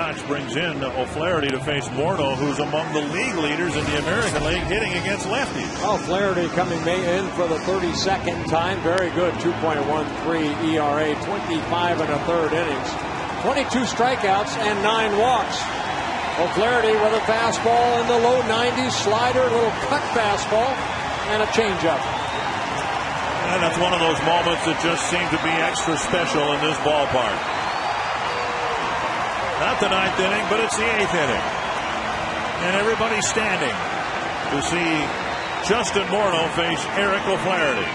Cox brings in O'Flaherty to face Morneau, who's among the league leaders in the American League hitting against lefties. Oh, O'Flaherty coming in for the 32nd time. Very good, 2.13 ERA, 25 and a third innings. 22 strikeouts and 9 walks. O'Flaherty with a fastball in the low 90s, slider, a little cut fastball, and a changeup. And that's one of those moments that just seem to be extra special in this ballpark. Not the 9th inning, but it's the 8th inning. And everybody's standing to see Justin Morneau face Eric O'Flaherty.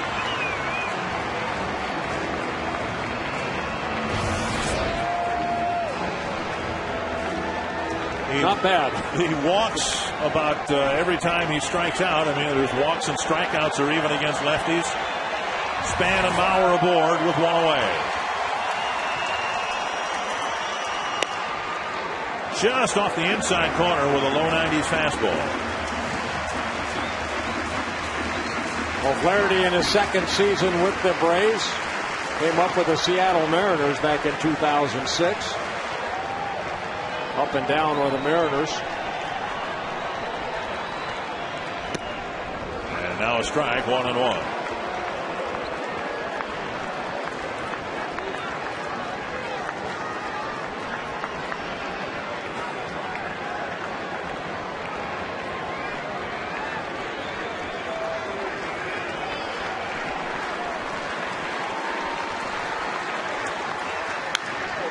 Not bad. He walks about every time he strikes out. I mean, there's walks and strikeouts are even against lefties. Span and Mauer aboard with one away. Just off the inside corner with a low 90s fastball. O'Flaherty in his second season with the Braves came up with the Seattle Mariners back in 2006. Up and down with the Mariners. And now a strike, 1-1.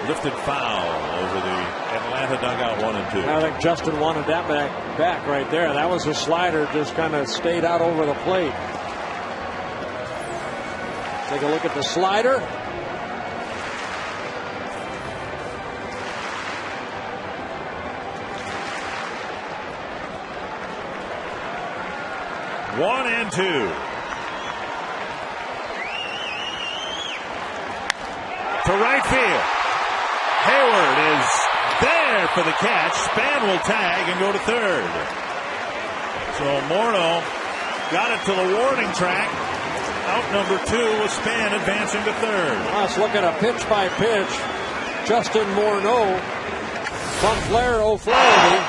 Lifted foul over the Atlanta dugout, 1-2. I think Justin wanted that back right there. That was a slider, just kind of stayed out over the plate. Take a look at the slider. One and two. To right field. Hayward is there for the catch. Span will tag and go to third. So Morneau got it to the warning track. Out number 2 with Span advancing to third. Let's look at a pitch by pitch. Justin Morneau from O'Flaherty.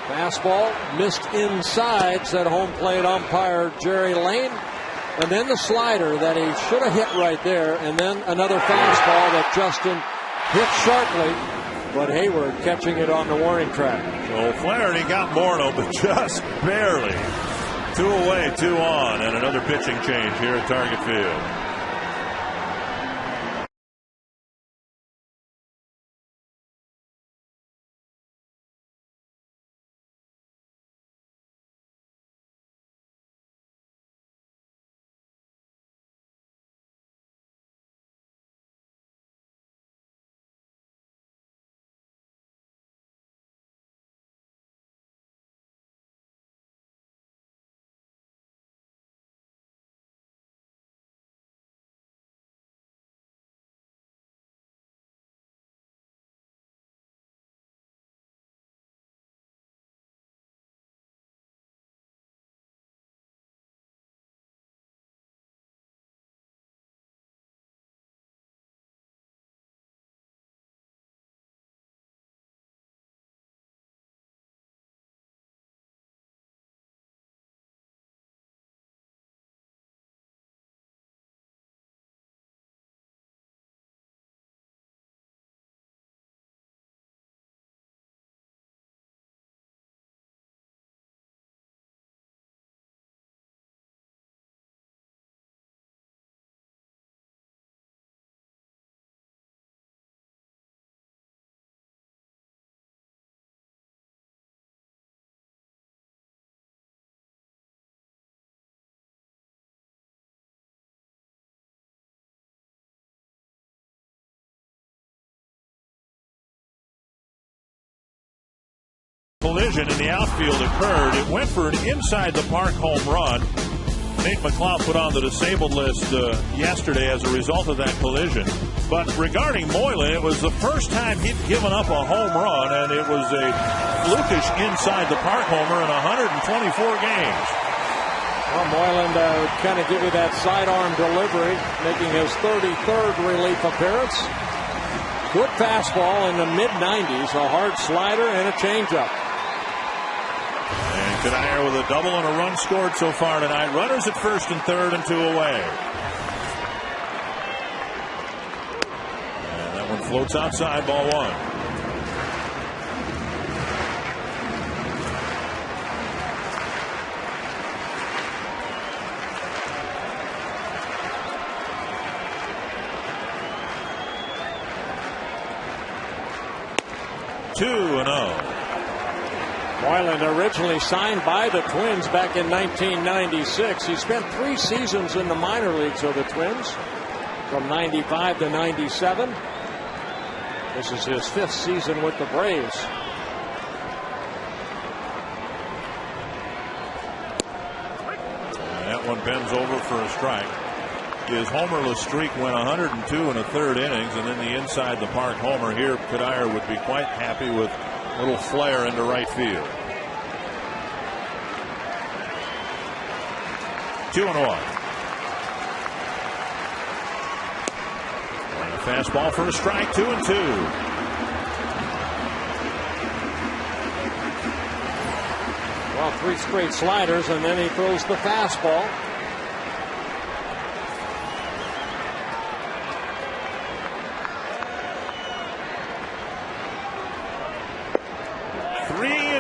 Fastball missed inside, said home plate umpire Jerry Lane. And then the slider that he should have hit right there. And then another fastball that Justin hit sharply. But Hayward catching it on the warning track. So Flaherty got Morneau, but just barely. 2 away, 2 on, and another pitching change here at Target Field. Collision in the outfield occurred. It went for an inside the park home run. Nate McLeod put on the disabled list yesterday as a result of that collision. But regarding Moylan, it was the first time he'd given up a home run, and it was a flukish inside the park homer in 124 games. Well, Moylan would kind of give you that sidearm delivery, making his 33rd relief appearance. Good fastball in the mid-90s, a hard slider and a changeup. And Kanayer with a double and a run scored so far tonight. Runners at first and third and 2 away. And that Floats outside, ball 1. Moylan originally signed by the Twins back in 1996. He spent 3 seasons in the minor leagues of the Twins from 95 to 97. This is his 5th season with the Braves. And that one bends over for a strike. His homerless streak went 102 in the 3rd innings, and then the inside the park homer here. Cuddyer would be quite happy with a little flare into right field. 2-1. And a fastball for a strike. 2-2. Well, 3 straight sliders, and then he throws the fastball.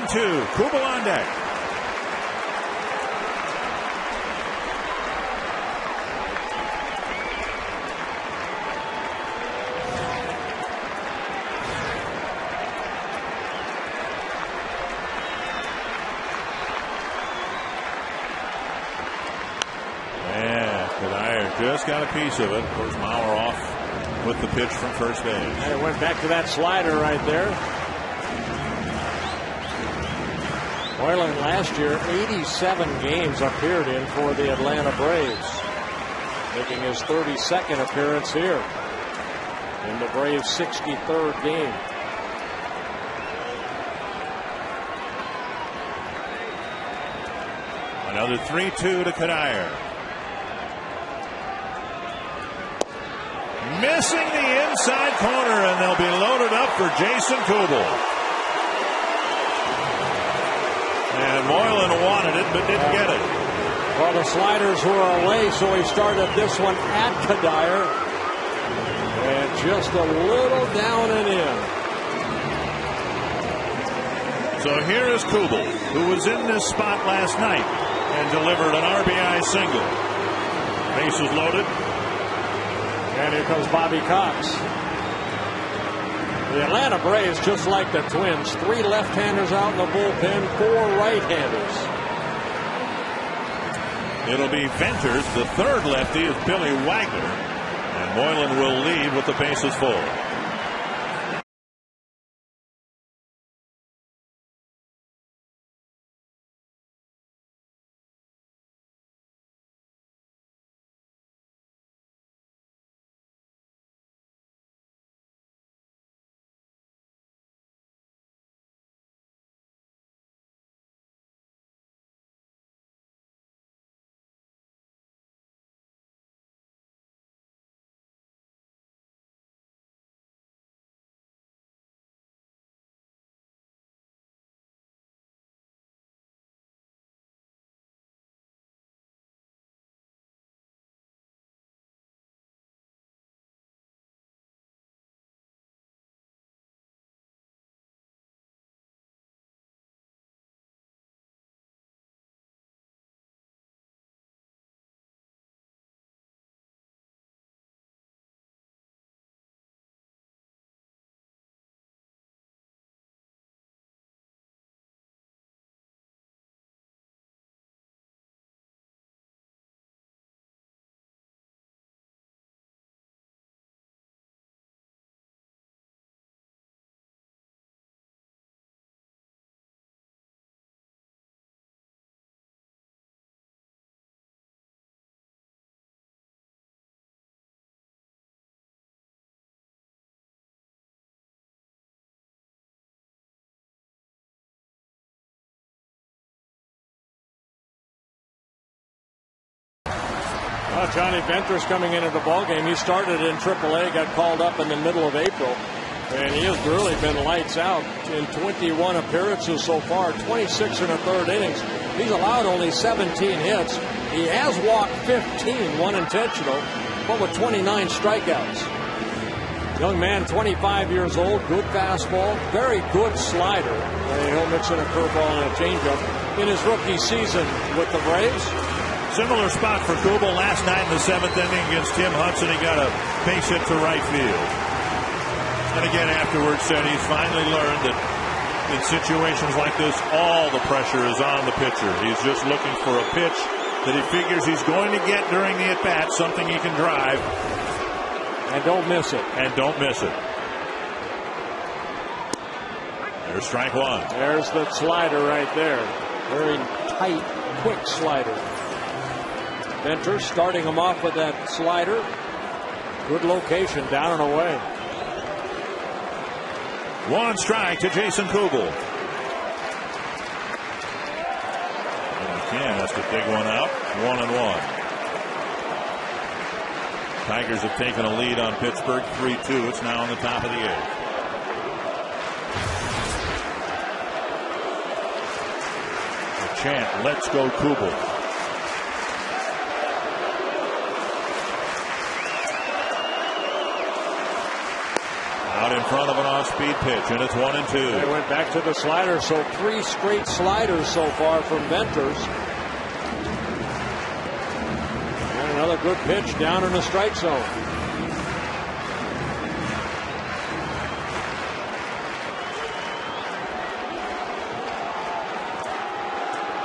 Kubel on deck. Yeah, Cuddyer just got a piece of it. Of course, Mauer off with the pitch from first base. And it went back to that slider right there. Moylan last year 87 games appeared in for the Atlanta Braves, making his 32nd appearance here in the Braves' 63rd game. Another 3-2 to Cuddyer. Missing the inside corner, and they'll be loaded up for Jason Kubel. And Moylan wanted it, but didn't get it. Well, the sliders were away, so he started this one at Cuddyer. And just a little down and in. So here is Kubel, who was in this spot last night and delivered an RBI single. Bases loaded. And here comes Bobby Cox. The Atlanta Braves, just like the Twins, 3 left-handers out in the bullpen, 4 right-handers. It'll be Venters. The 3rd lefty is Billy Wagner. And Moylan will lead with the bases full. Well, Johnny Venters coming into the ballgame. He started in AAA, got called up in the middle of April, and he has really been lights out in 21 appearances so far, 26 in the 3rd innings. He's allowed only 17 hits. He has walked 15, 1 intentional, but with 29 strikeouts. Young man, 25 years old, good fastball, very good slider. He'll mix in a curveball and a changeup in his rookie season with the Braves. Similar spot for Kubel last night in the 7th inning against Tim Hudson. He got a base hit to right field. And again afterwards said he's finally learned that in situations like this, all the pressure is on the pitcher. He's just looking for a pitch that he figures he's going to get during the at-bat, something he can drive. And don't miss it. And don't miss it. There's strike one. There's the slider right there. Very tight, quick slider. Venter starting him off with that slider. Good location, down and away. One strike to Jason Kubel. McCann has to dig one out. 1-1. Tigers have taken a lead on Pittsburgh, 3-2. It's now on the top of the 8th. The chant, let's go Kubel. Out in front of an off-speed pitch, and it's 1-2. They went back to the slider, so 3 straight sliders so far from Venters. And another good pitch down in the strike zone.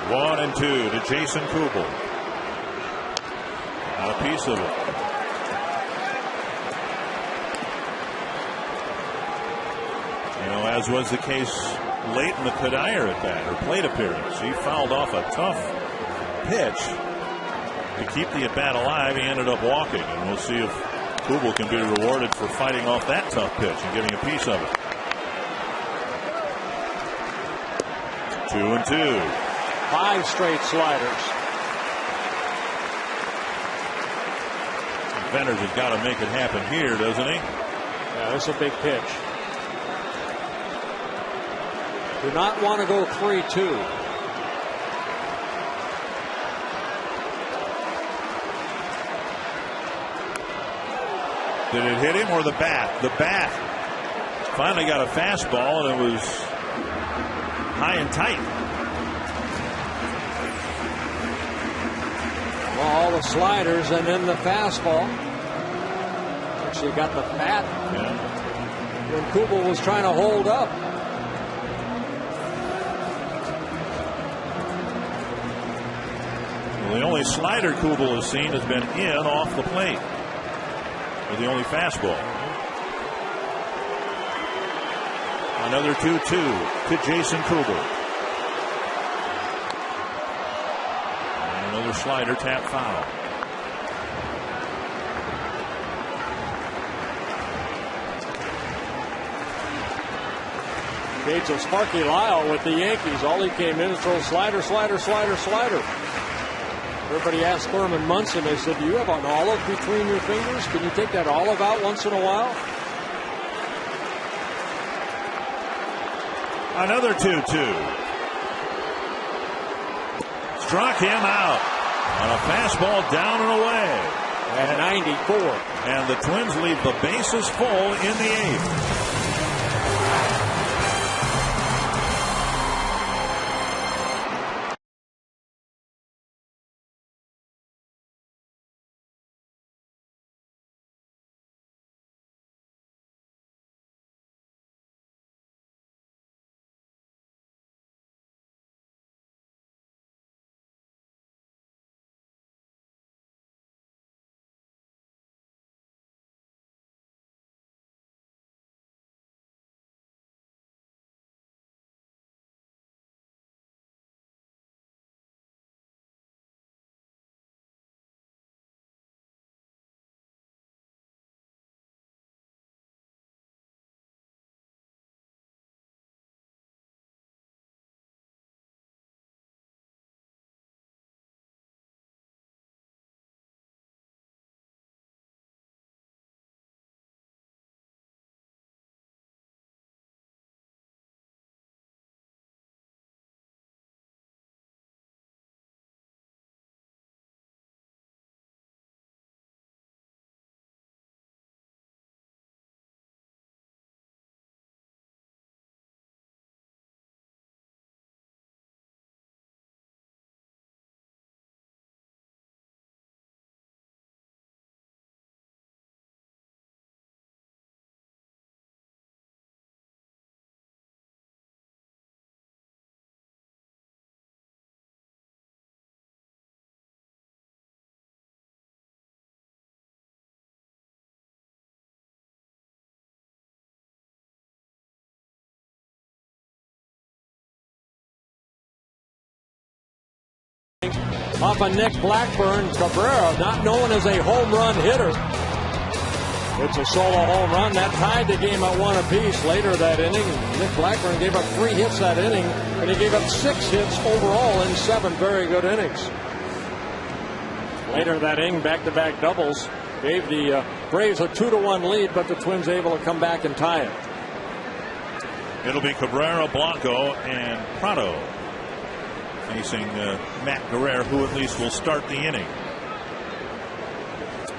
One and two to Jason Kubel. Got a piece of it. As was the case late in the Cuddyer at bat, or plate appearance. He fouled off a tough pitch to keep the at bat alive. He ended up walking, and we'll see if Kubel can be rewarded for fighting off that tough pitch and getting a piece of it. 2-2. 5 straight sliders. Venters has got to make it happen here, doesn't he? Yeah, that's a big pitch. Do not want to go 3-2. Did it hit him or the bat? The bat finally got a fastball, and it was high and tight. Well, all the sliders and then the fastball. Actually got the bat when Kubel was trying to hold up. The only slider Kubel has seen has been in off the plate. Or the only fastball. Another 2-2 to Jason Kubel. And another slider tap foul. Gates of Sparky Lyle with the Yankees. All he came in is throw slider, slider, slider, slider. Everybody asked Thurman Munson, they said, do you have an olive between your fingers? Can you take that olive out once in a while? Another 2-2. Struck him out on a fastball down and away. At 94. And the Twins leave the bases full in the 8th. off of Nick Blackburn. Cabrera, not known as a home run hitter. It's a solo home run. That tied the game at 1 apiece later that inning. Nick Blackburn gave up 3 hits that inning, and he gave up 6 hits overall in 7 very good innings. Later that inning, back-to-back doubles gave the Braves a 2-1 lead, but the Twins able to come back and tie it. It'll be Cabrera, Blanco, and Prado facing Matt Guerrero, who at least will start the inning.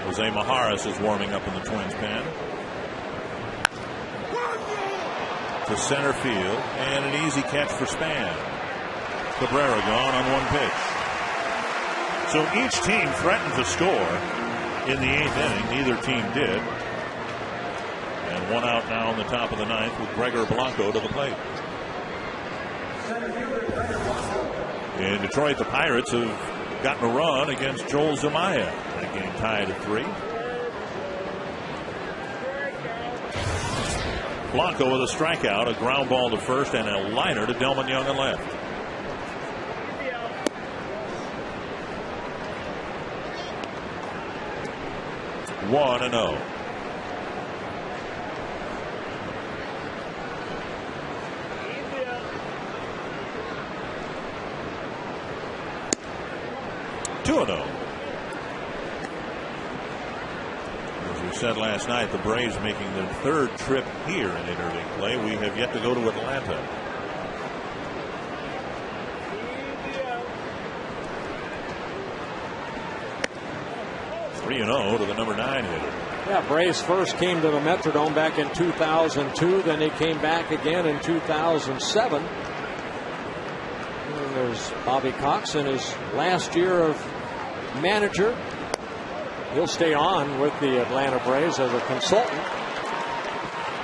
Jose Majares is warming up in the Twins pen. To center field, and an easy catch for Span. Cabrera gone on 1 pitch. So each team threatened to score in the 8th inning. Neither team did. And 1 out now in the top of the 9th with Gregor Blanco to the plate. In Detroit, the Pirates have gotten a run against Joel Zumaya. That game tied at 3. Blanco with a strikeout, a ground ball to first, and a liner to Delman Young on left. One and 0. As we said last night, the Braves making their 3rd trip here in interleague play. We have yet to go to Atlanta. (3-0) to the number 9 hitter. Yeah, Braves first came to the Metrodome back in 2002. Then they came back again in 2007. And there's Bobby Cox in his last year of manager. He'll stay on with the Atlanta Braves as a consultant.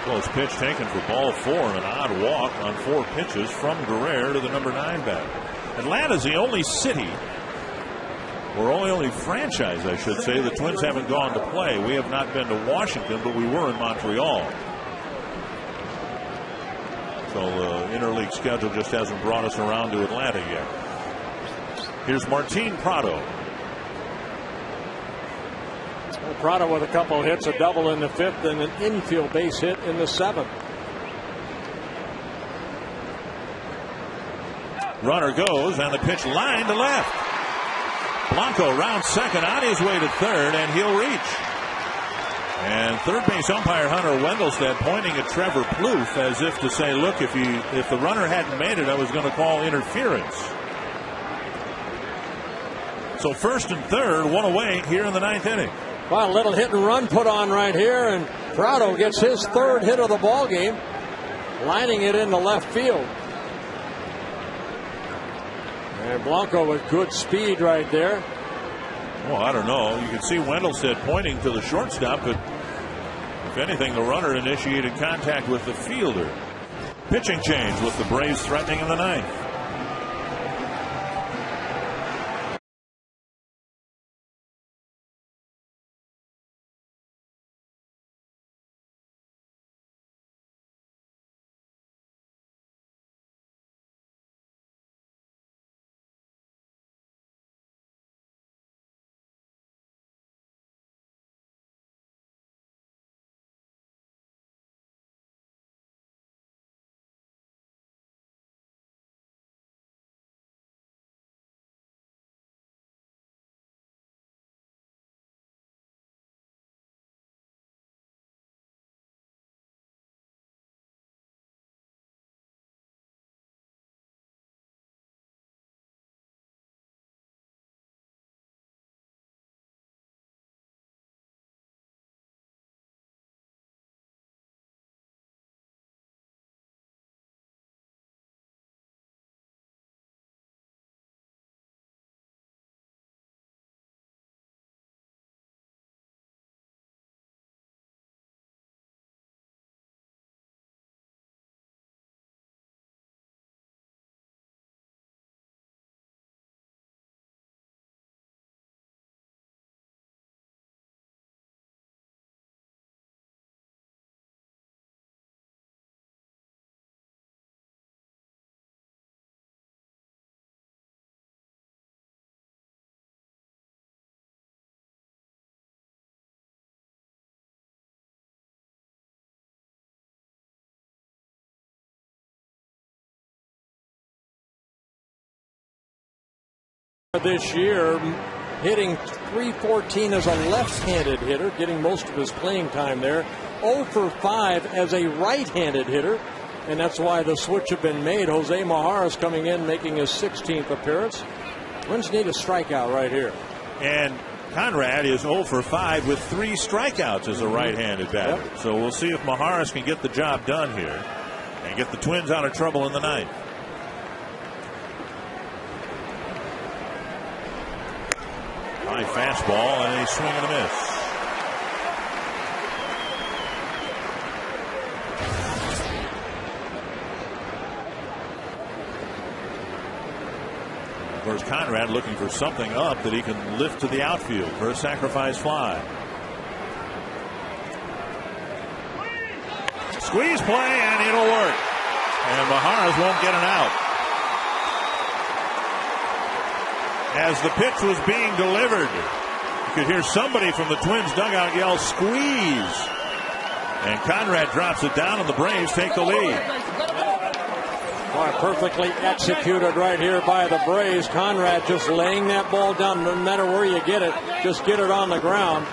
Close pitch taken for ball 4, and an odd walk on 4 pitches from Guerrero to the number 9 batter. Atlanta's the only city, or only franchise, I should say, the Twins haven't gone to play. We have not been to Washington, but we were in Montreal. So the interleague schedule just hasn't brought us around to Atlanta yet. Here's Martin Prado. Prado with a couple of hits, a double in the 5th, and an infield base hit in the 7th. Runner goes, and the pitch line to left. Blanco rounds second, on his way to third, and he'll reach. And third base umpire Hunter Wendelstedt pointing at Trevor Plouffe as if to say, look, if the runner hadn't made it, I was going to call interference. So first and third, 1 away here in the 9th inning. Well, a little hit and run put on right here, and Prado gets his 3rd hit of the ball game, lining it into left field. And Blanco with good speed right there. Well, I don't know. You can see Wendelstedt pointing to the shortstop, but if anything, the runner initiated contact with the fielder. Pitching change with the Braves threatening in the 9th. This year, hitting .314 as a left-handed hitter, getting most of his playing time there. 0 for 5 as a right-handed hitter, and that's why the switch had been made. Jose Majaras coming in, making his 16th appearance. Twins need a strikeout right here. And Conrad is 0 for 5 with 3 strikeouts as a right-handed batter. Yep. So we'll see if Majaras can get the job done here and get the Twins out of trouble in the ninth. High fastball and a swing and a miss. Of course, Conrad looking for something up that he can lift to the outfield for a sacrifice fly. Squeeze play and it'll work. And Majaras won't get an out. As the pitch was being delivered, you could hear somebody from the Twins dugout yell, "Squeeze!" And Conrad drops it down, and the Braves take the lead. Boy, perfectly executed right here by the Braves. Conrad just laying that ball down. No matter where you get it, just get it on the ground.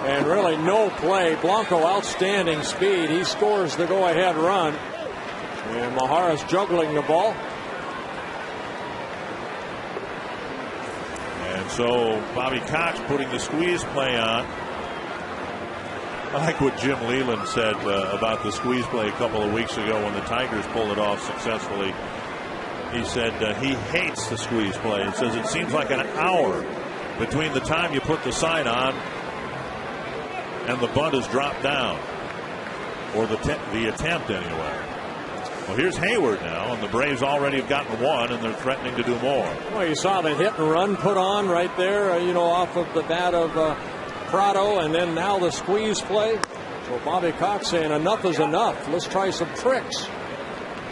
And really no play. Blanco, outstanding speed. He scores the go-ahead run. And Majaras juggling the ball. And so Bobby Cox putting the squeeze play on. I like what Jim Leland said about the squeeze play a couple of weeks ago when the Tigers pulled it off successfully. He said he hates the squeeze play. He says it seems like an hour between the time you put the sign on and the bunt is dropped down, or the attempt anyway. Well, here's Hayward now, and the Braves already have gotten one, and they're threatening to do more. Well, you saw the hit and run put on right there, off of the bat of Prado, and then now the squeeze play. So Bobby Cox saying enough is enough. Let's try some tricks.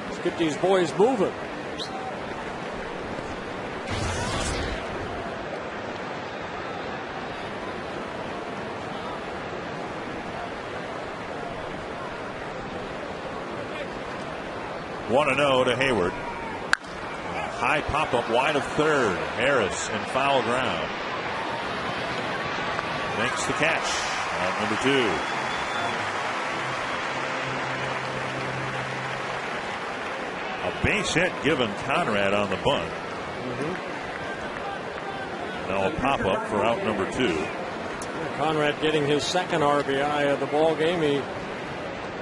Let's get these boys moving. One and 0 to Hayward. High pop up wide of third. Harris in foul ground. Makes the catch at number 2. A base hit given Conrad on the bunt. Now a pop up for out number 2. Conrad getting his second RBI of the ball game. He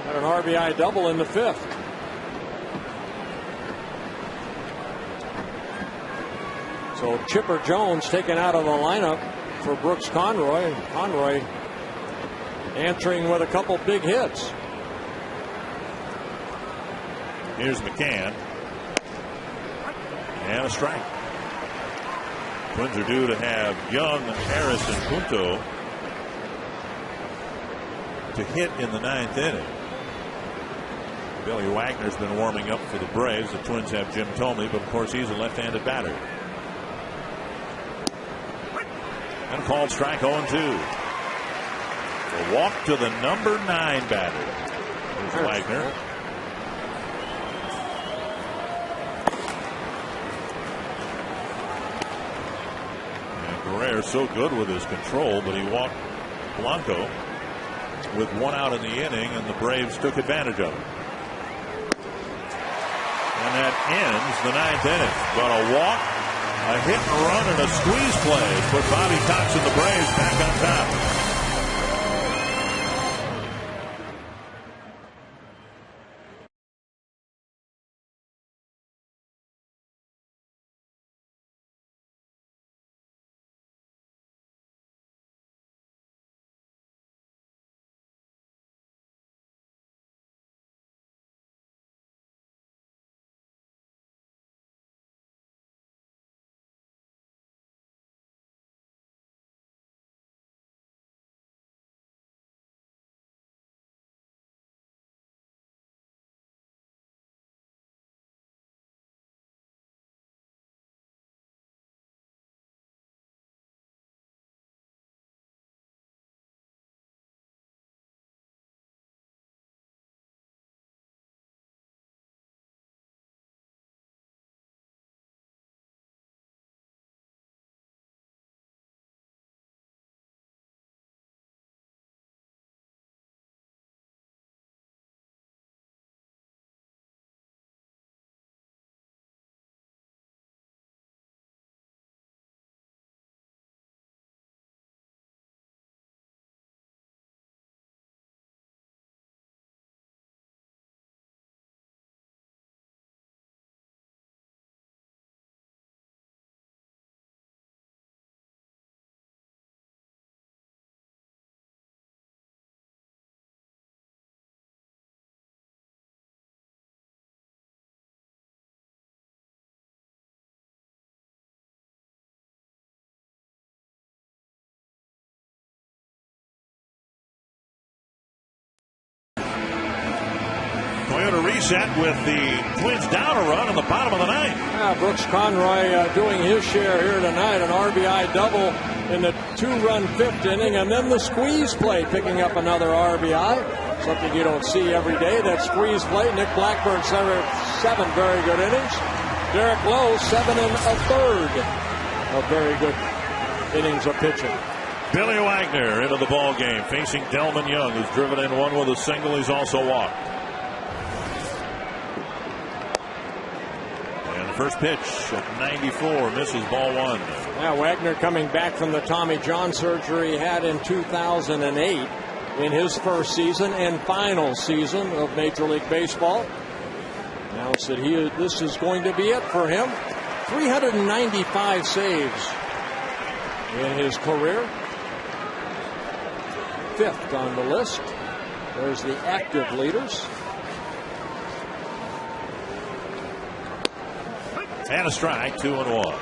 had an RBI double in the 5th. So Chipper Jones taken out of the lineup for Brooks Conroy. And Conroy answering with a couple big hits. Here's McCann. And a strike. Twins are due to have Young, Harris, and Punto to hit in the 9th inning. Billy Wagner's been warming up for the Braves. The Twins have Jim Thome, but of course he's a left-handed batter. And called strike 0-2. A walk to the number 9 batter. There's Wagner. And Guerrero's so good with his control, but he walked Blanco with 1 out in the inning, and the Braves took advantage of it. And that ends the 9th inning. But a walk, a hit and run, and a squeeze play put Bobby Cox and the Braves back on top. here to reset with the Twins down a run in the bottom of the ninth. Yeah, Brooks Conroy doing his share here tonight, an RBI double in the 2-run 5th inning, and then the squeeze play, picking up another RBI, something you don't see every day. That squeeze play, Nick Blackburn, 7 very good innings. Derek Lowe, 7 1/3 of very good innings of pitching. Billy Wagner into the ball game, facing Delman Young, who's driven in one with a single. He's also walked. And the first pitch at 94 misses, ball 1. Now Wagner coming back from the Tommy John surgery he had in 2008 in his first season and final season of Major League Baseball. Announced that this is going to be it for him. 395 saves in his career. 5th on the list. There's the active leaders. And a strike, 2-1.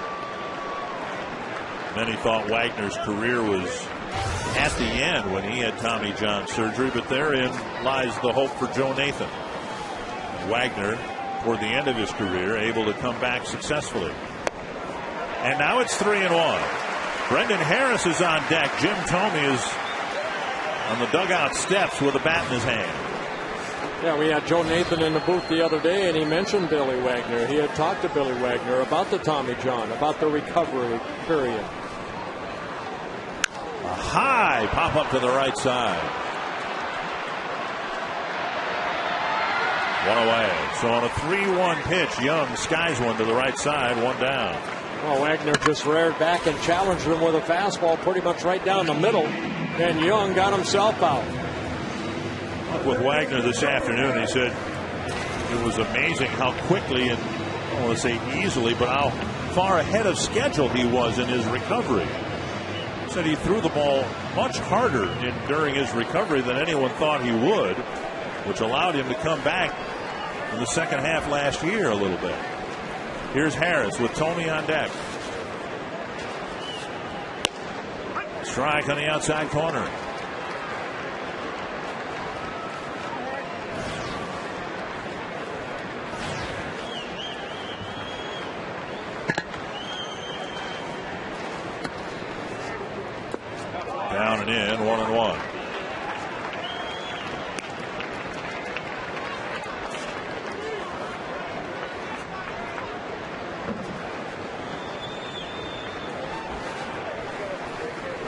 Many thought Wagner's career was at the end when he had Tommy John surgery, but therein lies the hope for Joe Nathan. Wagner, toward the end of his career, able to come back successfully. And now it's 3-1. Brendan Harris is on deck. Jim Thome is on the dugout steps with a bat in his hand. Yeah, we had Joe Nathan in the booth the other day, and he mentioned Billy Wagner. He had talked to Billy Wagner about the Tommy John, about the recovery period. A high pop up to the right side. 1 away. So on a 3-1 pitch, Young skies one to the right side, 1 down. Well, Wagner just reared back and challenged him with a fastball pretty much right down the middle, and Young got himself out. With Wagner this afternoon, he said it was amazing how quickly and I don't want to say easily, but how far ahead of schedule he was in his recovery. He said he threw the ball much harder during his recovery than anyone thought he would, which allowed him to come back in the second half last year a little bit. Here's Harris with Thome on deck. Strike on the outside corner. Down and in, 1-1.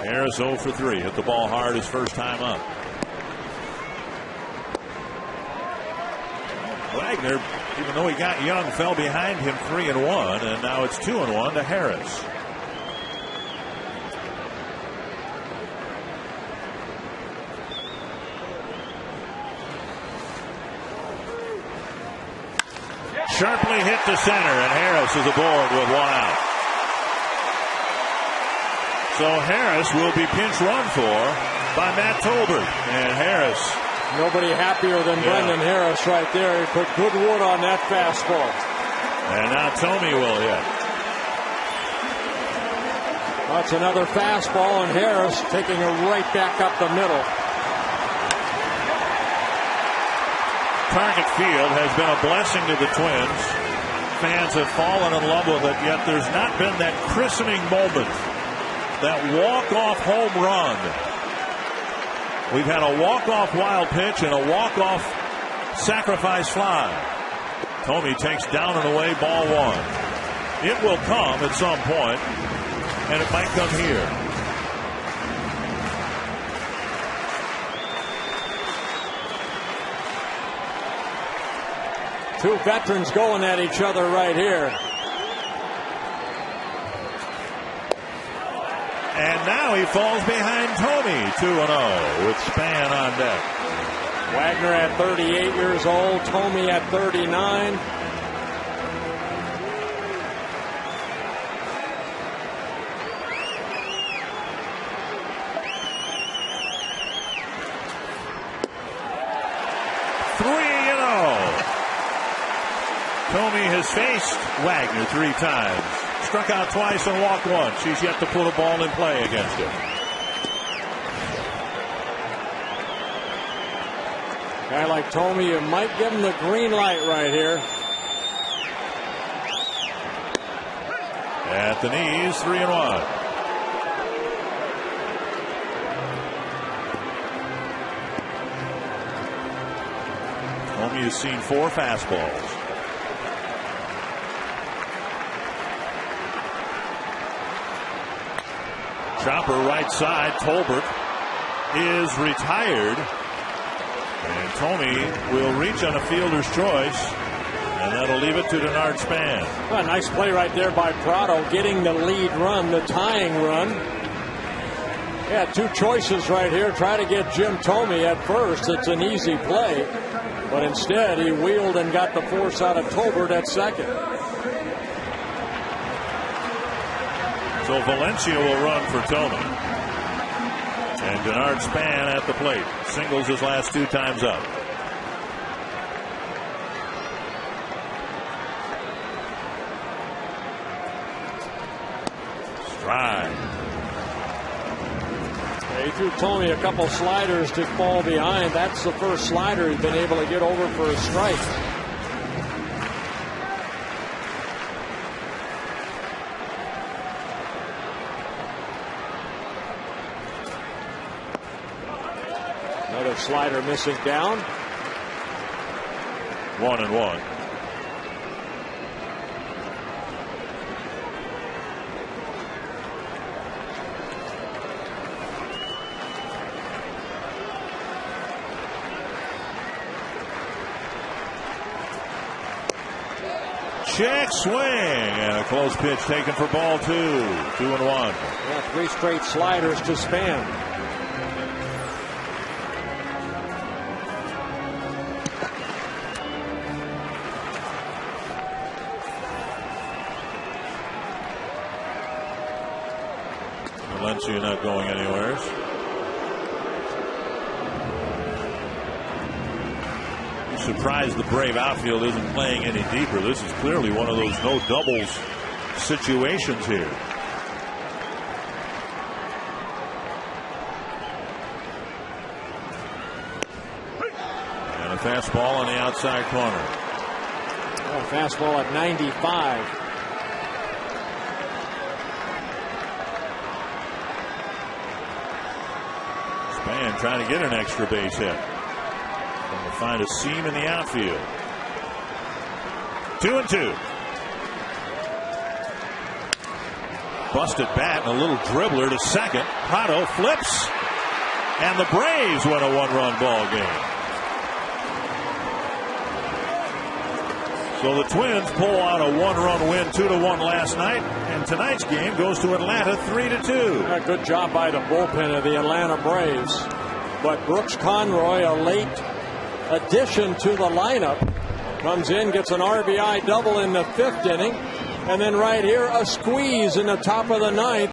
Harris 0 for 3. Hit the ball hard his first time up. Wagner, even though he got Young, fell behind him 3-1, and now it's 2-1 to Harris. Sharply hit to center, and Harris is aboard with 1 out. So Harris will be pinch run for by Matt Tolbert. And Harris. Nobody happier than Brendan Harris right there. He put good wood on that fastball. And now Thome will hit. That's another fastball, and Harris taking it right back up the middle. Target Field has been a blessing to the Twins. Fans have fallen in love with it, yet there's not been that christening moment, that walk-off home run. We've had a walk-off wild pitch and a walk-off sacrifice fly. Thome takes down and away, ball 1. It will come at some point, and it might come here. Two veterans going at each other right here. And now he falls behind Thome, 2-0 with Span on deck. Wagner at 38 years old, Thome at 39. Thome has faced Wagner 3 times. Struck out twice and walked once. He's yet to put a ball in play against him. guy like Thome, you might give him the green light right here. At the knees, 3-1. Thome has seen 4 fastballs. Chopper right side. Tolbert is retired. And Thome will reach on a fielder's choice. And that'll leave it to Denard Span. Well, nice play right there by Prado, getting the lead run, the tying run. Yeah, 2 choices right here. Try to get Jim Thome at first. It's an easy play. But instead, he wheeled and got the force out of Tolbert at second. So Valencia will run for Thome. And Denard Span at the plate. Singles his last 2 times up. Strike. He threw Thome a couple sliders to fall behind. That's the first slider he's been able to get over for a strike. Another slider missing down. 1-1. Check swing and a close pitch taken for ball 2. 2-1. Yeah, 3 straight sliders to Span. Valencia not going anywhere. Surprised the Brave outfield isn't playing any deeper. This is clearly one of those no doubles situations here. And a fastball on the outside corner. Oh, fastball at 95. Span trying to get an extra base hit. To find a seam in the outfield. 2-2. Busted bat and a little dribbler to second. Prado flips, and the Braves win a 1-run ball game. So the Twins pull out a 1-run win, 2-1 last night, and tonight's game goes to Atlanta 3-2. Yeah, good job by the bullpen of the Atlanta Braves. But Brooks Conroy, a late addition to the lineup, comes in, gets an RBI double in the 5th inning, and then right here a squeeze in the top of the 9th.